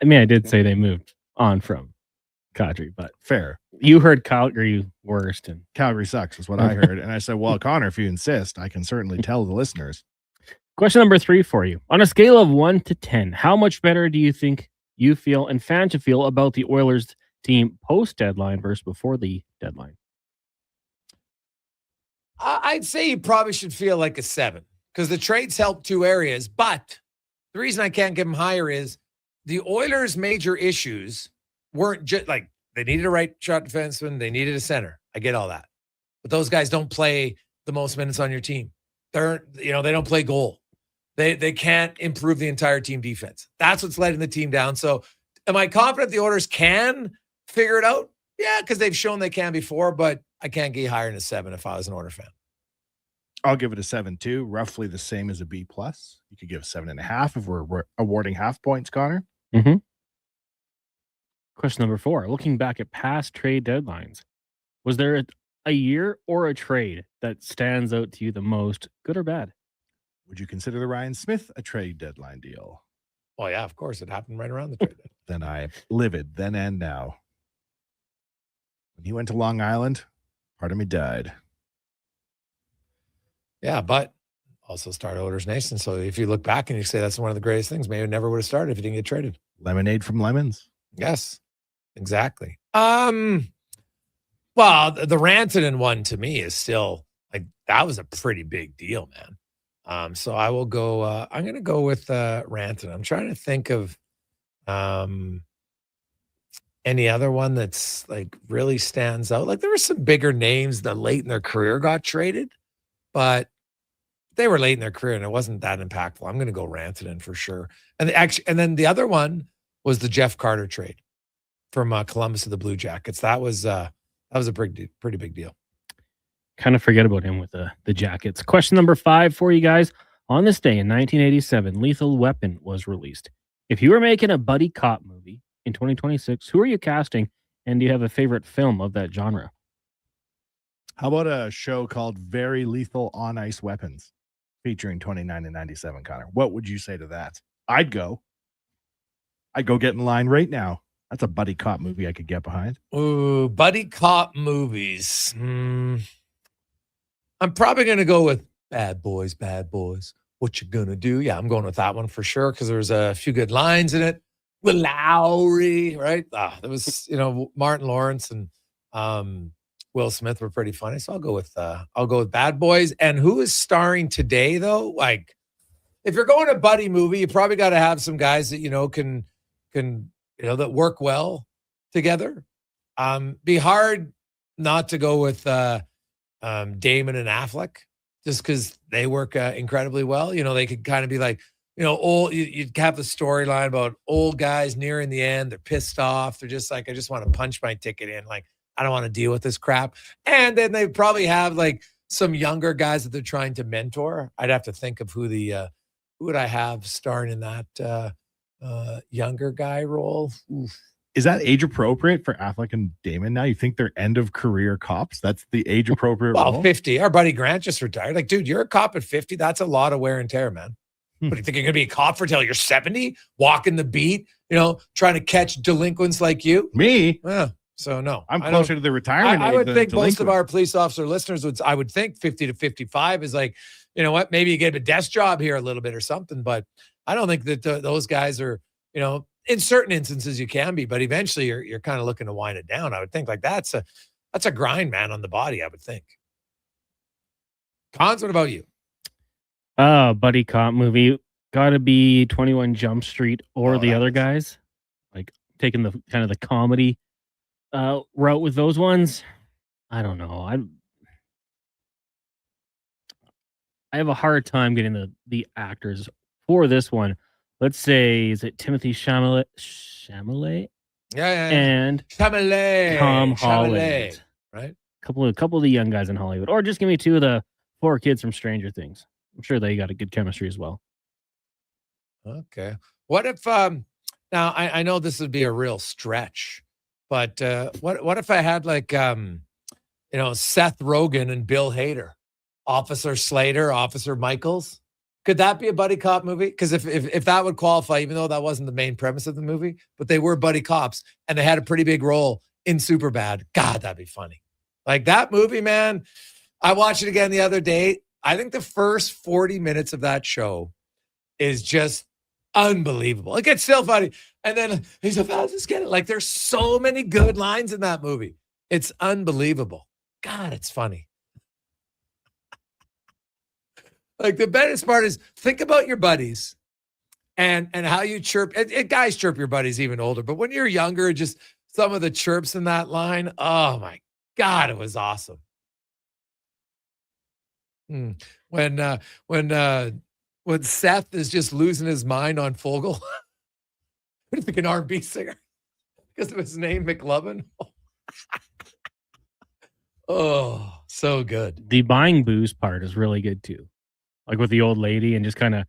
I mean, I did say they moved on from Kadri, but fair. You heard Calgary worst, and Calgary sucks is what I heard. And I said, well, Connor, if you insist, I can certainly tell the listeners. Question number 3 for you. On a scale of 1 to 10, how much better do you think you feel and fans should feel about the Oilers team post-deadline versus before the deadline? I'd say you probably should feel like a 7 because the trades help 2 areas. But the reason I can't give them higher is the Oilers' major issues weren't just like they needed a right shot defenseman. They needed a center. I get all that. But those guys don't play the most minutes on your team. They don't play goal. They can't improve the entire team defense. That's what's letting the team down. So am I confident the Oilers can figure it out? Yeah, because they've shown they can before, but I can't get higher than a 7 if I was an Oilers fan. I'll give it a 7 too, roughly the same as a B+. You could give 7.5 if we're awarding half points, Connor. Mm-hmm. Question number 4. Looking back at past trade deadlines, was there a year or a trade that stands out to you the most, good or bad? Would you consider the Ryan Smith a trade deadline deal? Oh, yeah, of course. It happened right around the trade deadline. Then I'm livid, then and now. When he went to Long Island, part of me died. Yeah, but also started Oilers Nation. So if you look back and you say that's one of the greatest things, maybe it never would have started if you didn't get traded. Lemonade from lemons. Yes, exactly. Well, the Rantanen one to me is still like that was a pretty big deal, man. So I will go. I'm going to go with Rantanen. I'm trying to think of any other one that's like really stands out. Like there were some bigger names that late in their career got traded, but they were late in their career and it wasn't that impactful. I'm going to go Rantanen for sure. And then the other one was the Jeff Carter trade from Columbus to the Blue Jackets. That was a pretty big deal. Kind of forget about him with the Jackets. Question number 5 for you guys. On this day in 1987, Lethal Weapon was released. If you were making a buddy cop movie in 2026, who are you casting? And do you have a favorite film of that genre? How about a show called Very Lethal On Ice Weapons featuring 29 and 97, Connor? What would you say to that? I'd go get in line right now. That's a buddy cop movie I could get behind. Ooh, buddy cop movies. I'm probably going to go with Bad Boys, What You Gonna Do? Yeah, I'm going with that one for sure because there's a few good lines in it. Will Lowry, right? There was, Martin Lawrence and Will Smith were pretty funny. So I'll go with Bad Boys. And who is starring today though? Like, if you're going a buddy movie, you probably got to have some guys that can that work well together. Be hard not to go with Damon and Affleck just because they work incredibly well. They could kind of be like, old. You'd have the storyline about old guys nearing the end. They're pissed off. They're just like, I just want to punch my ticket in. Like, I don't want to deal with this crap. And then they probably have like some younger guys that they're trying to mentor. I'd have to think of who would I have starring in that younger guy role. Oof. Is that age appropriate for Affleck and Damon now? You think they're end of career cops? That's the age appropriate role? 50. Our buddy Grant just retired. Like, dude, you're a cop at 50. That's a lot of wear and tear, man. What do you think you're going to be a cop for until you're 70? Walking the beat, trying to catch delinquents like you? Me? Yeah. So no. I'm closer to the retirement age. I would think delinquent. most of our police officer listeners I would think 50 to 55 is like, you know what, maybe you get a desk job here a little bit or something, but I don't think that those guys are, in certain instances you can be, but eventually you're kind of looking to wind it down. I would think like that's a grind, man, on the body, I would think. Cons, what about you? Buddy cop movie. got to be 21 Jump Street or the other guys, like taking the kind of the comedy route with those ones. I don't know. I have a hard time getting the actors for this one. Let's say, is it Timothy Chalamet? Yeah. And Chalamet. Tom Chalamet, Holland. right? A couple of the young guys in Hollywood, or just give me 2 of the 4 kids from Stranger Things. I'm sure they got a good chemistry as well. Okay. What if now I know this would be a real stretch, but what if I had like Seth Rogen and Bill Hader, Officer Slater, Officer Michaels? Could that be a buddy cop movie? Because if that would qualify, even though that wasn't the main premise of the movie, but they were buddy cops and they had a pretty big role in Superbad. God, that'd be funny. Like that movie, man. I watched it again the other day. I think the first 40 minutes of that show is just unbelievable. It gets still funny. And then he's like, I'll just get it. Like there's so many good lines in that movie. It's unbelievable. God, it's funny. Like the best part is think about your buddies and how you chirp. Guys chirp your buddies even older, but when you're younger, just some of the chirps in that line. Oh my God, it was awesome. When Seth is just losing his mind on Fogel, like an R&B singer because of his name, McLovin. Oh, so good. The buying booze part is really good too. Like with the old lady and just kind of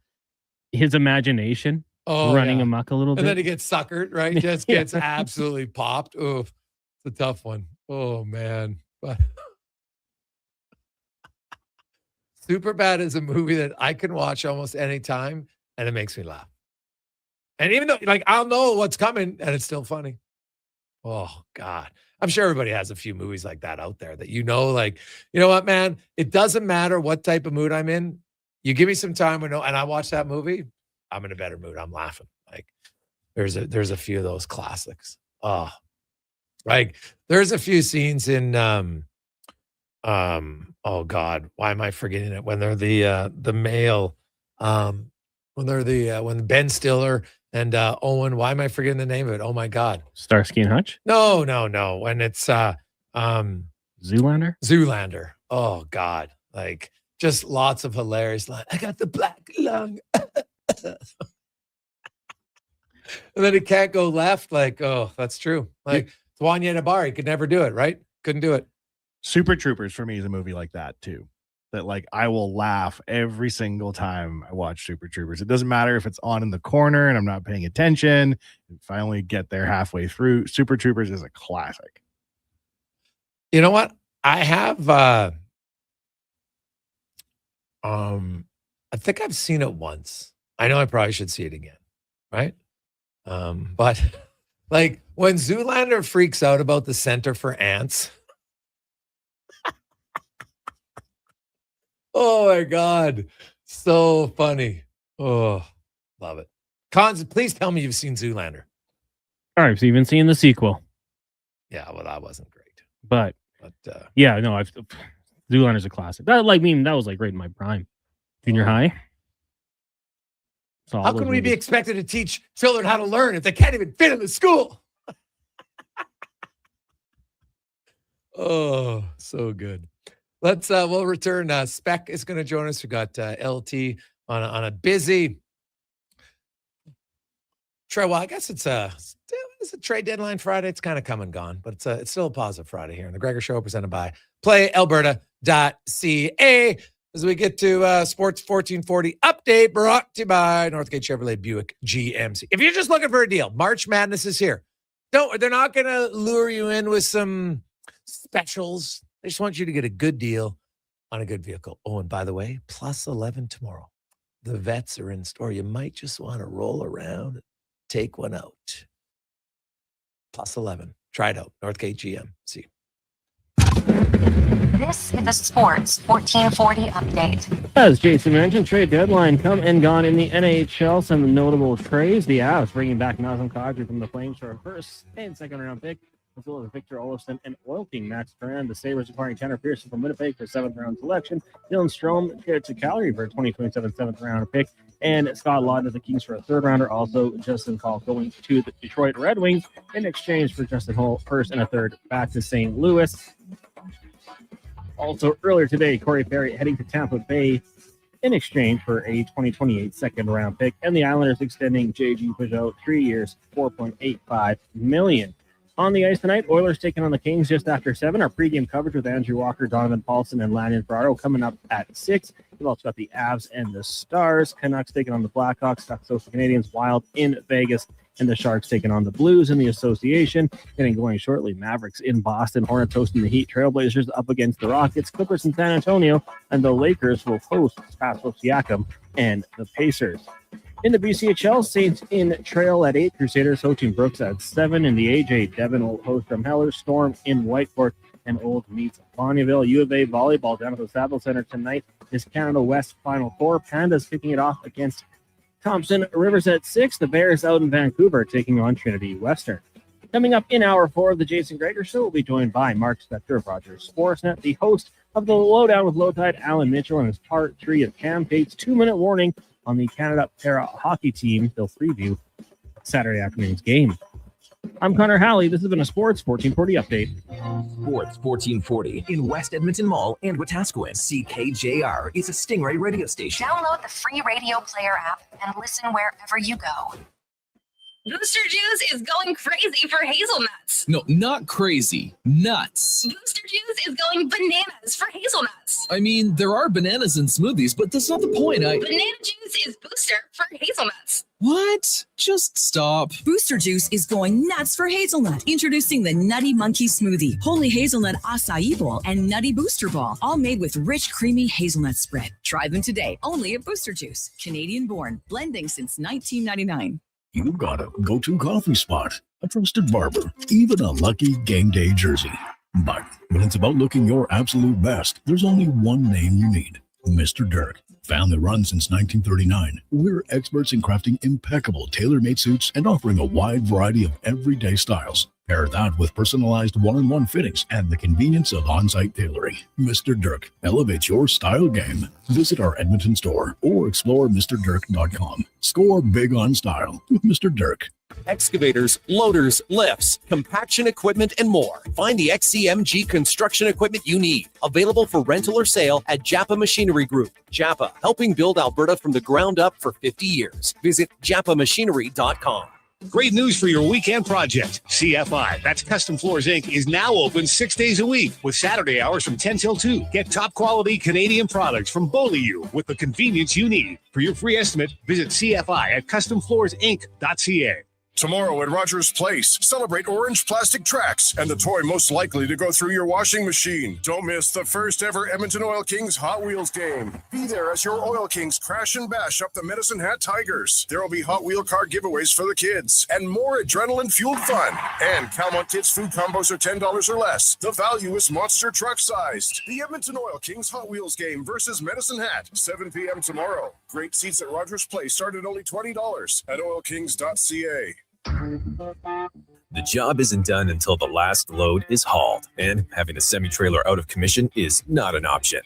his imagination running amok a little bit. And then he gets suckered, right? Just gets absolutely popped. Oh, it's a tough one. Oh, man. But Superbad is a movie that I can watch almost any time, and it makes me laugh. And even though, like, I'll know what's coming, and it's still funny. Oh, God. I'm sure everybody has a few movies like that out there that like, you know what, man? It doesn't matter what type of mood I'm in. You give me some time and I watch that movie, I'm in a better mood. I'm laughing. Like there's a few of those classics. Oh, like there's a few scenes in oh God, why am I forgetting it? When they're the male, when Ben Stiller and Owen, why am I forgetting the name of it? Oh my God. Starsky and Hutch? No. When it's Zoolander. Oh God. Like just lots of hilarious lines. I got the black lung. And then he can't go left. Like, oh, that's true. Like Wanye Gretz, he could never do it, right? Couldn't do it. Super Troopers for me is a movie like that too. That like I will laugh every single time I watch Super Troopers. It doesn't matter if it's on in the corner and I'm not paying attention. If I only get there halfway through, Super Troopers is a classic. You know what? I have I think I've seen it once. I know I probably should see it again, right? But like when Zoolander freaks out about the Center for Ants. Oh my God. So funny. Oh, love it. Cons, please tell me you've seen Zoolander. All right, so you've been seeing the sequel. Yeah, well, that wasn't great. But yeah, no, Zoolander's a classic. That was like right in my prime. Junior high. How can we be expected to teach children how to learn if they can't even fit in the school? Oh, so good. We'll return. Spec is going to join us. We got LT on a busy trade. Well, I guess it's a trade deadline Friday. It's kind of come and gone, but it's still a positive Friday here on the Gregor Show, presented by PlayAlberta.ca. As we get to Sports 1440 update, brought to you by Northgate Chevrolet Buick GMC. If you're just looking for a deal, March Madness is here. They're not going to lure you in with some specials. They just want you to get a good deal on a good vehicle. Oh, and by the way, plus 11 tomorrow. The vets are in store. You might just want to roll around and take one out. Plus 11. Try it out. Northgate GMC. This is the Sports 1440 update. As Jason mentioned, trade deadline come and gone in the NHL. Some notable trades. The Avs bringing back Nazem Kadri from the Flames for a first and second round pick, as well as Victor Olofsson and Oil King Max Duran. The Sabres acquiring Tanner Pearson from Winnipeg for 7th round selection. Dylan Strome traded to Calgary for a 2027 7th round pick. and Scott Lawton to the Kings for a third rounder. Also, Justin Call going to the Detroit Red Wings in exchange for Justin Hull, first and a third back to St. Louis. Also, earlier today, Corey Perry heading to Tampa Bay in exchange for a 2028 second-round pick, and the Islanders extending J.G. Peugeot 3 years, $4.85 million. On the ice tonight, Oilers taking on the Kings just after 7. Our pregame coverage with Andrew Walker, Donovan Paulson, and Landon Ferraro coming up at 6. We've also got the Avs and the Stars. Canucks taking on the Blackhawks, Social Canadians, Wild in Vegas, and the Sharks taking on the Blues in the association. Getting going shortly, Mavericks in Boston, Hornets hosting the Heat, Trailblazers up against the Rockets, Clippers in San Antonio, and the Lakers will host Pascal Siakam and the Pacers. In the BCHL, Saints in Trail at 8, Crusaders hosting Brooks at 7. In the AJ, Devon will host Drumheller, Storm in Whitecourt, and Old meets Bonnieville. U of A volleyball down at the Saddle Center tonight is Canada West Final Four. Pandas kicking it off against Thompson Rivers at 6. The Bears out in Vancouver taking on Trinity Western. Coming up in hour 4 of the Jason Gregor Show, we'll be joined by Mark Spector of Rogers Sportsnet, the host of the Lowdown with Low Tide, Alan Mitchell, and his part 3 of Cam Tate's 2-minute warning on the Canada Para Hockey Team. They'll preview Saturday afternoon's game. I'm Connor Halley. This has been a Sports 1440 update. Sports 1440 in West Edmonton Mall and Wetaskiwin. CKJR is a Stingray radio station. Download the free radio player app and listen wherever you go. Booster Juice is going crazy for hazelnuts. No, not crazy. Nuts. Booster Juice is going bananas for hazelnuts. I mean, there are bananas in smoothies, but that's not the point. Banana juice is booster for hazelnuts. What? Just stop. Booster Juice is going nuts for hazelnut. Introducing the Nutty Monkey Smoothie, Holy Hazelnut Acai Bowl, and Nutty Booster Ball, all made with rich, creamy hazelnut spread. Try them today, only at Booster Juice. Canadian-born, blending since 1999. You've got a go-to coffee spot, a trusted barber, even a lucky game day jersey. But when it's about looking your absolute best, there's only one name you need, Mr. Dirk. Family run since 1939, we're experts in crafting impeccable tailor-made suits and offering a wide variety of everyday styles. Pair that with personalized one-on-one fittings and the convenience of on-site tailoring. Mr. Dirk elevates your style game. Visit our Edmonton store or explore MrDirk.com. Score big on style with Mr. Dirk. Excavators, loaders, lifts, compaction equipment, and more. Find the XCMG construction equipment you need. Available for rental or sale at Japa Machinery Group. Japa, helping build Alberta from the ground up for 50 years. Visit japamachinery.com. Great news for your weekend project. CFI, that's Custom Floors Inc., is now open 6 days a week with Saturday hours from 10 till 2. Get top quality Canadian products from Beaulieu with the convenience you need. For your free estimate, visit CFI at customfloorsinc.ca. Tomorrow at Rogers Place, celebrate orange plastic tracks and the toy most likely to go through your washing machine. Don't miss the first ever Edmonton Oil Kings Hot Wheels game. Be there as your Oil Kings crash and bash up the Medicine Hat Tigers. There will be Hot Wheel car giveaways for the kids and more adrenaline-fueled fun. And Calmont Kids food combos are $10 or less. The value is monster truck-sized. The Edmonton Oil Kings Hot Wheels game versus Medicine Hat, 7 p.m. tomorrow. Great seats at Rogers Place start at only $20 at oilkings.ca. The job isn't done until the last load is hauled, and having a semi-trailer out of commission is not an option.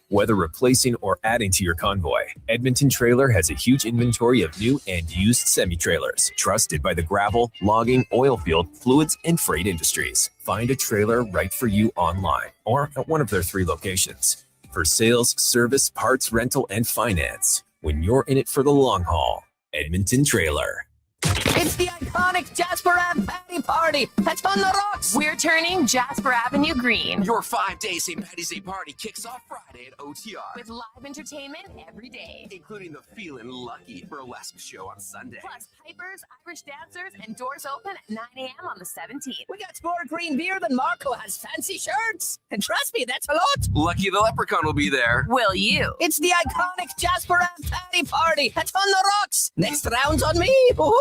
Whether replacing or adding to your convoy, Edmonton Trailer has a huge inventory of new and used semi-trailers, trusted by the gravel, logging, oil field, fluids, and freight industries. Find a trailer right for you online or at one of their 3 locations. For sales, service, parts, rental, and finance, when you're in it for the long haul, Edmonton Trailer. It's the iconic Jasper Ave Patty Party at On the Rocks. We're turning Jasper Avenue green. Your 5-day St. Patty's Day party kicks off Friday at OTR. With live entertainment every day. Including the Feelin' Lucky burlesque show on Sunday. Plus pipers, Irish dancers, and doors open at 9 a.m. on the 17th. We got more green beer than Marco has fancy shirts. And trust me, that's a lot. Lucky the Leprechaun will be there. Will you? It's the iconic Jasper Ave Patty Party at On the Rocks. Next round's on me. Woohoo!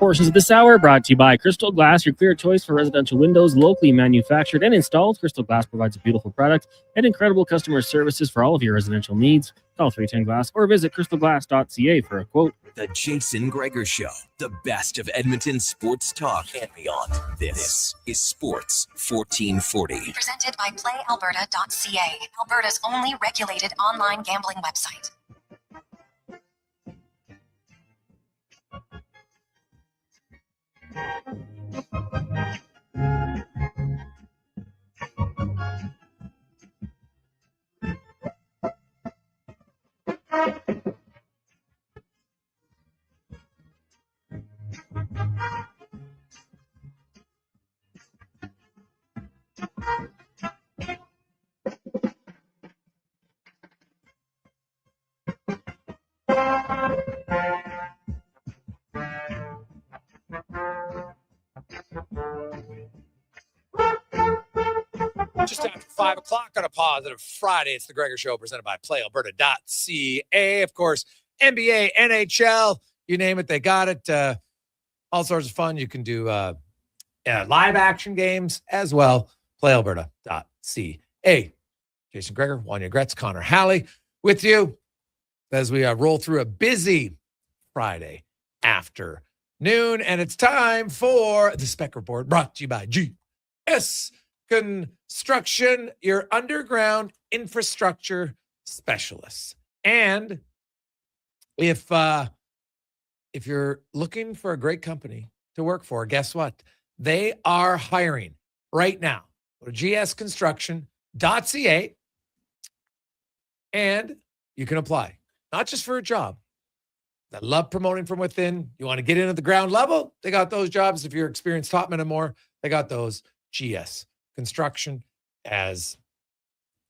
Portions of this hour brought to you by Crystal Glass, your clear choice for residential windows, locally manufactured and installed. Crystal Glass provides a beautiful product and incredible customer services for all of your residential needs. Call 310 Glass or visit crystalglass.ca for a quote. The Jason Gregor Show, the best of Edmonton sports talk and beyond. This is Sports 1440. Presented by PlayAlberta.ca, Alberta's only regulated online gambling website. Just after 5 o'clock on a positive Friday, it's the Gregor Show presented by PlayAlberta.ca. Of course, NBA, NHL, you name it, they got it. All sorts of fun. You can do live action games as well. PlayAlberta.ca. Jason Gregor, Wanye Gretz, Connor Halley with you as we roll through a busy Friday afternoon. And it's time for the Spec Report brought to you by GS Construction, your underground infrastructure specialists. And if you're looking for a great company to work for, guess what? They are hiring right now. Go to gsconstruction.ca and you can apply, not just for a job. I love promoting from within. You want to get in at the ground level? They got those jobs. If you're experienced topman and more, they got those. GS Construction. As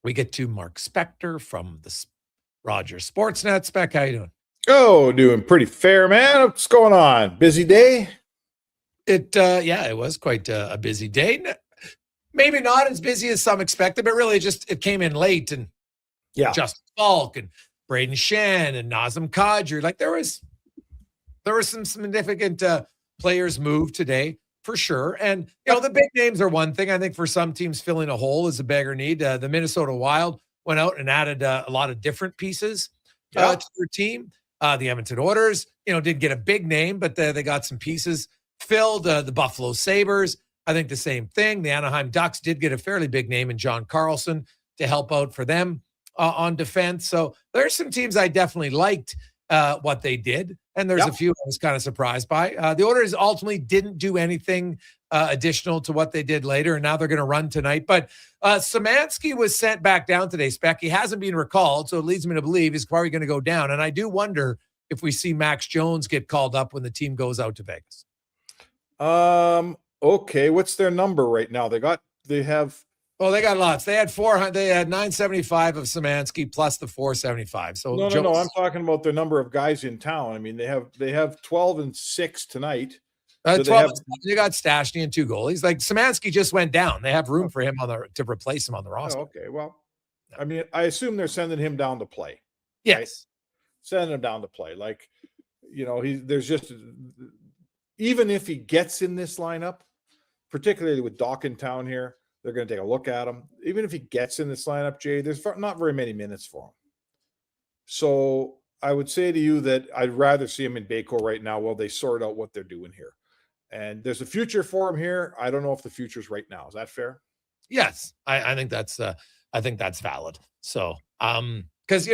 we get to Mark Spector from the Rogers Sportsnet. Spec, how you doing? Oh, doing pretty fair, man. What's going on? Busy day? It was quite a busy day. Maybe not as busy as some expected, but really it came in late. And Justin Falk and Braden Shen and Nazem Kadri. Like there was some significant players moved today for sure. And the big names are one thing. I think for some teams, filling a hole is a beggar need. The Minnesota Wild went out and added a lot of different pieces to their team. The Edmonton Oilers, did get a big name, but they got some pieces filled. The Buffalo Sabres, I think the same thing. The Anaheim Ducks did get a fairly big name in John Carlson to help out for them on defense. So there's some teams I definitely liked what they did. And there's a few I was kind of surprised by. The Oilers ultimately didn't do anything additional to what they did later, and now they're going to run tonight. But Szymanski was sent back down today, Spec. He hasn't been recalled, so it leads me to believe he's probably going to go down. And I do wonder if we see Max Jones get called up when the team goes out to Vegas. Okay. What's their number right now? They got lots. They had 400. They had 975 of Szymanski plus the 475. So no. I'm talking about the number of guys in town. I mean, they have 12 and 6 tonight. 12. You got Stastny and 2 goalies. Like Szymanski just went down. They have room for him to replace him on the roster. Oh, okay. Well, I mean, I assume they're sending him down to play. Yes, right? Sending him down to play. Like, there's just, even if he gets in this lineup, particularly with Doc in town here, they're going to take a look at him. Even if he gets in this lineup, Jay, there's not very many minutes for him. So I would say to you that I'd rather see him in Bayco right now while they sort out what they're doing here. And there's a future for him here. I don't know if the future's right now. Is that fair? Yes, I think that's valid. So, because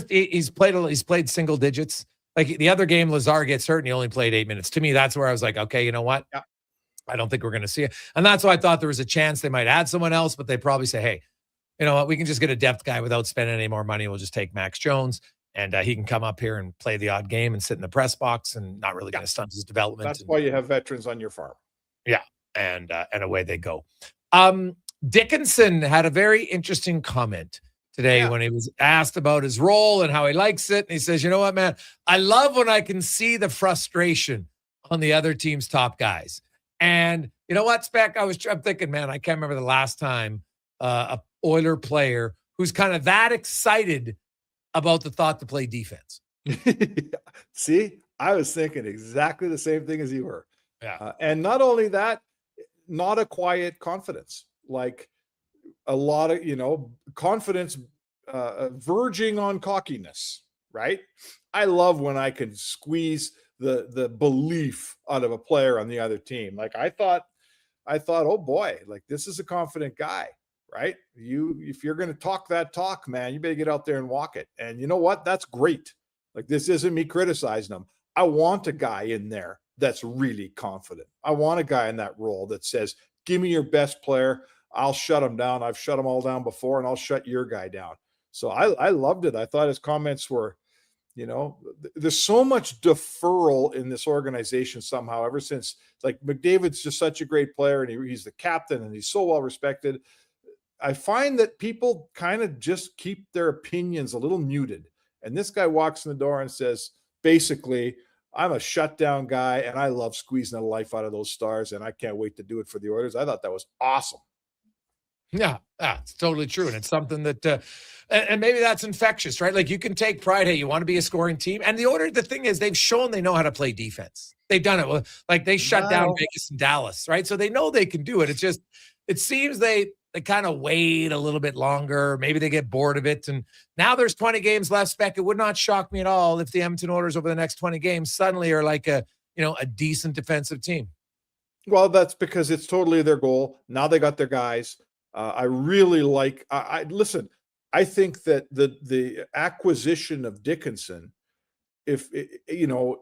he's played single digits. Like the other game, Lazar gets hurt and he only played 8 minutes. To me, that's where I was like, okay, you know what? Yeah. I don't think we're going to see it. And that's why I thought there was a chance they might add someone else, but they probably say, hey, you know what? We can just get a depth guy without spending any more money. We'll just take Max Jones and he can come up here and play the odd game and sit in the press box and not really going to stunt his development. That's why you have veterans on your farm. Yeah. And away they go. Dickinson had a very interesting comment today when he was asked about his role and how he likes it. And he says, you know what, man, I love when I can see the frustration on the other team's top guys. And you know what, Spec? I'm thinking, man, I can't remember the last time a Oiler player who's kind of that excited about the thought to play defense. See, I was thinking exactly the same thing as you were. Yeah. And not only that, not a quiet confidence, like a lot of, confidence verging on cockiness, right? I love when I can squeeze the belief out of a player on the other team. Like I thought, oh boy, like this is a confident guy, right? If you're going to talk that talk, man, you better get out there and walk it. And you know what? That's great. Like this isn't me criticizing him. I want a guy in there that's really confident. I want a guy in that role that says, give me your best player. I'll shut him down. I've shut them all down before, and I'll shut your guy down. So I loved it. I thought his comments were, there's so much deferral in this organization somehow ever since, like, McDavid's just such a great player, and he's the captain, and he's so well respected. I find that people kind of just keep their opinions a little muted. And this guy walks in the door and says, basically, I'm a shutdown guy, and I love squeezing the life out of those Stars, and I can't wait to do it for the Oilers. I thought that was awesome. Yeah, it's totally true. And it's something that, and maybe that's infectious, right? Like you can take pride. Hey, you want to be a scoring team. And the Oilers, the thing is, they've shown they know how to play defense. They've done it. Like they shut down Vegas and Dallas, right? So they know they can do it. It's just, it seems they kind of wait a little bit longer. Maybe they get bored of it. And now there's 20 games left, Spec. It would not shock me at all if the Edmonton Oilers over the next 20 games suddenly are like a decent defensive team. Well, that's because it's totally their goal. Now they got their guys. I really like, listen, I think that the acquisition of Dickinson, if,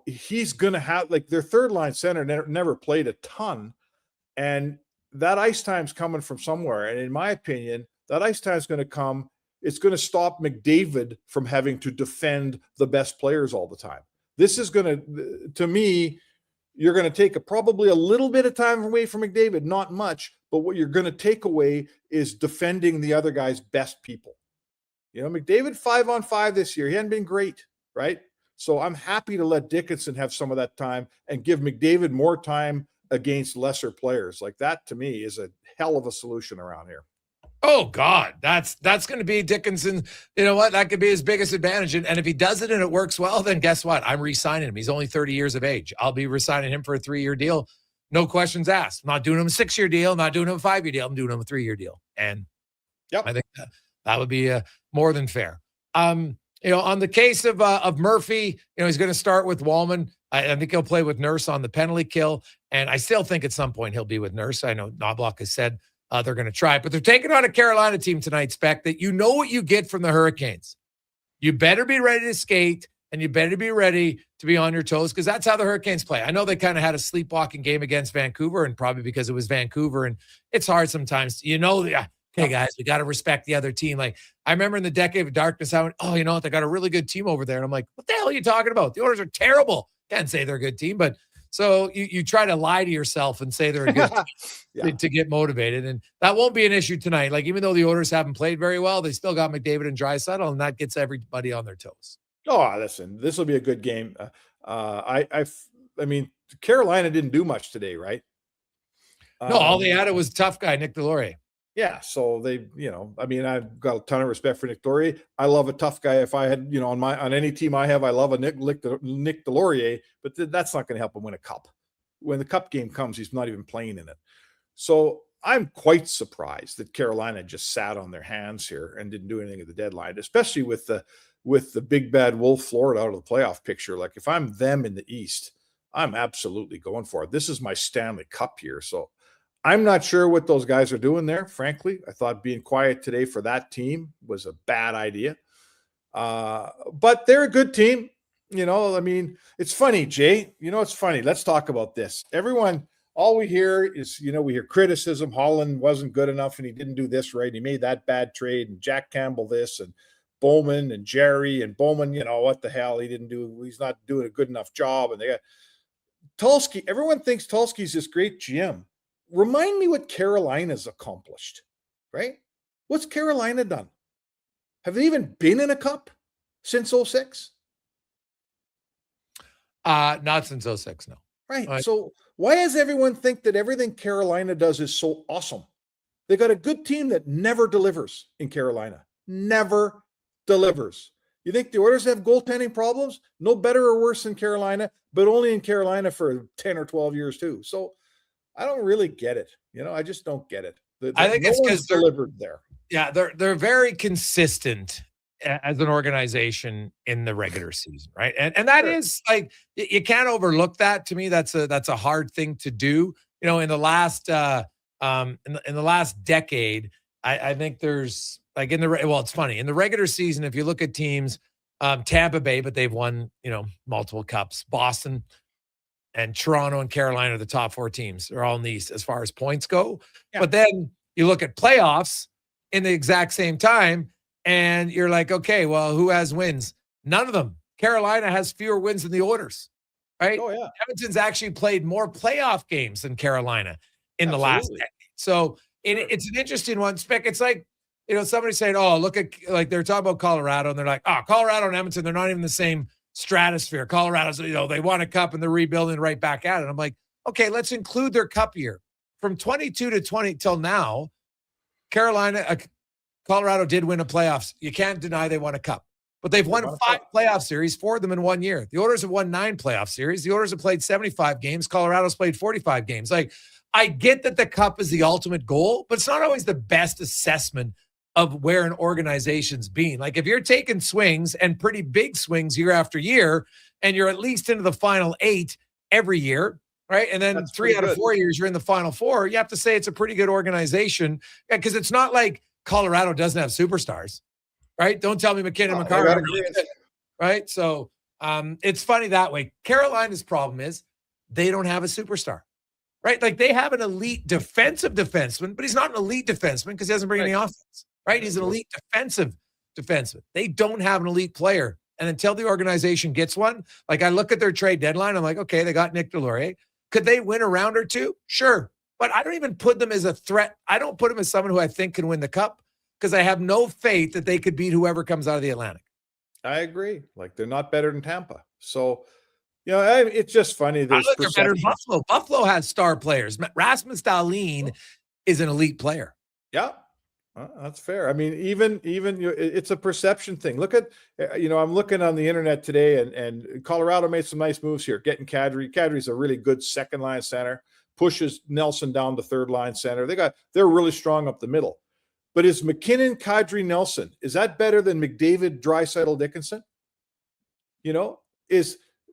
he's going to have, like, their third line center never played a ton, and that ice time's coming from somewhere. And in my opinion, that ice time's going to come. It's going to stop McDavid from having to defend the best players all the time. This is going to me, you're going to take probably a little bit of time away from McDavid, not much, but what you're going to take away is defending the other guy's best people. McDavid 5-on-5 this year, he hadn't been great, right? So I'm happy to let Dickinson have some of that time and give McDavid more time against lesser players. Like that, to me, is a hell of a solution around here. Oh God, that's going to be Dickinson. You know what? That could be his biggest advantage. And if he does it and it works well, then guess what? I'm re-signing him. He's only 30 years of age. I'll be re-signing him for a 3-year deal. No questions asked. I'm not doing him a 6-year deal. I'm not doing him a 5-year deal. I'm doing him a 3-year deal. And I think that would be more than fair. On the case of Murphy, he's going to start with Wallman. I think he'll play with Nurse on the penalty kill. And I still think at some point he'll be with Nurse. I know Knobloch has said they're going to try, but they're taking on a Carolina team tonight, Spec, that what you get from the Hurricanes. You better be ready to skate, and you better be ready to be on your toes, because that's how the Hurricanes play. I know they kind of had a sleepwalking game against Vancouver, and probably because it was Vancouver, and it's hard sometimes. Okay, guys, we got to respect the other team. Like, I remember in the Decade of Darkness, I went, they got a really good team over there. And I'm like, what the hell are you talking about? The Oilers are terrible. Can't say they're a good team, but so you try to lie to yourself and say they're a good team to get motivated. And that won't be an issue tonight. Like, even though the Oilers haven't played very well, they still got McDavid and Draisaitl, and that gets everybody on their toes. Oh, listen, this will be a good game. I mean, Carolina didn't do much today, right? No, all they had was tough guy, Nick Delorier. Yeah, so they, I've got a ton of respect for Nick Delorier. I love a tough guy. If I had, on any team I have, I love a Nick Delorier, but that's not going to help him win a cup. When the cup game comes, he's not even playing in it. So I'm quite surprised that Carolina just sat on their hands here and didn't do anything at the deadline, especially with the big bad wolf Florida out of the playoff picture. Like, if I'm them in the East, I'm absolutely going for it. This is my Stanley Cup year, so I'm not sure what those guys are doing there, frankly. I thought being quiet today for that team was a bad idea. But they're a good team. It's funny, Jay. It's funny. Let's talk about this. Everyone, all we hear is, we hear criticism. Holland wasn't good enough, and he didn't do this right. He made that bad trade, and Jack Campbell this, and Bowman and Jerry and Bowman, what the hell? He's not doing a good enough job. And they got Tulsky. Everyone thinks Tulsky's this great GM. Remind me what Carolina's accomplished, right? What's Carolina done? Have they even been in a cup since 2006? Not since 2006, no. Right. So why does everyone think that everything Carolina does is so awesome? They got a good team that never delivers in Carolina. Never delivers. You think the Oilers have goaltending problems? No better or worse than Carolina, but only in Carolina for 10 or 12 years too. So I don't really get it. I just don't get it. I think it's because they're delivered there. Yeah, they're very consistent as an organization in the regular season, right? And that is like you can't overlook that. To me, that's a hard thing to do. In the last in the last decade, I think there's like it's funny in the regular season. If you look at teams, Tampa Bay, but they've won multiple cups. Boston and Toronto and Carolina are the top 4 teams. They're all in the East as far as points go. Yeah. But then you look at playoffs in the exact same time, and you're like, okay, well, who has wins? None of them. Carolina has fewer wins than the Oilers, right? Oh, yeah. Edmonton's actually played more playoff games than Carolina in the last decade. So it's an interesting one. Spec, it's like, somebody saying, oh, look at, like, they're talking about Colorado, and they're like, oh, Colorado and Edmonton, they're not even the same stratosphere. Colorado's, they won a cup and they're rebuilding right back at it. I'm like, okay, let's include their cup year. From 22 to 20 till now, Colorado did win a playoffs. You can't deny they won a cup. But they've won 5 playoff series, 4 of them in 1 year. The Oilers have won 9 playoff series. The Oilers have played 75 games. Colorado's played 45 games. Like, I get that the cup is the ultimate goal, but it's not always the best assessment of where an organization's been. Like, if you're taking swings and pretty big swings year after year, and you're at least into the final 8 every year, right? And then 3 out of 4 years, you're in the final 4, you have to say it's a pretty good organization, because it's not like Colorado doesn't have superstars, right? Don't tell me McKinnon, McCarr, right? So it's funny that way. Carolina's problem is they don't have a superstar, right? Like, they have an elite defensive defenseman, but he's not an elite defenseman because he doesn't bring any offense, right? He's an elite defensive defenseman. They don't have an elite player. And until the organization gets one, like, I look at their trade deadline, I'm like, okay, they got Nick Deslauriers. Could they win a round or 2? Sure. But I don't even put them as a threat. I don't put them as someone who I think can win the cup, because I have no faith that they could beat whoever comes out of the Atlantic. I agree. Like, they're not better than Tampa. So, it's just funny. They're better than Buffalo. Buffalo has star players. Rasmus Dahlin is an elite player. Yeah. That's fair. I mean, even it's a perception thing. Look at, I'm looking on the internet today, and Colorado made some nice moves here, getting Kadri. Kadri's a really good second line center, pushes Nelson down to third line center. They're really strong up the middle. But is McKinnon, Kadri, Nelson, is that better than McDavid, Draisaitl, Dickinson?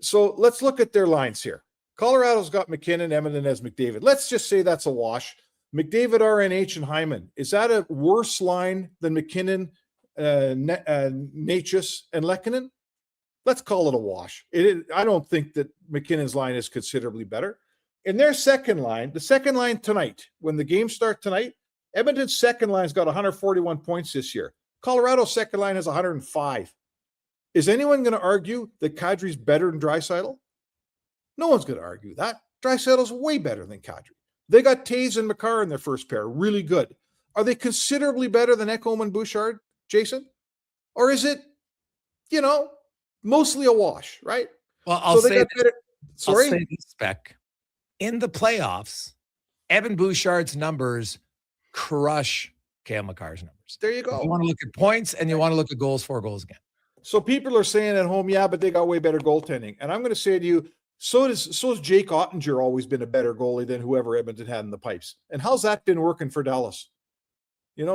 So let's look at their lines here. Colorado's got McKinnon, Edmonton has McDavid. Let's just say that's a wash. McDavid, RNH, and Hyman. Is that a worse line than McKinnon, Natchez, and Lehkonen? Let's call it a wash. I don't think that McKinnon's line is considerably better. In their second line, the second line tonight, when the games start tonight, Edmonton's second line's got 141 points this year. Colorado's second line has 105. Is anyone going to argue that Kadri's better than Draisaitl? No one's going to argue that. Draisaitl's way better than Kadri. They got Taves and McCarr in their first pair, really good. Are they considerably better than Ekholm and Bouchard, Jason? Or is it, mostly a wash, right? Well, I'll say this, Spec. In the playoffs, Evan Bouchard's numbers crush Cale Makar's numbers. There you go. You want to look at points, and you want to look at goals, 4 goals again. So people are saying at home, yeah, but they got way better goaltending. And I'm going to say to you, so has Jake Ottinger always been a better goalie than whoever Edmonton had in the pipes. And how's that been working for Dallas?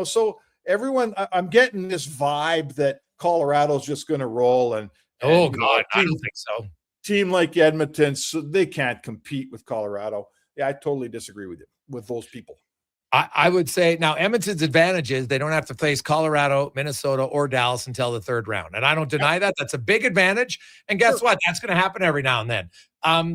So everyone, I'm getting this vibe that Colorado's just going to roll. And God, I don't think so. Team like Edmonton, so they can't compete with Colorado. Yeah, I totally disagree with those people. I would say now Edmonton's advantage is they don't have to face Colorado, Minnesota, or Dallas until the 3rd round. And I don't deny that. That's a big advantage. And guess what? That's going to happen every now and then.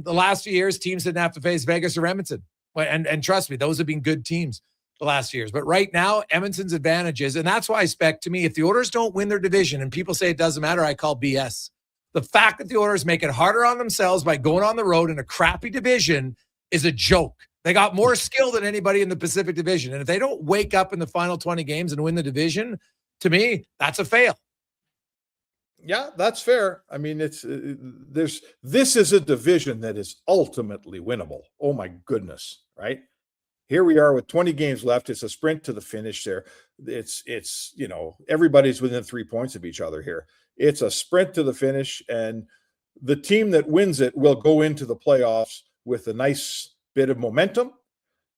The last few years, teams didn't have to face Vegas or Edmonton. And trust me, those have been good teams the last few years. But right now, Edmonton's advantage is, and that's why I expect, to me, if the Oilers don't win their division and people say it doesn't matter, I call BS. The fact that the Oilers make it harder on themselves by going on the road in a crappy division is a joke. They got more skill than anybody in the Pacific Division. And if they don't wake up in the final 20 games and win the division, to me, that's a fail. Yeah, that's fair. I mean, this is a division that is ultimately winnable. Oh my goodness, right? Here we are with 20 games left. It's a sprint to the finish there. It's everybody's within 3 points of each other here. It's a sprint to the finish, and the team that wins it will go into the playoffs with a nice bit of momentum.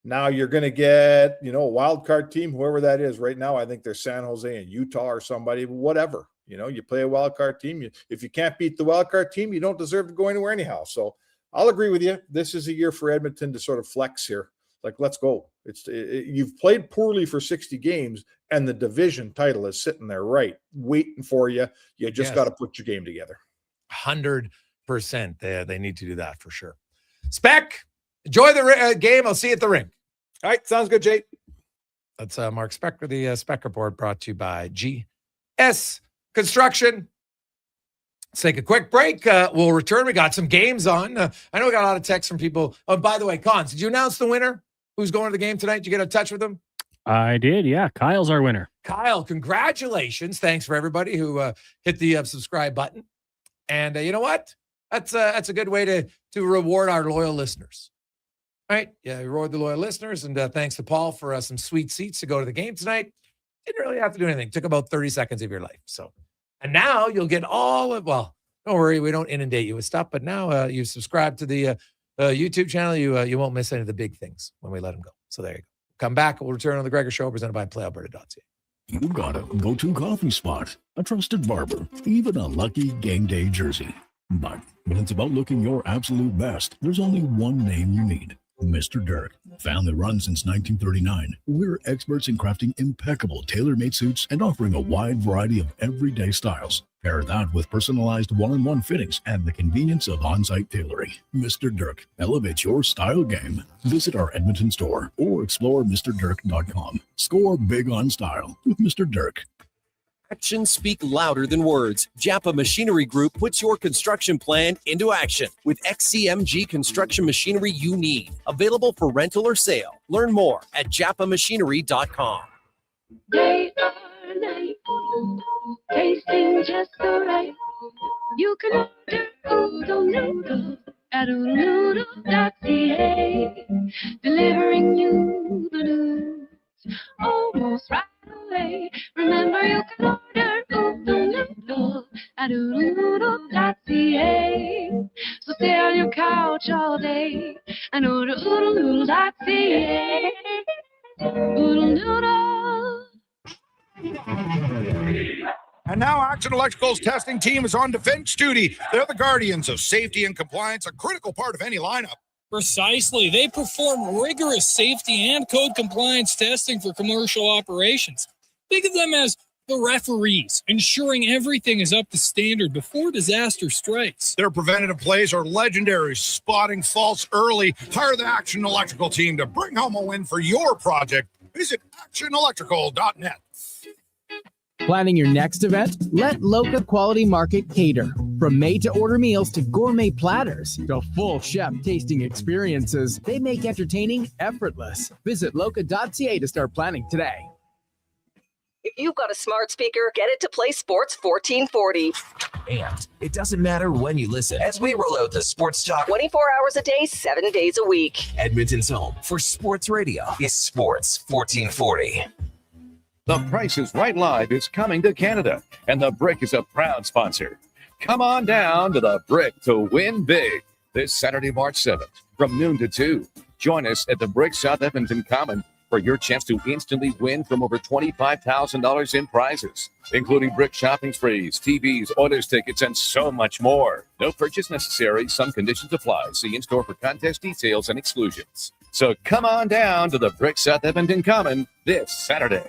Now you're going to get, a wild card team, whoever that is. Right now, I think they're San Jose and Utah or somebody, whatever. You play a wild card team. If you can't beat the wild card team, you don't deserve to go anywhere anyhow. So I'll agree with you. This is a year for Edmonton to sort of flex here. Like, let's go. You've played poorly for 60 games, and the division title is sitting there waiting for you. You just got to put your game together. 100%. They need to do that for sure. Spec, enjoy the game. I'll see you at the rink. All right, sounds good, Jay. That's Mark Specker, the Spec Report, brought to you by GS Construction. Let's take a quick break. We'll return. We got some games on. I know we got a lot of texts from people. Oh, by the way, Cons, did you announce the winner? Who's going to the game tonight? Did you get in touch with them? I did, yeah. Kyle's our winner. Kyle, congratulations. Thanks for everybody who hit the subscribe button. And you know what? That's a good way to reward our loyal listeners. All right? Yeah, reward the loyal listeners. And thanks to Paul for some sweet seats to go to the game tonight. Didn't really have to do anything. Took about 30 seconds of your life. And now you'll get all of, don't worry, we don't inundate you with stuff, but now you've subscribed to the YouTube channel, you won't miss any of the big things when we let them go. So there you go. Come back. We'll return on the Gregor Show, presented by PlayAlberta.ca. You got a go-to coffee spot, a trusted barber, even a lucky game day jersey. But when it's about looking your absolute best, there's only one name you need. Mr. Dirk. Family run since 1939. We're experts in crafting impeccable tailor-made suits and offering a wide variety of everyday styles. Pair that with personalized one-on-one fittings and the convenience of on-site tailoring. Mr. Dirk elevates your style game. Visit our Edmonton store or explore MrDirk.com. Score big on style with Mr. Dirk. Actions speak louder than words. Japa Machinery Group puts your construction plan into action with XCMG construction machinery you need. Available for rental or sale. Learn more at japamachinery.com. Day or night, tasting just so right. You can order oodle noodle at oodlenoodle.ca. Delivering you the news almost right away. Remember, you can order oodle noodle at oodlenoodle.ca. So stay on your couch all day and order oodlenoodle.ca. Oodle noodle. And now Action Electrical's testing team is on defense duty. They're the guardians of safety and compliance, a critical part of any lineup. Precisely. They perform rigorous safety and code compliance testing for commercial operations. Think of them as the referees, ensuring everything is up to standard before disaster strikes. Their preventative plays are legendary, spotting faults early. Hire the Action Electrical team to bring home a win for your project. Visit actionelectrical.net. Planning your next event? Let Loca Quality Market cater. From made-to-order meals to gourmet platters to full chef tasting experiences, they make entertaining effortless. Visit loca.ca to start planning today. If you've got a smart speaker, get it to play Sports 1440. And it doesn't matter when you listen as we roll out the Sports Talk 24 hours a day, 7 days a week. Edmonton's home for sports radio is Sports 1440. The Price is Right Live is coming to Canada, and the Brick is a proud sponsor. Come on down to the Brick to win big this Saturday, March 7th from noon to 2. Join us at the Brick South Edmonton Common for your chance to instantly win from over $25,000 in prizes, including Brick shopping sprees, TVs, Oilers tickets, and so much more. No purchase necessary. Some conditions apply. See in-store for contest details and exclusions. So come on down to the Brick South Edmonton Common this Saturday.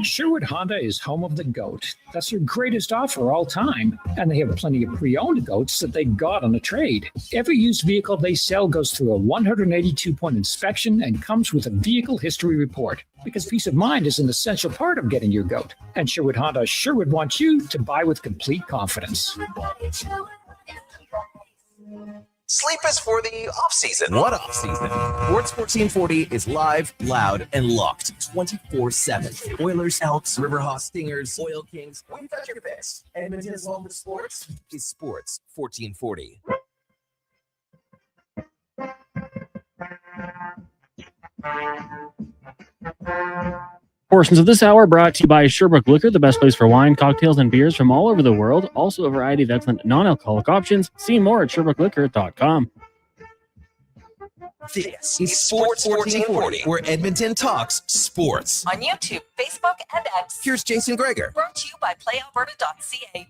Sherwood Honda is home of the GOAT. That's your greatest offer all time. And they have plenty of pre-owned GOATs that they got on a trade. Every used vehicle they sell goes through a 182-point inspection and comes with a vehicle history report. Because peace of mind is an essential part of getting your GOAT. And Sherwood Honda sure would want you to buy with complete confidence. Sleep is for the off-season. What off-season? Sports 1440 is live, loud, and locked 24/7. Oilers, Elks, Riverhawks, Stingers, Oil Kings. We've got your best. Edmonton's home for sports is Sports 1440. Portions of this hour brought to you by Sherbrooke Liquor, the best place for wine, cocktails, and beers from all over the world. Also a variety of excellent non-alcoholic options. See more at SherbrookeLiquor.com. This is Sports 1440, where Edmonton talks sports. On YouTube, Facebook, and X. Here's Jason Gregor. Brought to you by PlayAlberta.ca.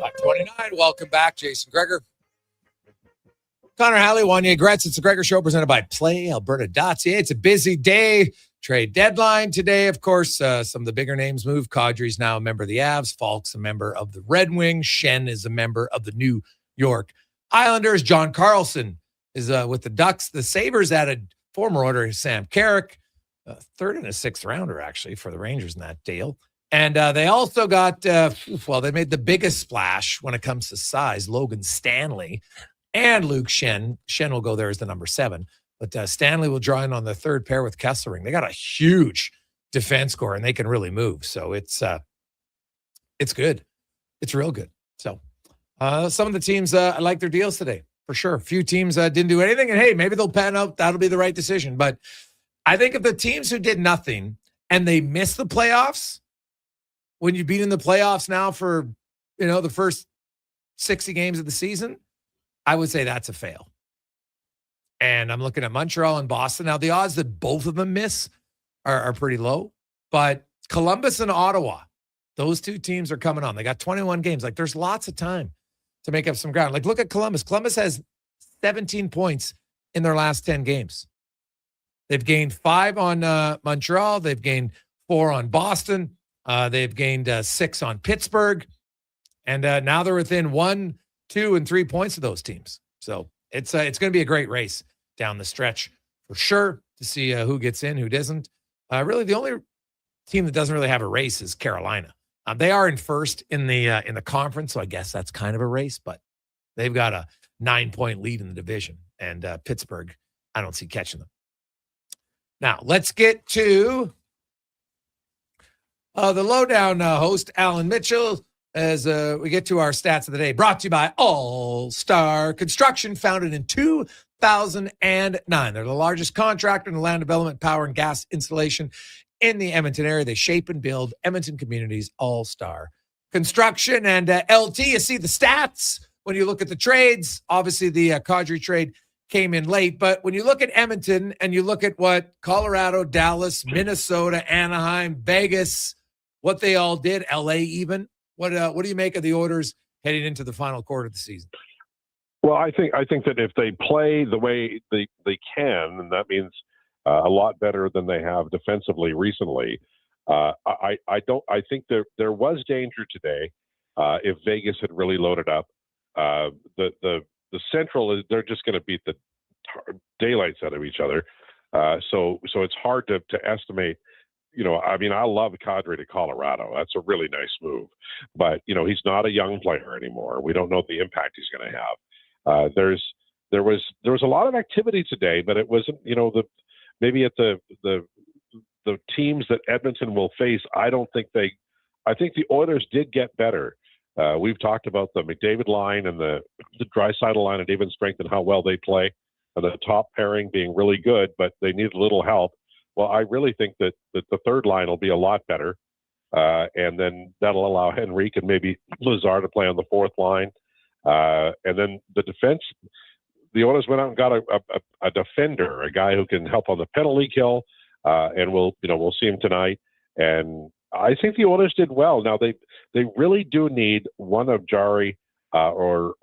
529. Welcome back, Jason Gregor. Connor Halley, Wanye Gretz. It's the Gregor Show presented by PlayAlberta.ca. It's a busy day. Trade deadline today, of course. Some of the bigger names move. Kadri's now a member of the Avs. Falk's a member of the Red Wings. Shen is a member of the New York Islanders. John Carlson is with the Ducks. The Sabres added former order Sam Carrick, third and a sixth rounder, actually, for the Rangers in that deal. And they also got, they made the biggest splash when it comes to size, Logan Stanley and Luke Shen. Shen will go there as the number 7. But Stanley will draw in on the third pair with Kessering. They got a huge defense core, and they can really move. So it's good. It's real good. So some of the teams, I like their deals today, for sure. A few teams didn't do anything, and hey, maybe they'll pan out. That'll be the right decision. But I think of the teams who did nothing and they missed the playoffs, when you've been in the playoffs now for, the first 60 games of the season, I would say that's a fail. And I'm looking at Montreal and Boston. Now, the odds that both of them miss are pretty low. But Columbus and Ottawa, those two teams are coming on. They got 21 games. Like, there's lots of time to make up some ground. Like, look at Columbus. Columbus has 17 points in their last 10 games. They've gained 5 on Montreal. They've gained 4 on Boston. They've gained 6 on Pittsburgh. And now they're within 1, 2, and 3 points of those teams. So it's going to be a great race down the stretch for sure to see who gets in, who doesn't. Really, the only team that doesn't really have a race is Carolina. They are in first in the conference, so I guess that's kind of a race, but they've got a 9-point lead in the division. And Pittsburgh, I don't see catching them. Now, let's get to the lowdown host, Alan Mitchell, as we get to our stats of the day. Brought to you by All Star Construction, founded in 2009. They're the largest contractor in the land development, power, and gas installation in the Edmonton area. They shape and build Edmonton communities. All Star Construction. And LT, you see the stats when you look at the trades. Obviously, the Kadri trade came in late, but when you look at Edmonton and you look at what Colorado, Dallas, Minnesota, Anaheim, Vegas, what they all did, LA even, what do you make of the Oilers heading into the final quarter of the season? Well, I think that if they play the way they can, and that means a lot better than they have defensively recently, I think there was danger today if Vegas had really loaded up. The Central they're just going to beat the daylights out of each other. So it's hard to estimate. I love Kadri to Colorado. That's a really nice move. But, he's not a young player anymore. We don't know the impact he's going to have. There was a lot of activity today, but it wasn't, maybe at the teams that Edmonton will face, I think the Oilers did get better. We've talked about the McDavid line and the Draisaitl line and even strength and how well they play, and the top pairing being really good, but they need a little help. Well, I really think that the third line will be a lot better, and then that'll allow Henrique and maybe Lazar to play on the fourth line. And then the defense, the Oilers went out and got a defender, a guy who can help on the penalty kill, and we'll see him tonight. And I think the Oilers did well. Now they really do need one of Jari or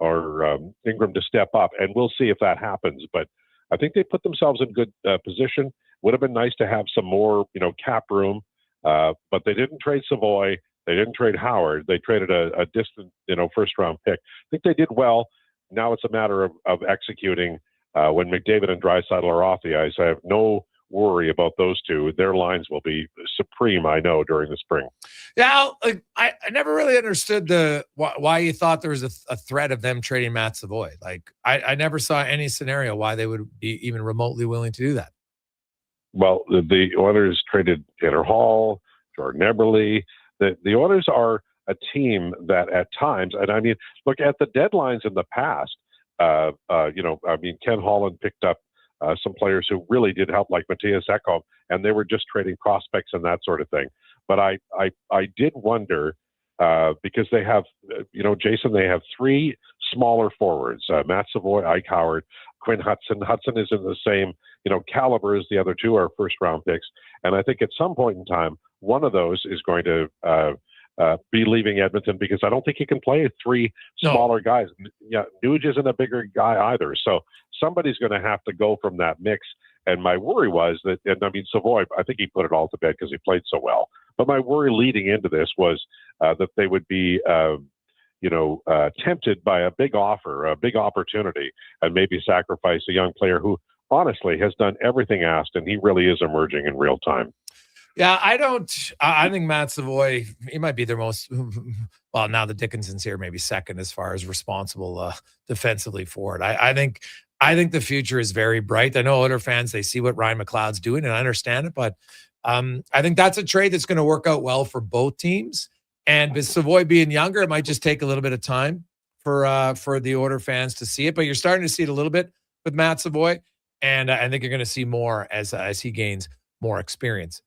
Ingram to step up, and we'll see if that happens. But I think they put themselves in good position. Would have been nice to have some more, cap room, but they didn't trade Savoy. They didn't trade Howard. They traded a distant, first-round pick. I think they did well. Now it's a matter of executing. When McDavid and Draisaitl are off the ice, I have no worry about those two. Their lines will be supreme, I know, during the spring. Yeah, I never really understood why you thought there was a threat of them trading Matt Savoy. Like, I never saw any scenario why they would be even remotely willing to do that. Well, the Oilers traded Tanner Hall, Jordan Eberle. The Oilers are a team that at times, and I mean, look at the deadlines in the past. Ken Holland picked up some players who really did help, like Matthias Ekholm, and they were just trading prospects and that sort of thing. But I did wonder because they have, Jason, they have three smaller forwards: Matt Savoy, Ike Howard, Quinn Hudson. Hudson is in the same caliber as the other two are first-round picks, and I think at some point in time, one of those is going to be leaving Edmonton because I don't think he can play three smaller guys. Yeah, Nuge isn't a bigger guy either, so somebody's going to have to go from that mix. And my worry was that, Savoy, I think he put it all to bed because he played so well. But my worry leading into this was that they would be, tempted by a big offer, a big opportunity, and maybe sacrifice a young player who honestly has done everything asked, and he really is emerging in real time. Yeah, I think Matt Savoy, he might be their most, well, now that Dickinson's here, maybe second as far as responsible defensively for it. I think the future is very bright. I know other fans, they see what Ryan McLeod's doing, and I understand it, but I think that's a trade that's going to work out well for both teams. And with Savoy being younger, it might just take a little bit of time for the Oiler fans to see it, but you're starting to see it a little bit with Matt Savoy, and I think you're going to see more as he gains more experience.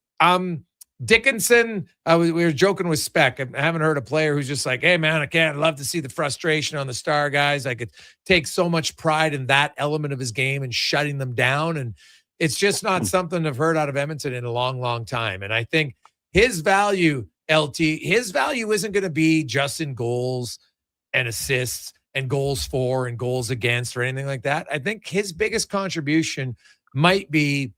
Dickinson, we were joking with Spec. I haven't heard a player who's just like, hey, man, I'd love to see the frustration on the star guys. I could take so much pride in that element of his game and shutting them down. And it's just not something I've heard out of Edmonton in a long, long time. And I think his value, LT, his value isn't going to be just in goals and assists and goals for and goals against or anything like that. I think his biggest contribution might be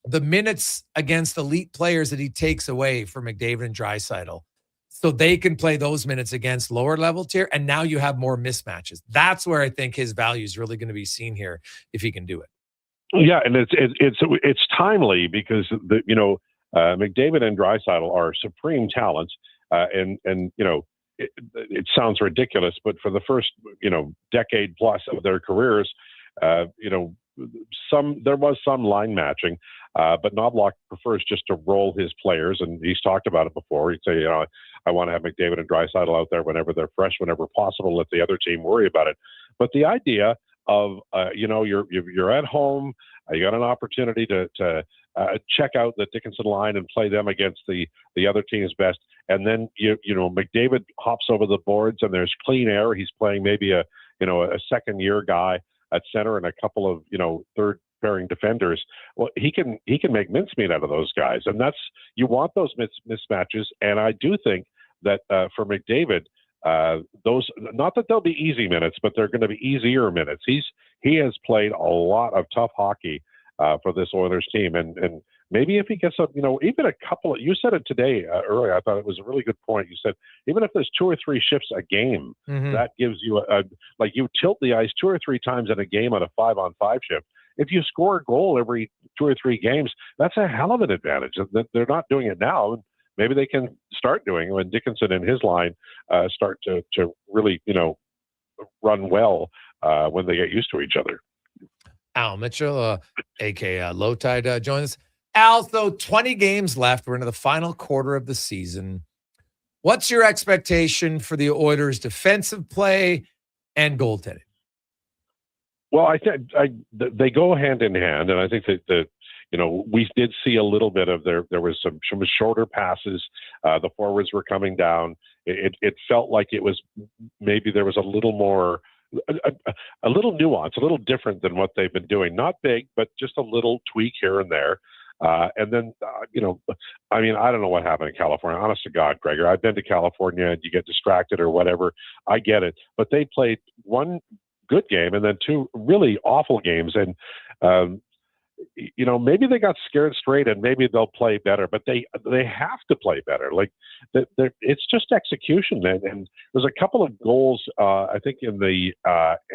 the minutes against elite players that he takes away from McDavid and Draisaitl, so they can play those minutes against lower level tier. And now you have more mismatches. That's where I think his value is really going to be seen here if he can do it. Yeah, and it's timely because McDavid and Draisaitl are supreme talents, and it sounds ridiculous, but for the first decade plus of their careers, there was some line matching. But Knobloch prefers just to roll his players, and he's talked about it before. He'd say, I want to have McDavid and Draisaitl out there whenever they're fresh, whenever possible, let the other team worry about it. But the idea of, you're at home, you got an opportunity to check out the Dickinson line and play them against the other team's best, and then McDavid hops over the boards and there's clean air. He's playing maybe a second year guy at center and a couple of third pairing defenders. Well, he can make mincemeat out of those guys, and you want those mismatches. And I do think that for McDavid, those, not that they'll be easy minutes, but they're going to be easier minutes. He has played a lot of tough hockey for this Oilers team, and maybe if he gets even a couple of, you said it today earlier, I thought it was a really good point. You said even if there's 2 or 3 shifts a game, that gives you you tilt the ice 2 or 3 times in a game on a 5-on-5 shift. If you score a goal every 2 or 3 games, that's a hell of an advantage. They're not doing it now. Maybe they can start doing it when Dickinson and his line start to really, run well when they get used to each other. Al Mitchell, a.k.a. Low Tide, joins us. Al, though, 20 games left. We're into the final quarter of the season. What's your expectation for the Oilers' defensive play and goaltending? Well, I think they go hand in hand, and I think that we did see a little bit of there was some shorter passes. The forwards were coming down. It felt like it was maybe there was a little more, a little nuance, a little different than what they've been doing. Not big, but just a little tweak here and there. And then, I don't know what happened in California. Honest to God, Gregor, I've been to California and you get distracted or whatever. I get it. But they played one good game and then 2 really awful games. And, maybe they got scared straight and maybe they'll play better, but they have to play better. It's just execution. And there's a couple of goals, I think in the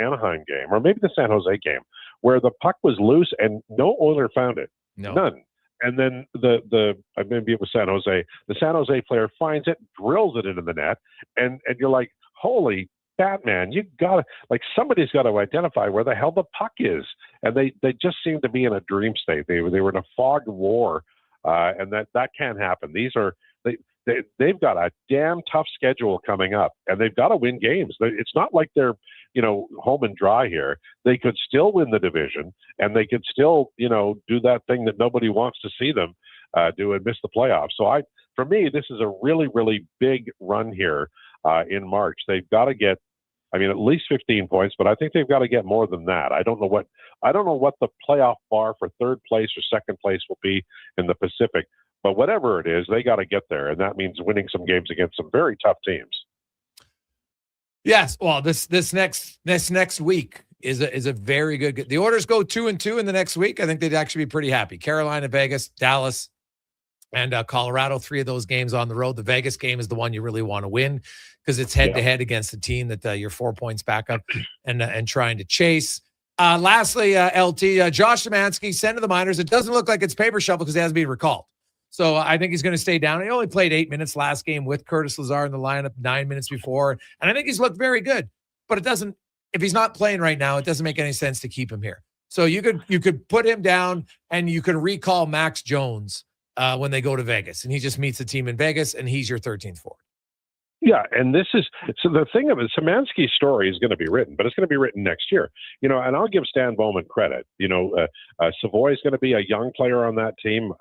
Anaheim game or maybe the San Jose game where the puck was loose and no Oiler found it. No. None. And then maybe it was San Jose. The San Jose player finds it, drills it into the net, and you're like, holy Batman, you gotta, like, somebody's got to identify where the hell the puck is. And they just seem to be in a dream state. They were in a fog of war, and that can't happen. They've got a damn tough schedule coming up, and they've got to win games. It's not like they're, home and dry here. They could still win the division, and they could still, do that thing that nobody wants to see them do and miss the playoffs. So for me, this is a really, really big run here in March. They've got to get, at least 15 points, but I think they've got to get more than that. I don't know what the playoff bar for third place or second place will be in the Pacific, but whatever it is, they got to get there, and that means winning some games against some very tough teams. Yes, well, this next week is a very good. The Oilers go 2-2 in the next week. I think they'd actually be pretty happy. Carolina, Vegas, Dallas, and Colorado. 3 of those games on the road. The Vegas game is the one you really want to win because it's head-to-head against a team that you're 4 points back up and trying to chase. Lastly, LT, Josh Szymanski sent to the minors. It doesn't look like it's paper shuffle because he hasn't been recalled. So I think he's going to stay down. He only played 8 minutes last game with Curtis Lazar in the lineup 9 minutes before. And I think he's looked very good. But it doesn't, if he's not playing right now, it doesn't make any sense to keep him here. So you could put him down and you can recall Max Jones when they go to Vegas. And he just meets the team in Vegas and he's your 13th forward. Yeah, and so the thing of it, Szymanski's story is going to be written, but it's going to be written next year. And I'll give Stan Bowman credit. Savoy is going to be a young player on that team.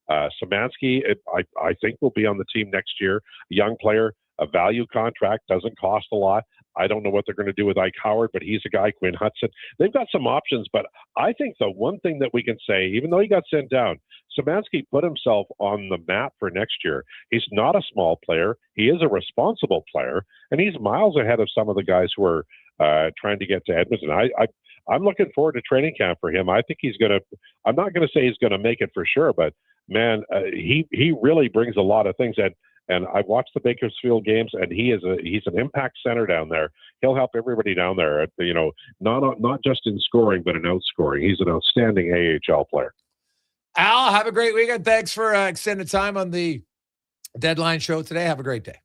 Szymanski, I think, will be on the team next year. A young player, a value contract, doesn't cost a lot. I don't know what they're going to do with Ike Howard, but he's a guy, Quinn Hudson. They've got some options, but I think the one thing that we can say, even though he got sent down, Szymanski put himself on the map for next year. He's not a small player. He is a responsible player, and he's miles ahead of some of the guys who are trying to get to Edmonton. I'm looking forward to training camp for him. I think he's going to – I'm not going to say he's going to make it for sure, but, man, he really brings a lot of things. And I've watched the Bakersfield games, and he's an impact center down there. He'll help everybody down there, not just in scoring, but in outscoring. He's an outstanding AHL player. Al, have a great weekend. Thanks for extended time on the Deadline show today. Have a great day.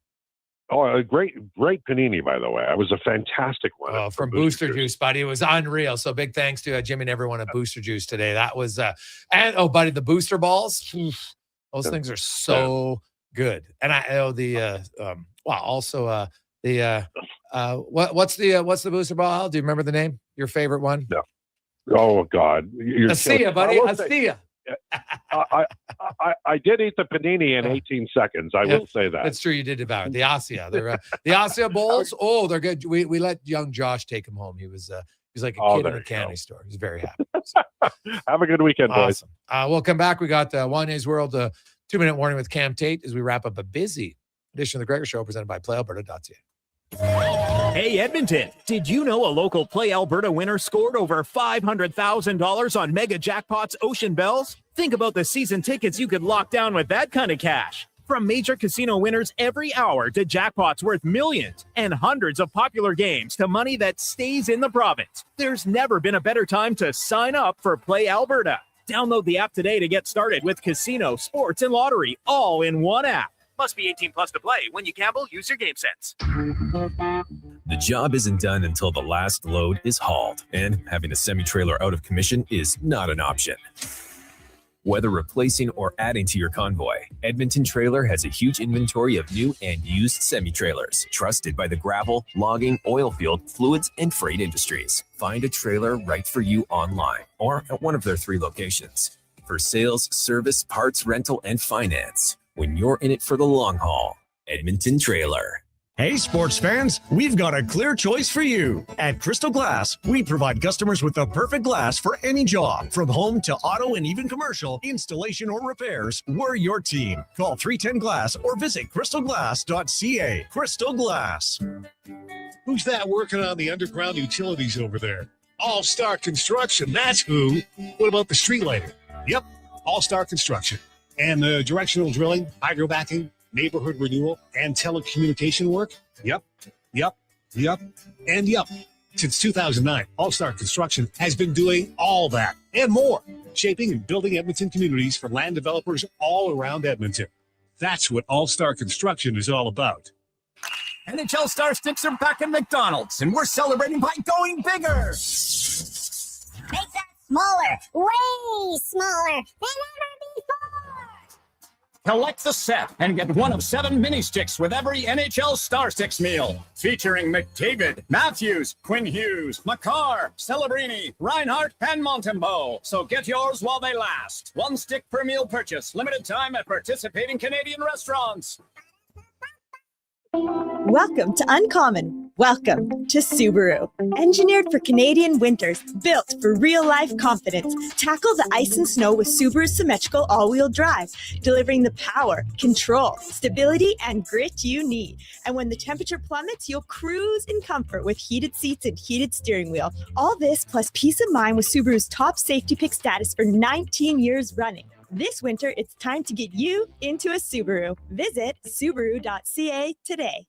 Oh, a great panini, by the way. It was a fantastic one. Oh, from Booster Juice, buddy. It was unreal. So big thanks to Jimmy and everyone at Booster Juice today. That was, buddy, the booster balls. Those things are so good. And I know what's the booster ball? Do you remember the name? Your favorite one? No. Oh God. Asia, buddy. Asia. I did eat the panini in 18 seconds. I will say that. That's true. You did devour the Asia. They're the Asia bowls. Oh, they're good. We let young Josh take him home. He was like a kid in a candy store. He's very happy. Have a good weekend, boys. Awesome. We'll come back. We got Wanye's World 2-minute warning with Cam Tate as we wrap up a busy edition of the Gregor Show presented by PlayAlberta.ca. Hey, Edmonton, did you know a local Play Alberta winner scored over $500,000 on Mega Jackpots Ocean Bells? Think about the season tickets you could lock down with that kind of cash. From major casino winners every hour to jackpots worth millions and hundreds of popular games to money that stays in the province, there's never been a better time to sign up for Play Alberta. Download the app today to get started with casino, sports, and lottery all in one app. Must be 18 plus to play. When you gamble, use your game sense. The job isn't done until the last load is hauled, and having a semi-trailer out of commission is not an option. Whether replacing or adding to your convoy, Edmonton Trailer has a huge inventory of new and used semi-trailers, trusted by the gravel, logging, oil field, fluids, and freight industries. Find a trailer right for you online or at one of their 3 locations. For sales, service, parts, rental, and finance, when you're in it for the long haul, Edmonton Trailer. Hey, sports fans, we've got a clear choice for you. At Crystal Glass, we provide customers with the perfect glass for any job. From home to auto and even commercial, installation or repairs, we're your team. Call 310-GLASS or visit crystalglass.ca. Crystal Glass. Who's that working on the underground utilities over there? All-Star Construction, that's who. What about the street lighting? Yep, All-Star Construction. And the directional drilling, hydrovacking, neighborhood renewal, and telecommunication work? Yep. Since 2009, All-Star Construction has been doing all that and more, shaping and building Edmonton communities for land developers all around Edmonton. That's what All-Star Construction is all about. NHL Star Sticks are back at McDonald's, and we're celebrating by going bigger. Make that smaller, way smaller than ever before. Collect the set and get one of 7 mini sticks with every NHL Star Sticks meal. Featuring McDavid, Matthews, Quinn Hughes, McCarr, Celebrini, Reinhardt, and Montembeau. So get yours while they last. 1 stick per meal purchase. Limited time at participating Canadian restaurants. Welcome to Uncommon. Welcome to Subaru. Engineered for Canadian winters, built for real-life confidence. Tackle the ice and snow with Subaru's symmetrical all-wheel drive, delivering the power, control, stability, and grit you need. And when the temperature plummets, you'll cruise in comfort with heated seats and heated steering wheel. All this plus peace of mind with Subaru's top safety pick status for 19 years running. This winter, it's time to get you into a Subaru. Visit Subaru.ca today.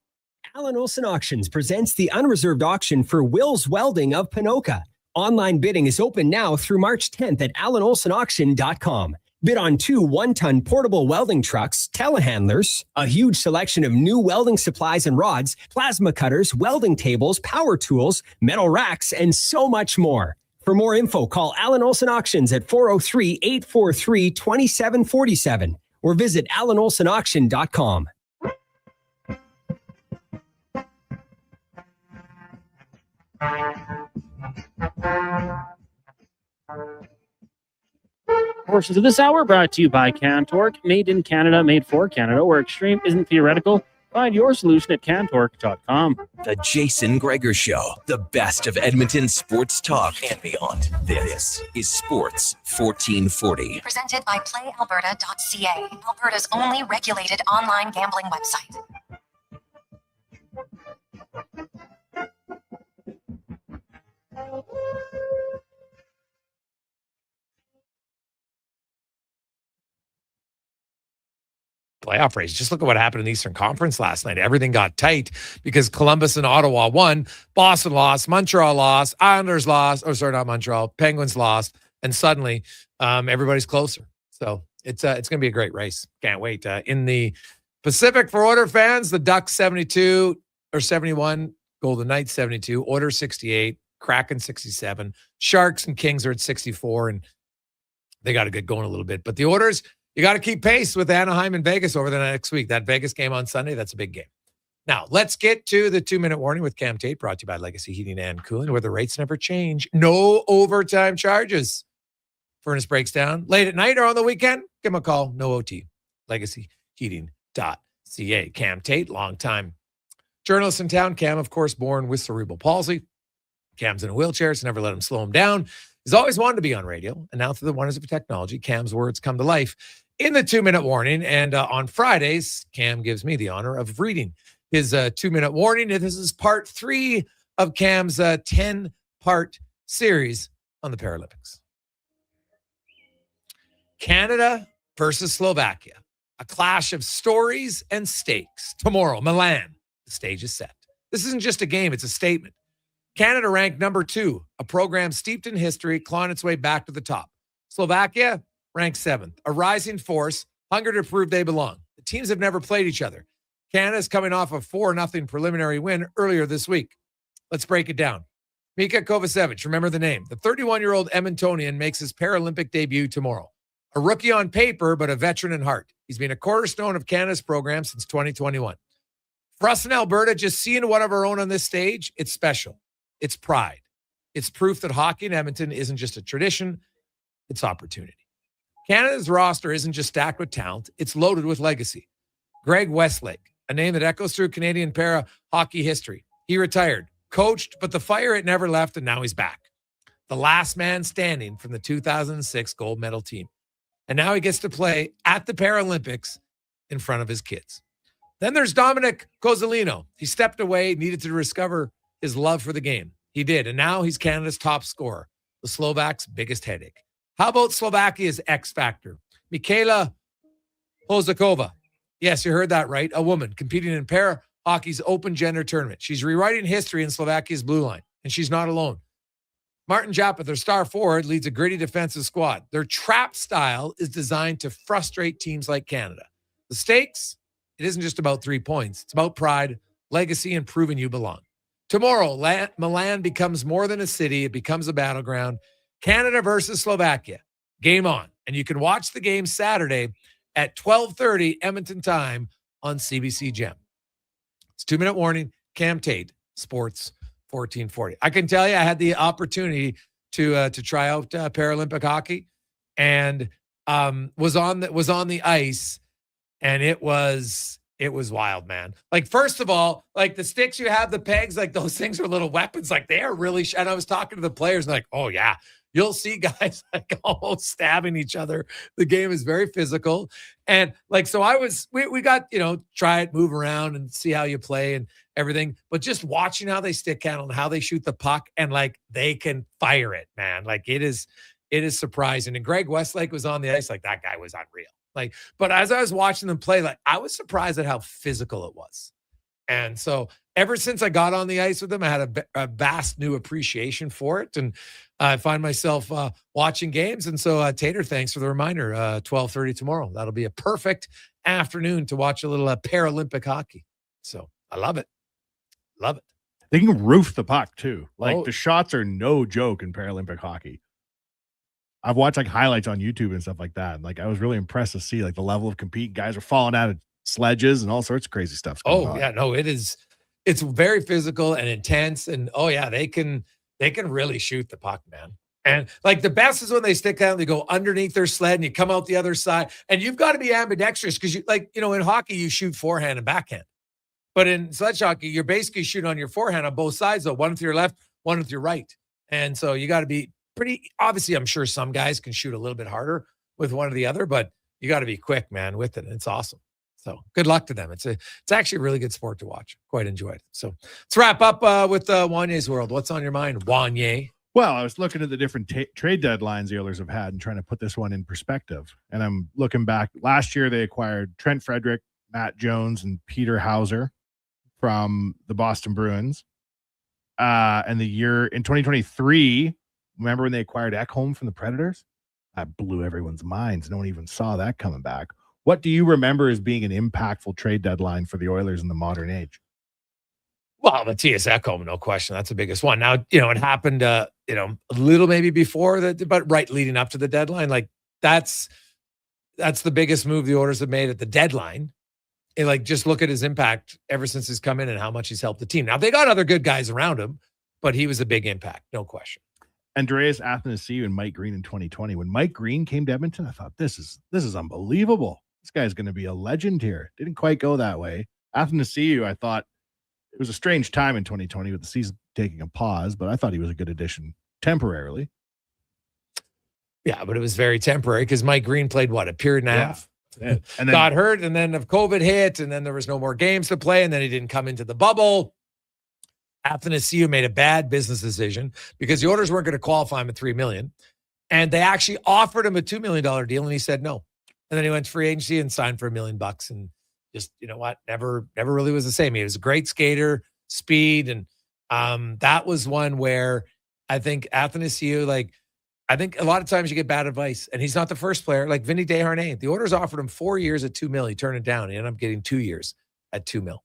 Alan Olson Auctions presents the unreserved auction for Will's Welding of Pinoca. Online bidding is open now through March 10th at alanolsonauction.com. Bid on 2 one-ton portable welding trucks, telehandlers, a huge selection of new welding supplies and rods, plasma cutters, welding tables, power tools, metal racks, and so much more. For more info, call Alan Olson Auctions at 403-843-2747 or visit alanolsonauction.com. Portions of this hour brought to you by Cantork, made in Canada, made for Canada, where extreme isn't theoretical. Find your solution at cantork.com. The Jason Gregor Show, the best of Edmonton sports talk and beyond. This is Sports 1440. Presented by PlayAlberta.ca, Alberta's only regulated online gambling website. Playoff race. Just look at what happened in the Eastern Conference last night. Everything got tight because Columbus and Ottawa won, Boston lost, Montreal lost, Islanders lost, or sorry, not Montreal, Penguins lost, and suddenly everybody's closer. So it's going to be a great race. Can't wait. In the Pacific for Oilers fans, the Ducks 72 or 71, Golden Knights 72, Oilers 68, Kraken 67, Sharks and Kings are at 64, and they got to get going a little bit. But the Oilers, you got to keep pace with Anaheim and Vegas over the next week. That Vegas game on Sunday, that's a big game. Now, let's get to the 2-minute warning with Cam Tate, brought to you by Legacy Heating and Cooling, where the rates never change. No overtime charges. Furnace breaks down late at night or on the weekend, give them a call. No OT. LegacyHeating.ca. Cam Tate, longtime journalist in town. Cam, of course, born with cerebral palsy. Cam's in a wheelchair, so never let him slow him down. He's always wanted to be on radio, and now through the wonders of technology, Cam's words come to life in the 2-minute warning. And on Fridays, Cam gives me the honor of reading his 2-minute warning. And this is part 3 of Cam's 10-part series on the Paralympics. Canada versus Slovakia, a clash of stories and stakes. Tomorrow, Milan, the stage is set. This isn't just a game, it's a statement. Canada ranked number 2, a program steeped in history, clawing its way back to the top. Slovakia ranked 7th, a rising force, hungry to prove they belong. The teams have never played each other. Canada's coming off a 4-0 preliminary win earlier this week. Let's break it down. Mika Kovacevic, remember the name. The 31-year-old Edmontonian makes his Paralympic debut tomorrow. A rookie on paper, but a veteran in heart. He's been a cornerstone of Canada's program since 2021. For us in Alberta, just seeing one of our own on this stage, it's special. It's pride. It's proof that hockey in Edmonton isn't just a tradition, it's opportunity. Canada's roster isn't just stacked with talent, it's loaded with legacy. Greg Westlake, a name that echoes through Canadian para hockey history. He retired, coached, but the fire it never left, and now he's back. The last man standing from the 2006 gold medal team. And now he gets to play at the Paralympics in front of his kids. Then there's Dominic Cozzolino. He stepped away, needed to discover his love for the game. He did, and now he's Canada's top scorer, the Slovaks' biggest headache. How about Slovakia's X Factor? Mikhaila Hozakova. Yes, you heard that right. A woman competing in para hockey's open gender tournament. She's rewriting history in Slovakia's blue line, and she's not alone. Martin Japa, their star forward, leads a gritty defensive squad. Their trap style is designed to frustrate teams like Canada. The stakes, it isn't just about 3 points. It's about pride, legacy, and proving you belong. Tomorrow, Milan becomes more than a city. It becomes a battleground. Canada versus Slovakia. Game on. And you can watch the game Saturday at 12:30 Edmonton time on CBC Gem. It's 2-minute warning. Cam Tate, Sports 1440. I can tell you, I had the opportunity to try out Paralympic hockey, and was on the ice, and it was wild, man. Like, first of all, like the sticks you have, the pegs, like those things are little weapons. Like they are really. And I was talking to the players, and like, oh yeah, you'll see guys like almost stabbing each other. The game is very physical, and like so, we got try it, move around, and see how you play and everything. But just watching how they stick handle and how they shoot the puck, and like they can fire it, man. Like it is surprising. And Greg Westlake was on the ice, like that guy was unreal. Like, but as I was watching them play, like I was surprised at how physical it was. And so ever since I got on the ice with them, I had a vast new appreciation for it. And I find myself watching games. And so Tater, thanks for the reminder. 12:30 tomorrow. That'll be a perfect afternoon to watch a little Paralympic hockey. So I love it. Love it. They can roof the puck too. Like the shots are no joke in Paralympic hockey. I've watched like highlights on YouTube and stuff like that. Like I was really impressed to see like the level of compete. Guys are falling out of sledges and all sorts of crazy stuff. Yeah, no, it's very physical and intense. And they can really shoot the puck, man. And like the best is when they stick out, they go underneath their sled and you come out the other side. And you've got to be ambidextrous because in hockey, you shoot forehand and backhand. But in sledge hockey, you're basically shooting on your forehand on both sides, though, one with your left, one with your right. And so you got to be pretty, obviously, I'm sure some guys can shoot a little bit harder with one or the other, but you got to be quick, man, with it. It's awesome. So good luck to them. It's actually a really good sport to watch. Quite enjoyed it. So let's wrap up with Wanye's World. What's on your mind, Wanye? Well, I was looking at the different trade deadlines the Oilers have had and trying to put this one in perspective. And I'm looking back. Last year, they acquired Trent Frederick, Matt Jones, and Peter Hauser from the Boston Bruins. And the year in 2023, remember when they acquired Ekholm from the Predators? That blew everyone's minds. No one even saw that coming back. What do you remember as being an impactful trade deadline for the Oilers in the modern age? Well, Matthias Ekholm, no question. That's the biggest one. Now, it happened, a little maybe before that, but right leading up to the deadline. Like that's the biggest move the Oilers have made at the deadline. And like, just look at his impact ever since he's come in and how much he's helped the team. Now, they got other good guys around him, but he was a big impact, no question. Andreas Athanasiou and Mike Green in 2020. When Mike Green came to Edmonton, I thought, this is unbelievable. This guy's going to be a legend here. Didn't quite go that way. Athanasiou, I thought it was a strange time in 2020 with the season taking a pause, but I thought he was a good addition temporarily. Yeah, but it was very temporary because Mike Green played, a period and a half? And then got hurt, and then if COVID hit, and then there was no more games to play, and then he didn't come into the bubble. Athanasiou made a bad business decision because the Oilers weren't going to qualify him at $3 million, and they actually offered him a $2 million deal, and he said no. And then he went to free agency and signed for $1 million, and just never really was the same. He was a great skater, speed, and that was one where I think Athanasiou, I think a lot of times you get bad advice, and he's not the first player. Like Vinny Desharnais, the Oilers offered him 4 years at $2 million. He turned it down. He ended up getting 2 years at $2 million.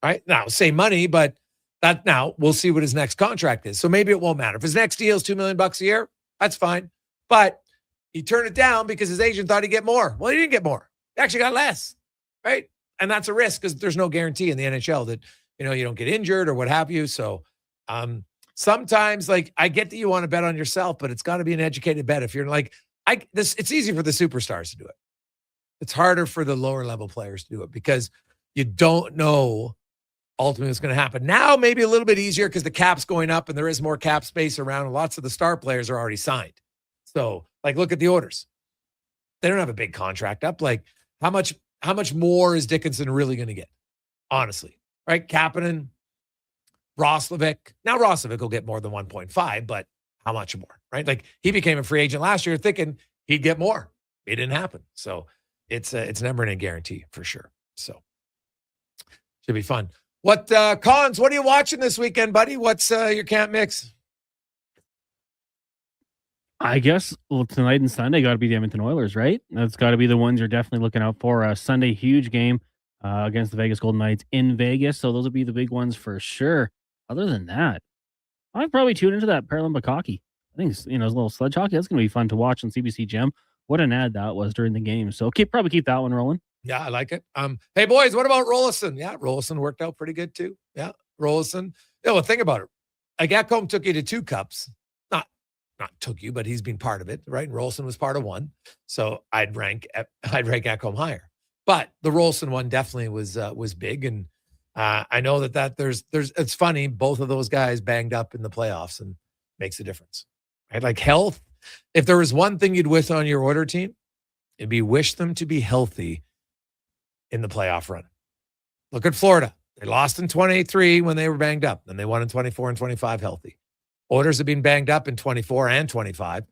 All right, now same money, but that now we'll see what his next contract is. So maybe it won't matter if his next deal is $2 million a year. That's fine, but he turned it down because his agent thought he'd get more. Well, he didn't get more. He actually got less, right? And that's a risk because there's no guarantee in the NHL that you don't get injured or what have you. So sometimes, I get that you want to bet on yourself, but it's got to be an educated bet. If you're it's easy for the superstars to do it. It's harder for the lower level players to do it because you don't know ultimately what's going to happen. Now, maybe a little bit easier because the cap's going up and there is more cap space around, and lots of the star players are already signed. So, look at the Oilers. They don't have a big contract up. How much more is Dickinson really going to get? Honestly, right? Kapanen, Roslovic. Now Roslovic will get more than 1.5, but how much more, right? He became a free agent last year thinking he'd get more. It didn't happen. So it's never a guarantee for sure. So should be fun. Collins, what are you watching this weekend, buddy? What's your camp mix? I guess tonight and Sunday got to be the Edmonton Oilers, right? That's got to be the ones you're definitely looking out for. Sunday, huge game. against the Vegas Golden Knights in Vegas. So those would be the big ones for sure. Other than that, I'd probably tune into that Paralympic hockey. I think it's, a little sledge hockey. That's going to be fun to watch on CBC Gem. What an ad that was during the game. So probably keep that one rolling. Yeah, I like it. Hey, boys, what about Rollison? Yeah, Rollison worked out pretty good too. Yeah, Rollison. Yeah, well, think about it. Like, Ekholm took you to 2 cups. Not took you, but he's been part of it, right? And Rollison was part of 1. So I'd rank Ekholm higher. But the Rollison one definitely was big. And I know that there's it's funny, both of those guys banged up in the playoffs and makes a difference. Right? Like health. If there was one thing you'd wish on your order team, it'd be wish them to be healthy in the playoff run. Look at Florida. They lost in 23 when they were banged up. Then they won in 24 and 25 healthy. Oilers have been banged up in 24 and 25.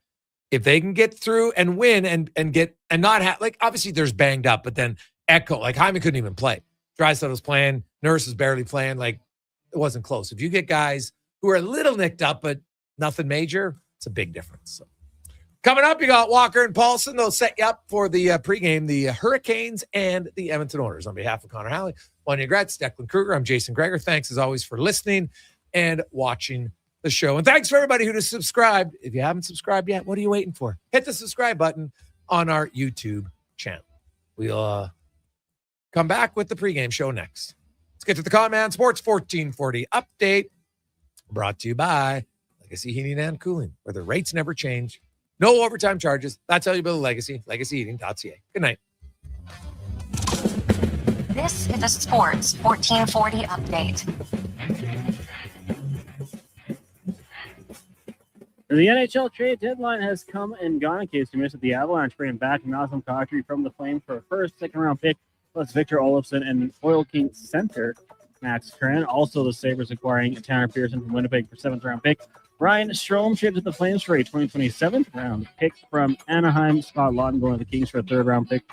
If they can get through and win and get and not have, like, obviously there's banged up, but then Hyman couldn't even play. Draisaitl was playing. Nurse was barely playing. Like, it wasn't close. If you get guys who are a little nicked up, but nothing major, it's a big difference. So. Coming up, you got Walker and Paulson. They'll set you up for the pregame, the Hurricanes and the Edmonton Oilers. On behalf of Connor Halley, Wanye Gretz, Declan Kruger, I'm Jason Gregor. Thanks, as always, for listening and watching the show. And thanks for everybody who has subscribed. If you haven't subscribed yet, what are you waiting for? Hit the subscribe button on our YouTube channel. We'll come back with the pregame show next. Let's get to the Con-Man Sports 1440 update, brought to you by Legacy Heating and Cooling, where the rates never change. No overtime charges. That's how you build a legacy. LegacyHeating.ca. Good night. This is the Sports 1440 update. The NHL trade deadline has come and gone in case you missed it. The Avalanche bringing back Malcolm Cotchery from the Flames for a first, second-round pick, plus Victor Olofsson and an Oil King center, Max Curran. Also, the Sabres acquiring Tanner Pearson from Winnipeg for 7th-round pick. Ryan Strome traded to the Flames for a 2027 round pick from Anaheim. Scott Lawton going to the Kings for a 3rd-round pick.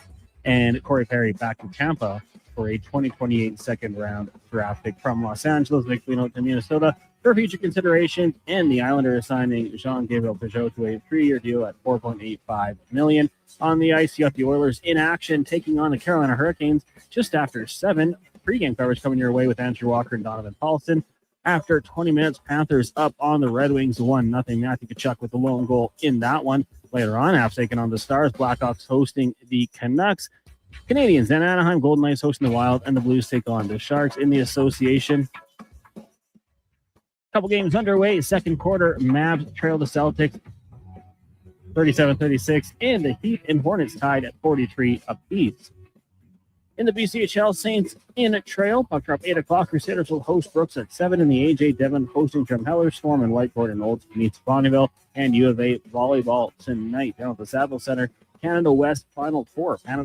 And Corey Perry back to Tampa for a 2028 second-round draft pick from Los Angeles. Nick Foligno to Minnesota for future consideration. And the Islanders signing Jean-Gabriel Pajot to a 3-year deal at $4.85 million. On the ice, you got the Oilers in action, taking on the Carolina Hurricanes just after 7. Pre-game coverage coming your way with Andrew Walker and Donovan Paulson. After 20 minutes, Panthers up on the Red Wings 1-0. Matthew Tkachuk with the lone goal in that one. Later on, Avs taking on the Stars. Blackhawks hosting the Canucks. Canadians and Anaheim Golden Knights hosting the Wild, and the Blues take on the Sharks in the association. Couple games underway. Second quarter, Mavs trail the Celtics 37-36, and the Heat and Hornets tied at 43 apiece. In the BCHL, Saints in trail. Puck drop 8 o'clock. Crusaders will host Brooks at 7 in the AJ Devon hosting Drumheller. Storm and Whitecourt and Olds meets Bonneville. And U of A volleyball tonight down at the Saville Center. Canada West Final Four.